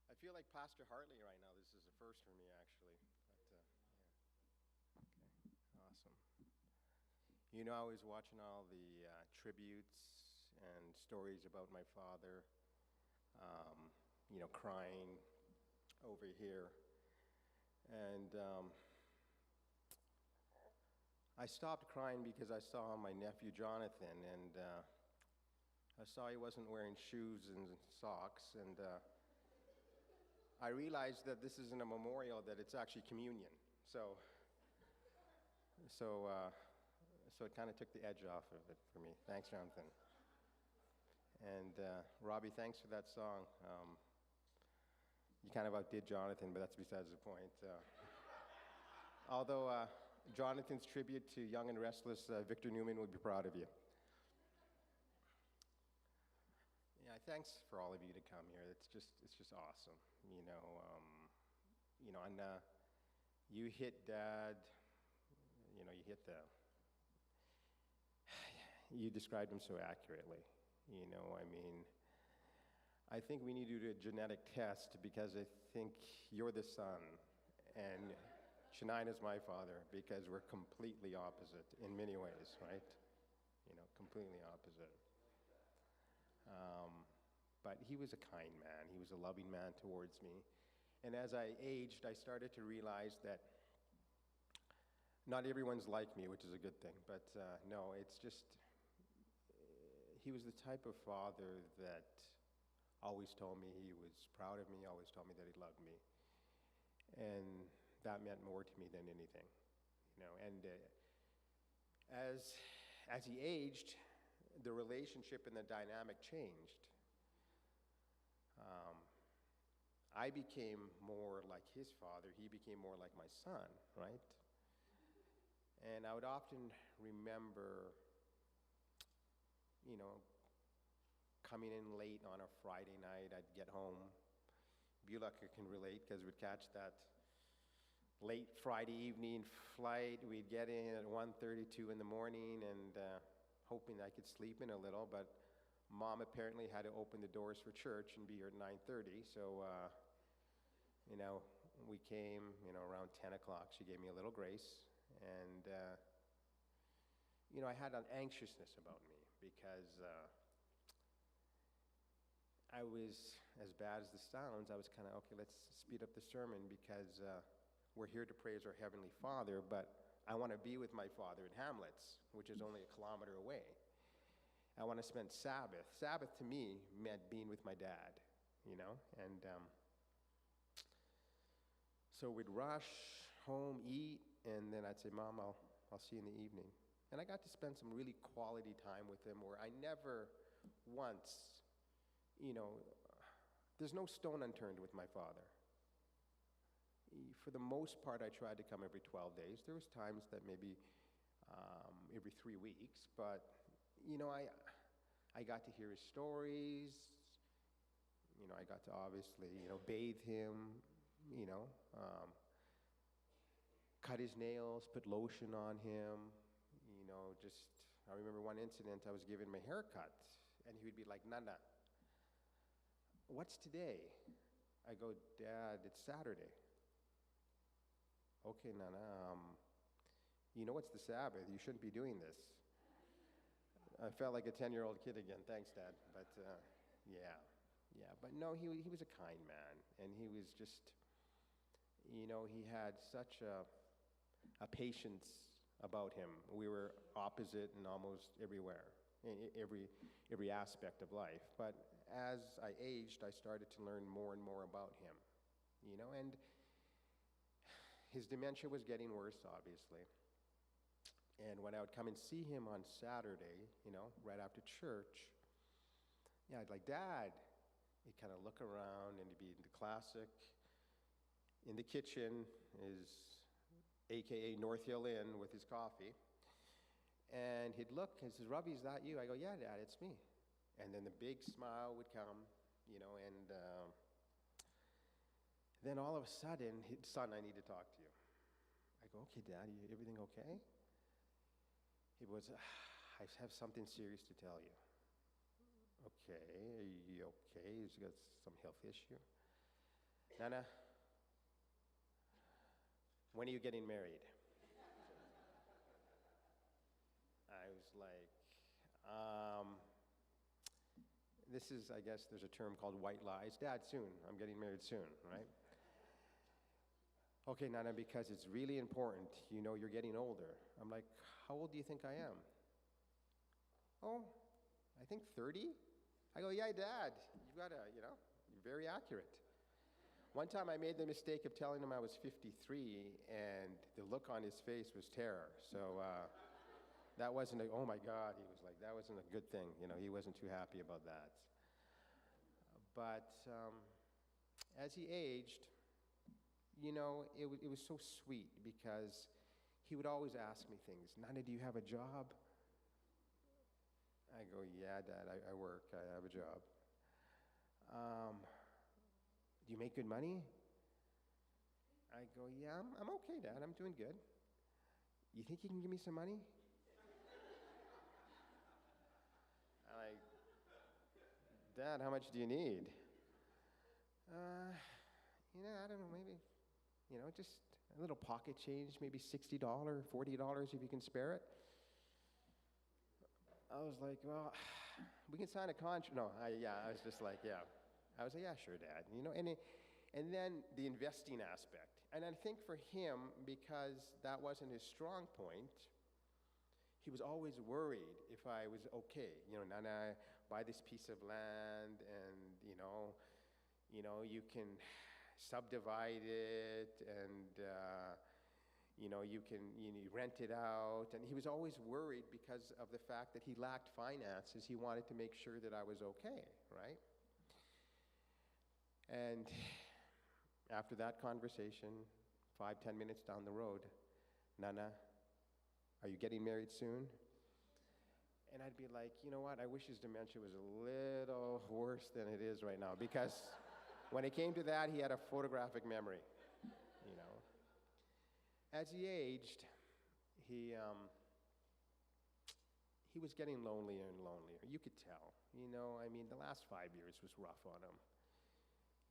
[SPEAKER 10] I feel like Pastor Hartley right now. This is a first for me, actually. But yeah. Okay. Awesome. You know, I was watching all the tributes and stories about my father, you know, crying over here. And I stopped crying because I saw my nephew Jonathan, and I saw he wasn't wearing shoes and socks, and I realized that this isn't a memorial, that it's actually communion. So it kind of took the edge off of it for me. Thanks, Jonathan. And Robbie, thanks for that song. You kind of outdid Jonathan, but that's besides the point. Although Jonathan's tribute to Young and Restless, Victor Newman would be proud of you. Yeah, thanks for all of you to come here. It's just awesome. You know, and you hit Dad. You know, you described him so accurately. You know, I mean, I think we need to do a genetic test because I think you're the son and Shania is my father, because we're completely opposite in many ways, right? You know, completely opposite. But he was a kind man. He was a loving man towards me. And as I aged, I started to realize that not everyone's like me, which is a good thing. But no, it's just, he was the type of father that always told me he was proud of me, always told me that he loved me. And that meant more to me than anything, you know. And as he aged, the relationship and the dynamic changed. I became more like his father. He became more like my son, right? And I would often remember, you know, coming in late on a Friday night. I'd get home. Bulaker can relate because we'd catch that late Friday evening flight. We'd get in at 1:32 in the morning, and hoping I could sleep in a little, but Mom apparently had to open the doors for church and be here at 9:30. So, you know, we came, you know, around 10 o'clock. She gave me a little grace, and you know, I had an anxiousness about me because I was, as bad as this sounds, I was kind of, okay, let's speed up the sermon because we're here to praise our Heavenly Father, but I want to be with my Father in Hamlet's, which is only a kilometer away. I want to spend Sabbath. Sabbath to me meant being with my dad, you know? And so we'd rush home, eat, and then I'd say, Mom, I'll see you in the evening. And I got to spend some really quality time with him where I never once, you know, there's no stone unturned with my father. For the most part, I tried to come every 12 days. There was times that maybe every 3 weeks, but, you know, I got to hear his stories. You know, I got to obviously, you know, bathe him, you know, cut his nails, put lotion on him, you know, just, I remember one incident, I was giving my haircut, and he would be like, Nana, what's today? I go, Dad, it's Saturday. Okay, Nana, you know it's the Sabbath. You shouldn't be doing this. I felt like a 10-year-old kid again. Thanks, Dad. But yeah. But no, he was a kind man, and he was just, you know, he had such a patience about him. We were opposite in almost everywhere, in every aspect of life. But as I aged, I started to learn more and more about him, you know, and his dementia was getting worse, obviously. And when I would come and see him on Saturday, you know, right after church, yeah, I'd like, Dad. He'd kind of look around, and he'd be in the classic. In the kitchen is AKA North Hill Inn with his coffee. And he'd look and says, Robbie, is that you? I go, yeah, Dad, it's me. And then the big smile would come, you know, and then all of a sudden, son, I need to talk to you. I go, okay, Dad, everything okay? He goes, I have something serious to tell you. Okay, are you okay? He's got some health issue. Nana, when are you getting married? I was like, this is, I guess there's a term called white lies. Dad, soon. I'm getting married soon, right? Okay, Nana, because it's really important. You know, you're getting older. I'm like, how old do you think I am? Oh, I think 30? I go, yeah, Dad, you gotta, you're very accurate. One time I made the mistake of telling him I was 53, and the look on his face was terror. So that wasn't oh my God, he was like, that wasn't a good thing. He wasn't too happy about that. But as he aged, it was so sweet because he would always ask me things. Nana, do you have a job? I go, yeah, Dad, I work, I have a job. Do you make good money? I go, yeah, I'm okay, Dad, I'm doing good. You think you can give me some money? I'm like, Dad, how much do you need? I don't know, maybe, just a little pocket change, maybe $60, $40 if you can spare it. I was like, well, we can sign a contract. No, I was just like, yeah. I was like, yeah, sure, Dad. And then the investing aspect. And I think for him, because that wasn't his strong point, he was always worried if I was okay. Nana, buy this piece of land and, you can subdivide it and, you can rent it out. And he was always worried because of the fact that he lacked finances. He wanted to make sure that I was okay, right? And after that conversation, 5-10 minutes down the road, Nana, are you getting married soon? And I'd be like, you know what? I wish his dementia was a little worse than it is right now, because when it came to that, he had a photographic memory, As he aged, he was getting lonelier and lonelier. You could tell. The last 5 years was rough on him.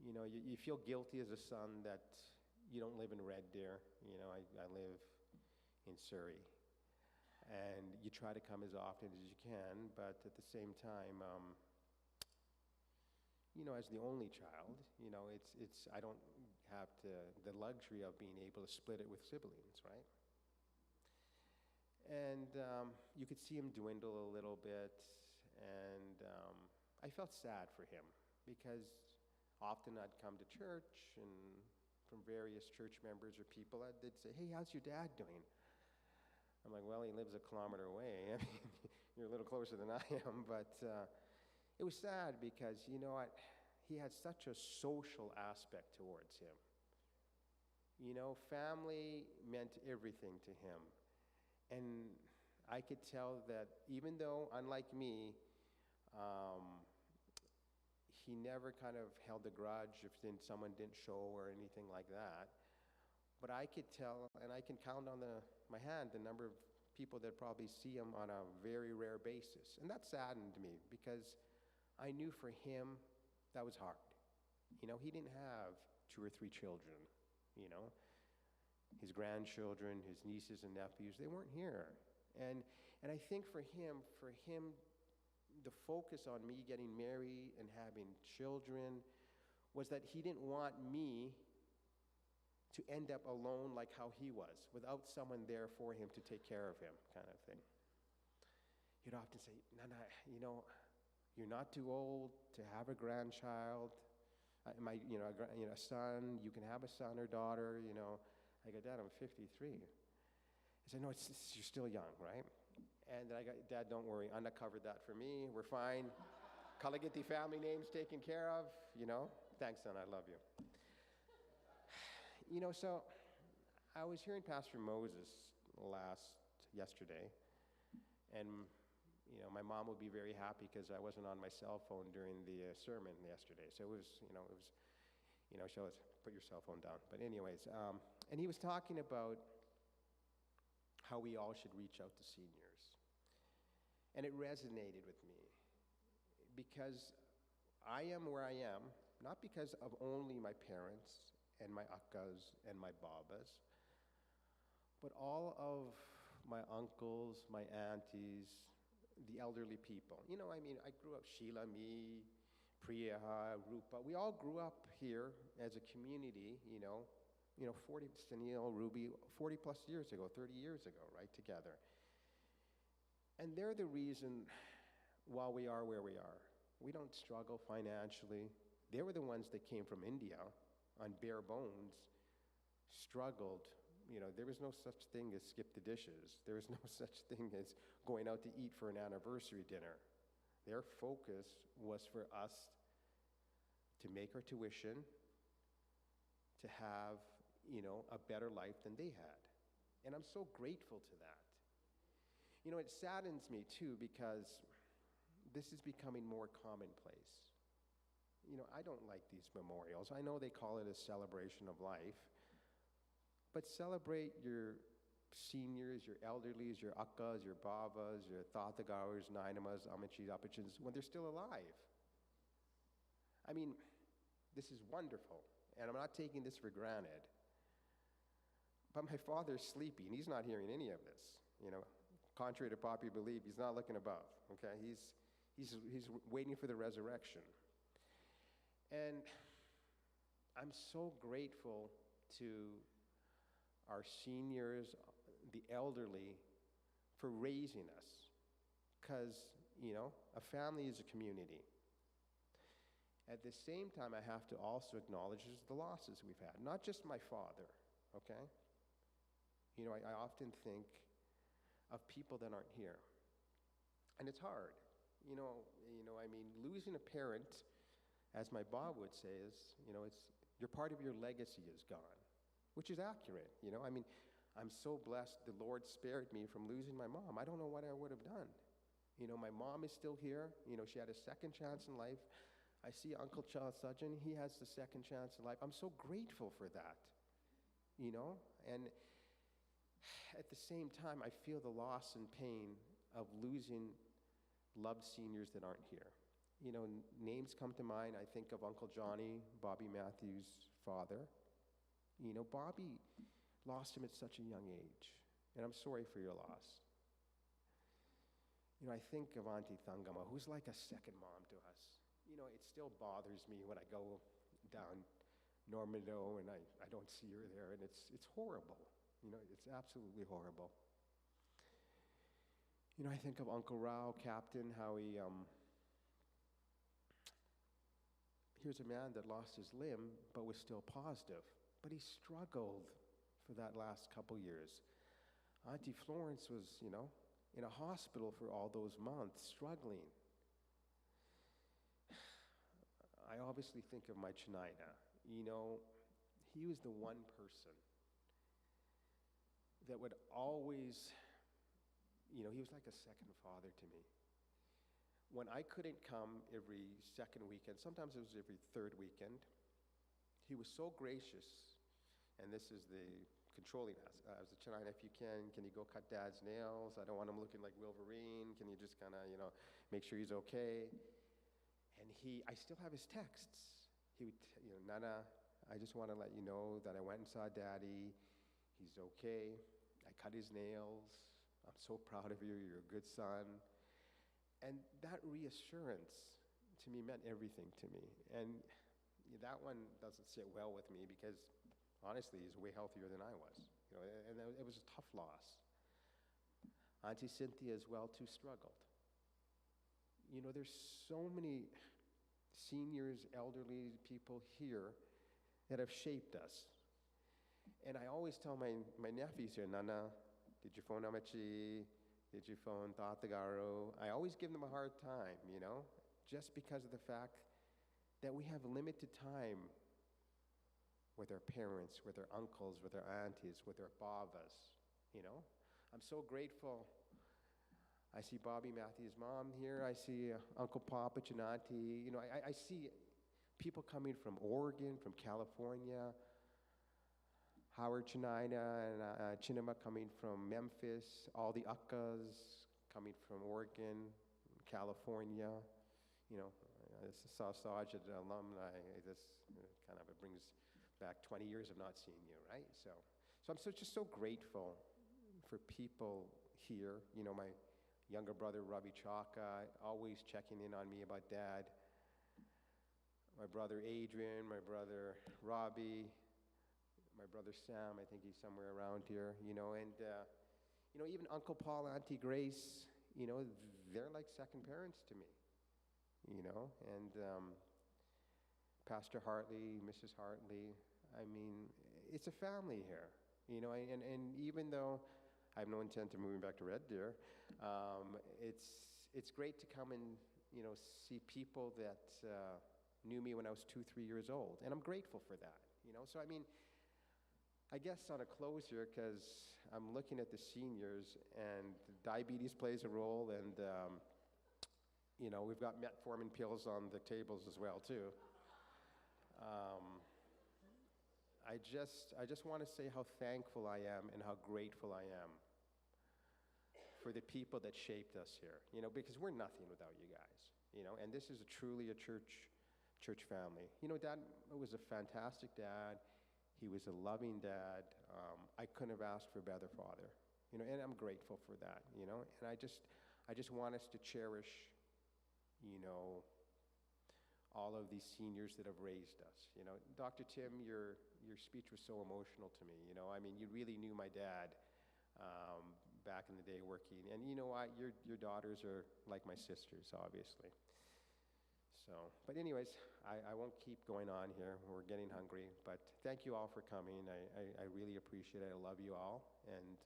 [SPEAKER 10] You feel guilty as a son that you don't live in Red Deer. I live in Surrey. And you try to come as often as you can, but at the same time, as the only child, I don't have the luxury of being able to split it with siblings, right? And you could see him dwindle a little bit, and I felt sad for him because often I'd come to church, and from various church members or people, they'd say, hey, how's your dad doing? I'm like, well, he lives a kilometer away. I mean, you're a little closer than I am, but it was sad because, you know what, he had such a social aspect towards him. Family meant everything to him. And I could tell that even though, unlike me, he never kind of held a grudge if someone didn't show or anything like that. But I could tell, and I can count on my hand the number of people that probably see him on a very rare basis. And that saddened me because I knew for him that was hard. He didn't have 2 or 3 children, His grandchildren, his nieces and nephews, they weren't here. And I think for him, the focus on me getting married and having children was that he didn't want me to end up alone like how he was, without someone there for him to take care of him, kind of thing. He'd often say, Nana, you're not too old to have a grandchild. A son, you can have a son or daughter, I go, Dad, I'm 53. He said, no, you're still young, right? And then I go, Dad, don't worry, Anna covered that for me, we're fine. Kaligithi family name's taken care of, Thanks, son, I love you. So I was hearing Pastor Moses yesterday, and my mom would be very happy because I wasn't on my cell phone during the sermon yesterday. So it was, show us, put your cell phone down. But anyways, and he was talking about how we all should reach out to seniors. And it resonated with me because I am where I am, not because of only my parents and my akkas and my babas, but all of my uncles, my aunties, the elderly people. You know, I mean, I grew up, Sheila, me, Priya, Rupa, we all grew up here as a community, 40, Sunil, Ruby, 40 plus years ago, 30 years ago, right, together. And they're the reason why we are where we are. We don't struggle financially. They were the ones that came from India on bare bones, struggled. There was no such thing as skip the dishes. There was no such thing as going out to eat for an anniversary dinner. Their focus was for us to make our tuition, to have, a better life than they had. And I'm so grateful to that. It saddens me too because this is becoming more commonplace. I don't like these memorials. I know they call it a celebration of life, but celebrate your seniors, your elderlies, your akkas, your babas, your tatagars, nainamas, amachis, apachins, when they're still alive. I mean, this is wonderful, and I'm not taking this for granted. But my father's sleeping. He's not hearing any of this. Contrary to popular belief, he's not looking above. Okay, he's waiting for the resurrection. And I'm so grateful to our seniors, the elderly, for raising us. Because, a family is a community. At the same time, I have to also acknowledge the losses we've had. Not just my father, okay? I often think of people that aren't here. And it's hard. Losing a parent, as my Bob would say, is, you're part of your legacy is gone, which is accurate. I'm so blessed the Lord spared me from losing my mom. I don't know what I would have done. My mom is still here. She had a second chance in life. I see Uncle Charles Sudgeon, he has the second chance in life. I'm so grateful for that, and at the same time, I feel the loss and pain of losing loved seniors that aren't here. Names come to mind. I think of Uncle Johnny, Bobby Matthews' father. Bobby lost him at such a young age, and I'm sorry for your loss. I think of Auntie Thangama, who's like a second mom to us. It still bothers me when I go down Normandeau and I don't see her there, and it's horrible. It's absolutely horrible. I think of Uncle Rao, Captain, how here's a man that lost his limb but was still positive. But he struggled for that last couple years. Auntie Florence was, in a hospital for all those months, struggling. I obviously think of my Chinaina. He was the one person that would always, he was like a second father to me. When I couldn't come every second weekend, sometimes it was every third weekend, he was so gracious, and this is the controlling us. I was a Chinaina, if you can you go cut Dad's nails? I don't want him looking like Wolverine. Can you just kind of, make sure he's okay? And I still have his texts. He would, Nana, I just want to let you know that I went and saw Daddy. He's okay. I cut his nails. I'm so proud of you. You're a good son. And that reassurance to me meant everything to me. And that one doesn't sit well with me because, honestly, he's way healthier than I was. And it was a tough loss. Auntie Cynthia as well, too, struggled. There's so many seniors, elderly people here that have shaped us. And I always tell my nephews here, Nana, did you phone Amachi? Did you phone Tatagaro? I always give them a hard time, just because of the fact that we have limited time with our parents, with our uncles, with our aunties, with our babas, I'm so grateful. I see Bobby Matthews' mom here. I see Uncle Papa Chinati. I see people coming from Oregon, from California, Howard Chinaina and Chinema coming from Memphis, all the Akkas coming from Oregon, California. Sargent alumni, it brings back 20 years of not seeing you, right? So I'm just so grateful for people here. My younger brother, Ravi Chaka, always checking in on me about Dad. My brother Adrian, my brother Robbie, my brother Sam, I think he's somewhere around here, and even Uncle Paul, Auntie Grace, they're like second parents to me, and Pastor Hartley, Mrs. Hartley, it's a family here, and even though I have no intent of moving back to Red Deer, it's great to come and, see people that knew me when I was 2-3 years old, and I'm grateful for that, So I guess on a close here, because I'm looking at the seniors, and diabetes plays a role, and we've got metformin pills on the tables as well too. I just want to say how thankful I am and how grateful I am for the people that shaped us here, because we're nothing without you guys, and this is truly a church family. Dad was a fantastic dad. He was a loving dad. I couldn't have asked for a better father, and I'm grateful for that, and I just want us to cherish, all of these seniors that have raised us. Dr. Tim, your speech was so emotional to me. You really knew my dad back in the day working, and you know what? Your daughters are like my sisters, obviously. So, but anyways, I won't keep going on here. We're getting hungry, but thank you all for coming. I really appreciate it. I love you all, and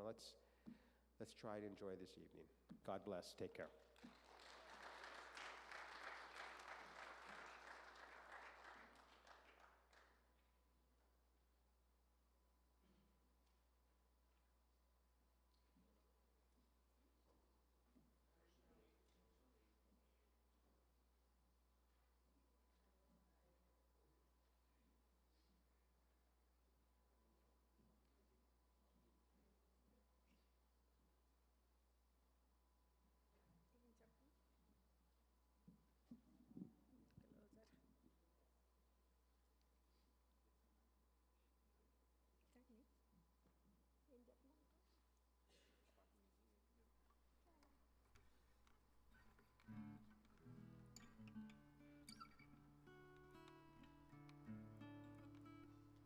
[SPEAKER 10] let's try to enjoy this evening. God bless. Take care.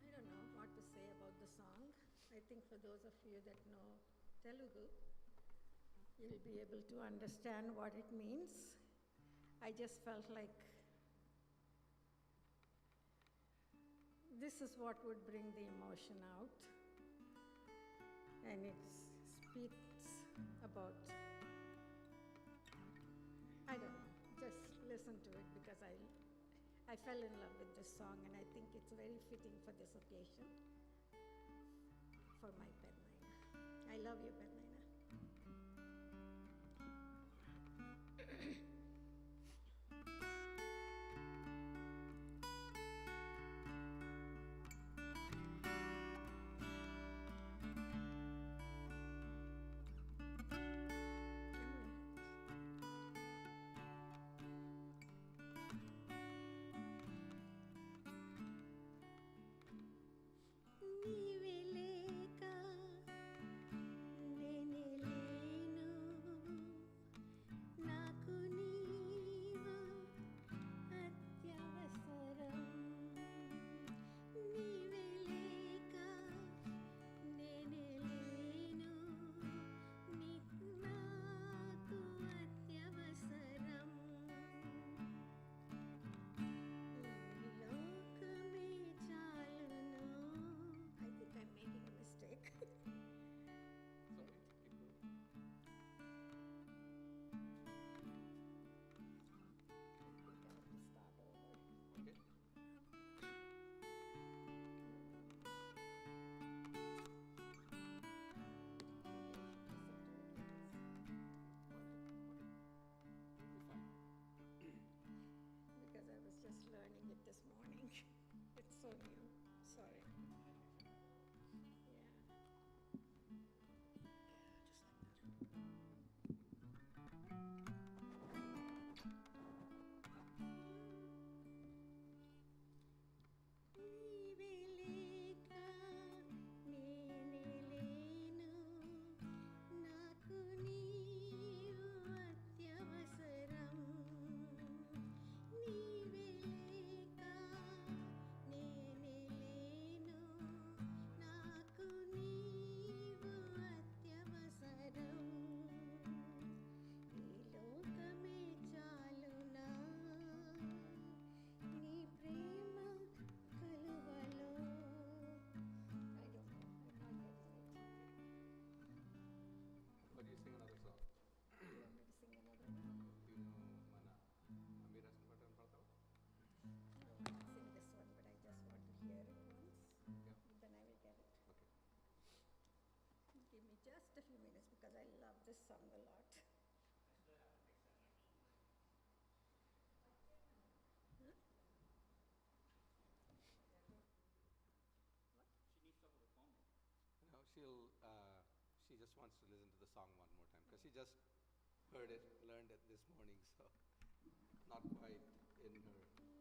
[SPEAKER 19] I don't know what to say about the song. I think for those of you that know Telugu, you'll be able to understand what it means. I just felt like this is what would bring the emotion out. And it speaks about, I don't know, just listen to it because I fell in love with this song, and I think it's very fitting for this occasion for my Pednaina. I love you, Pednaina. నీవే లేక
[SPEAKER 16] just wants to listen to the song one more time because she just heard it, learned it this morning, so not quite in her estimate.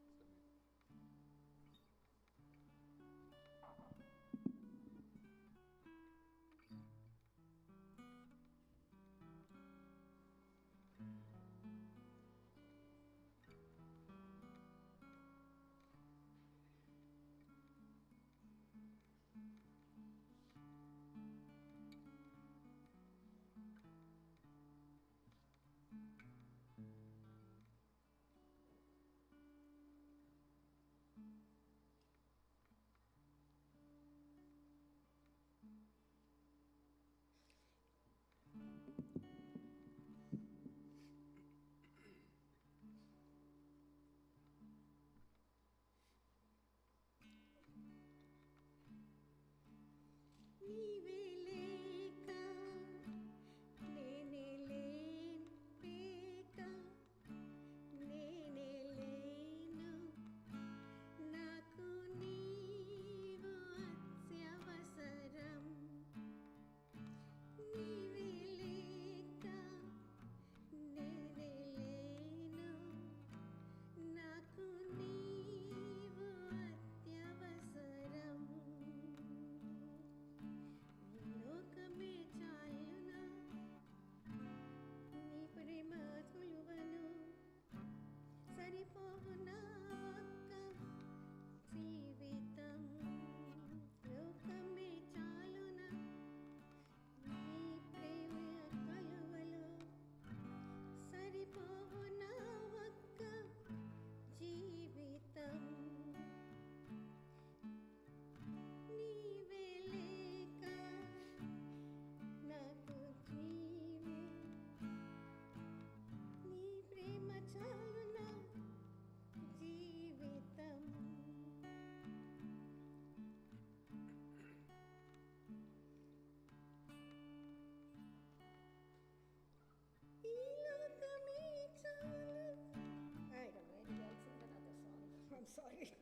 [SPEAKER 19] I'm sorry.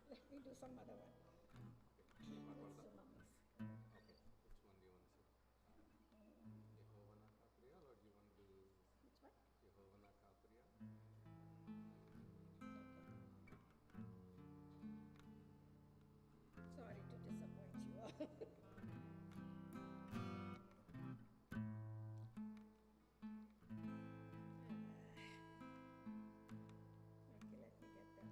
[SPEAKER 19] Let me do some other one. Let's do mummies.
[SPEAKER 16] Okay, which one do you want to sing? Yehovah Kapriya, or do you want to do
[SPEAKER 19] Which one?
[SPEAKER 16] Yehovah Kapriya?
[SPEAKER 19] Sorry to disappoint you all. Okay, let me get that song.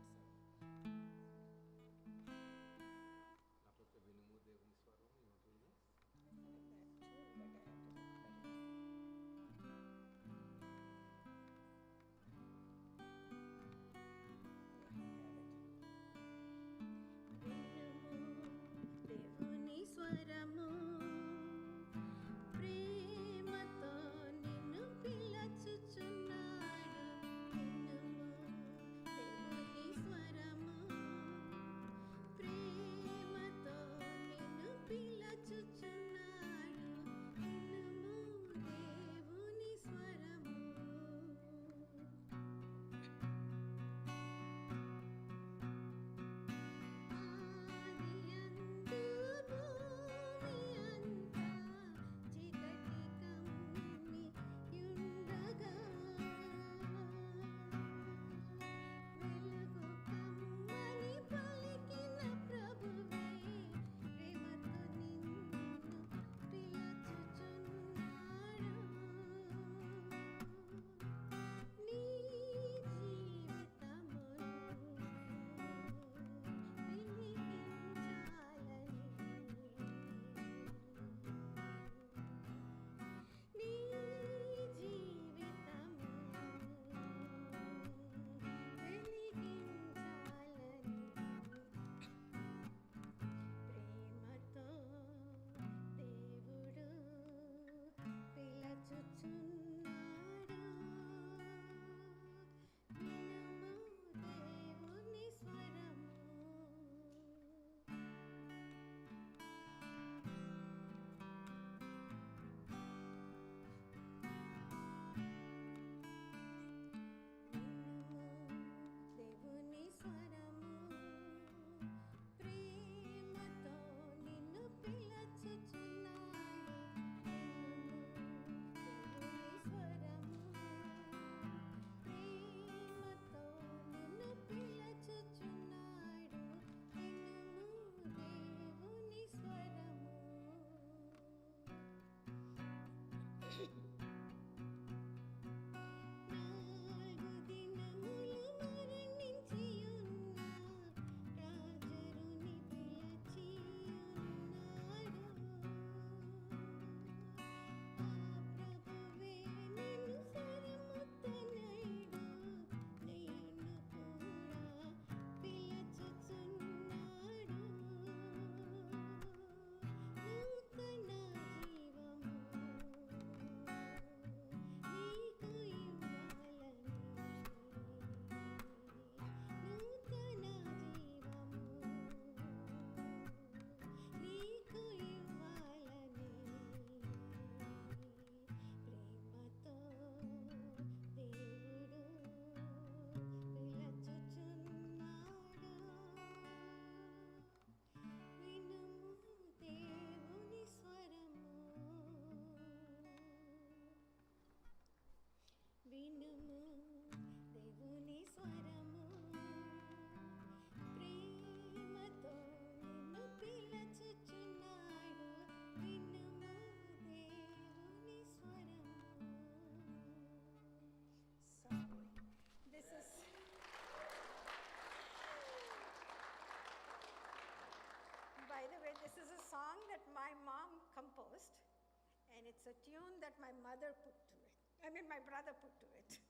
[SPEAKER 19] It's a tune that my mother put to it. I mean, my brother put to it.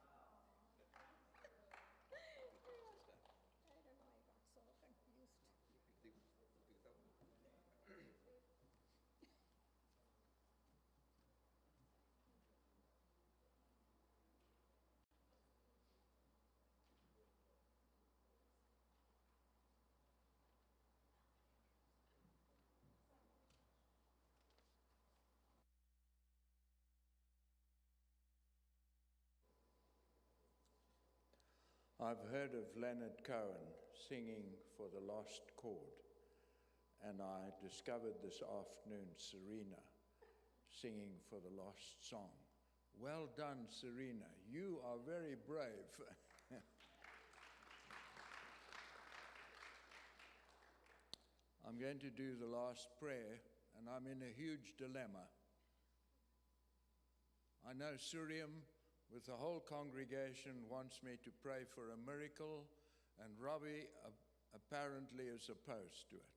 [SPEAKER 19] I don't know, I got so confused.
[SPEAKER 11] I've heard of Leonard Cohen singing for the lost chord, and I discovered this afternoon Serena singing for the lost song. Well done, Serena. You are very brave. I'm going to do the last prayer, and I'm in a huge dilemma. I know Suriam, with the whole congregation, wants me to pray for a miracle, and Robbie apparently is opposed to it.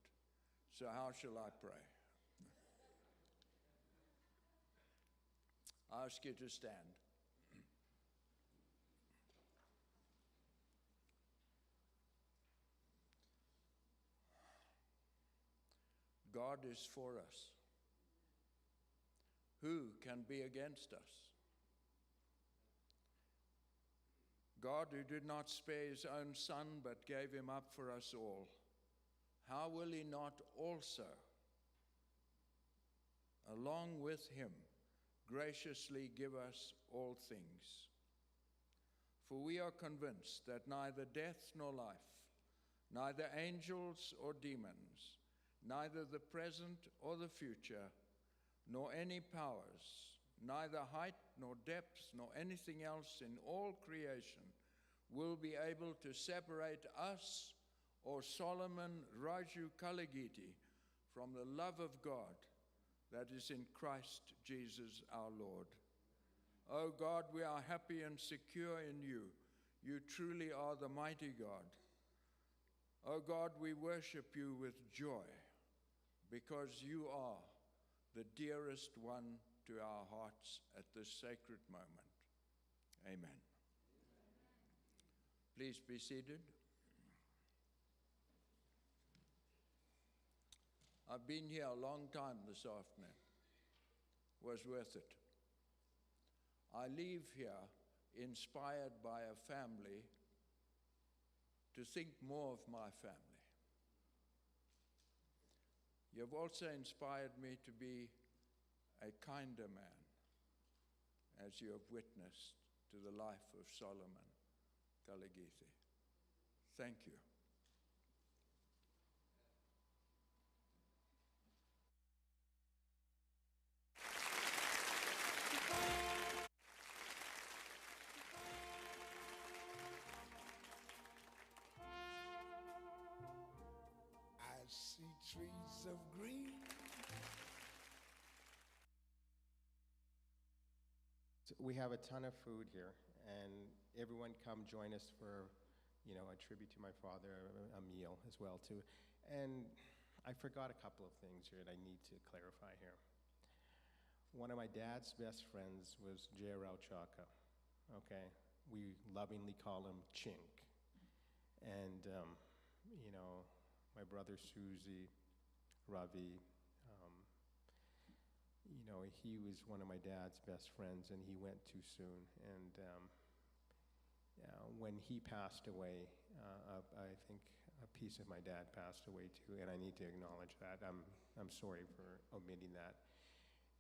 [SPEAKER 11] So how shall I pray? I ask you to stand. God is for us. Who can be against us? God, who did not spare his own son, but gave him up for us all, how will he not also, along with him, graciously give us all things? For we are convinced that neither death nor life, neither angels or demons, neither the present or the future, nor any powers, neither height nor depth nor anything else in all creation will be able to separate us or Solomon Raju Kaligithi from the love of God that is in Christ Jesus our Lord. Oh God, we are happy and secure in you. You truly are the mighty God. Oh God, we worship you with joy because you are the dearest one to our hearts at this sacred moment. Amen. Please be seated. I've been here a long time this afternoon. Was worth it. I leave here inspired by a family to think more of my family. You have also inspired me to be a kinder man, as you have witnessed to the life of Solomon Kaligithi. Thank you.
[SPEAKER 12] I see trees of green.
[SPEAKER 10] We have a ton of food here, and everyone come join us for, a tribute to my father, a meal as well too. And I forgot a couple of things here that I need to clarify here. One of my dad's best friends was J.R.L. Chaka, okay? We lovingly call him Chink. And, my brother Susie, Ravi, he was one of my dad's best friends, and he went too soon. And when he passed away, I think a piece of my dad passed away too, and I need to acknowledge that. I'm sorry for omitting that.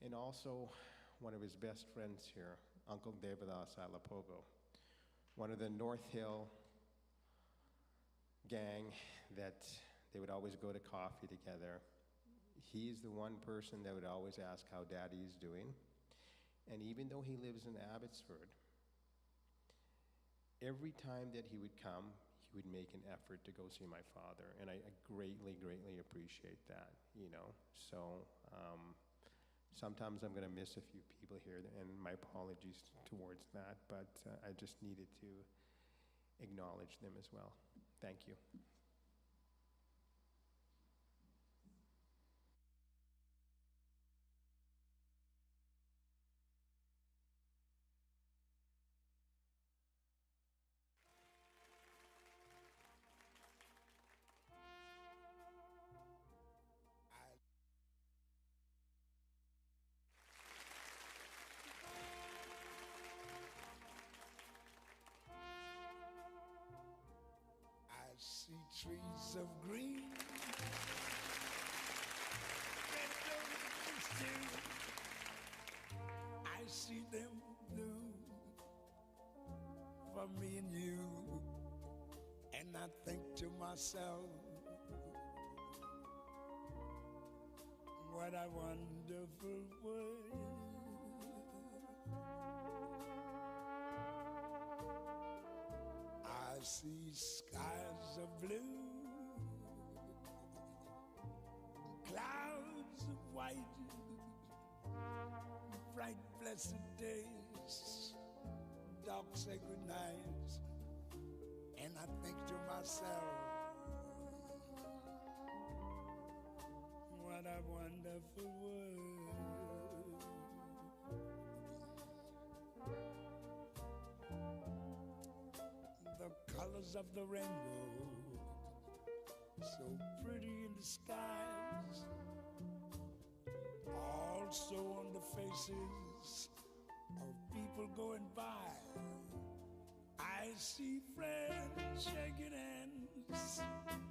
[SPEAKER 10] And also, one of his best friends here, Uncle Devadas Alapogo, one of the North Hill gang that they would always go to coffee together. He's the one person that would always ask how Daddy is doing. And even though he lives in Abbotsford, every time that he would come, he would make an effort to go see my father. And I greatly, greatly appreciate that, So sometimes I'm going to miss a few people here, and my apologies towards that, but I just needed to acknowledge them as well. Thank you.
[SPEAKER 12] trees of green. Red roses too. I see them blue for me and you. And I think to myself, what a wonderful world. I see skies of blue, clouds of white, bright blessed days, dark sacred nights, and I think to myself, what a wonderful world. The colors of the rainbow, so pretty in the skies, also on the faces of people going by. I see friends shaking hands,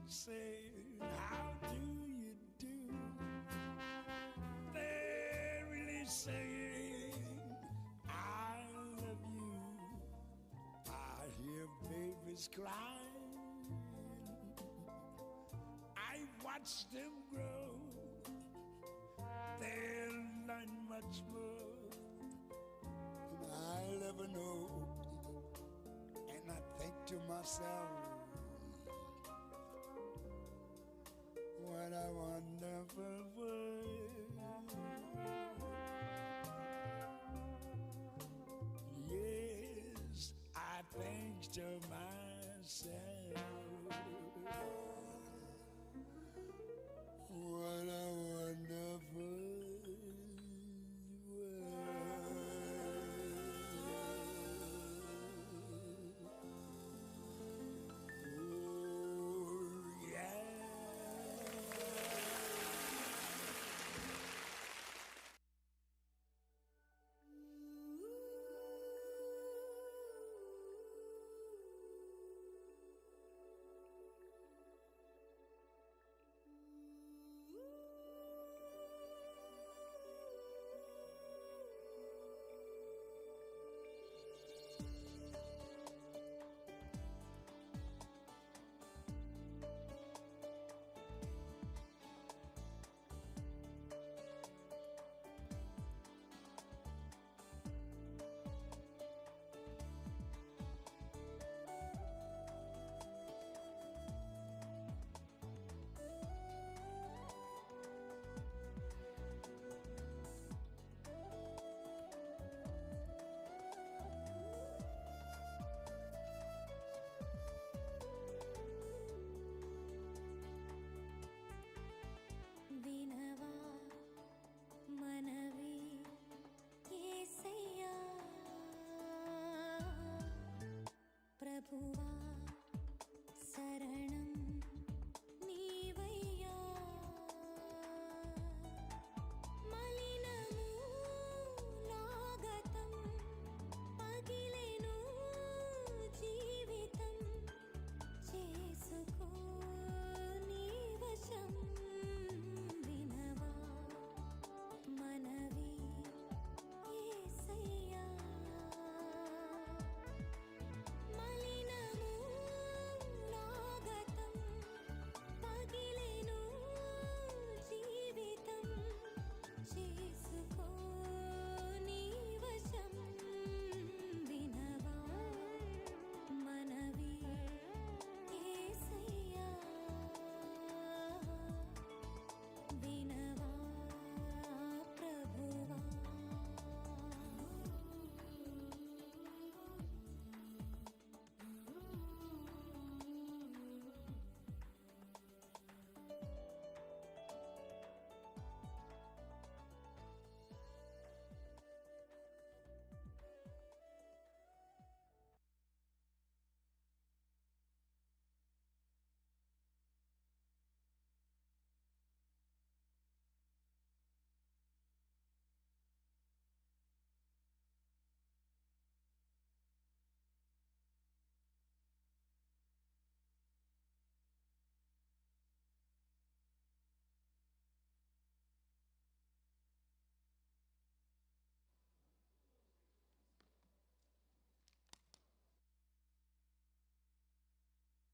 [SPEAKER 12] saying, how do you do? They're really saying, I love you. I hear babies crying. I watch them grow. They'll learn much more than I'll ever know. And I think to myself, what a wonderful world. Yes, I think to myself,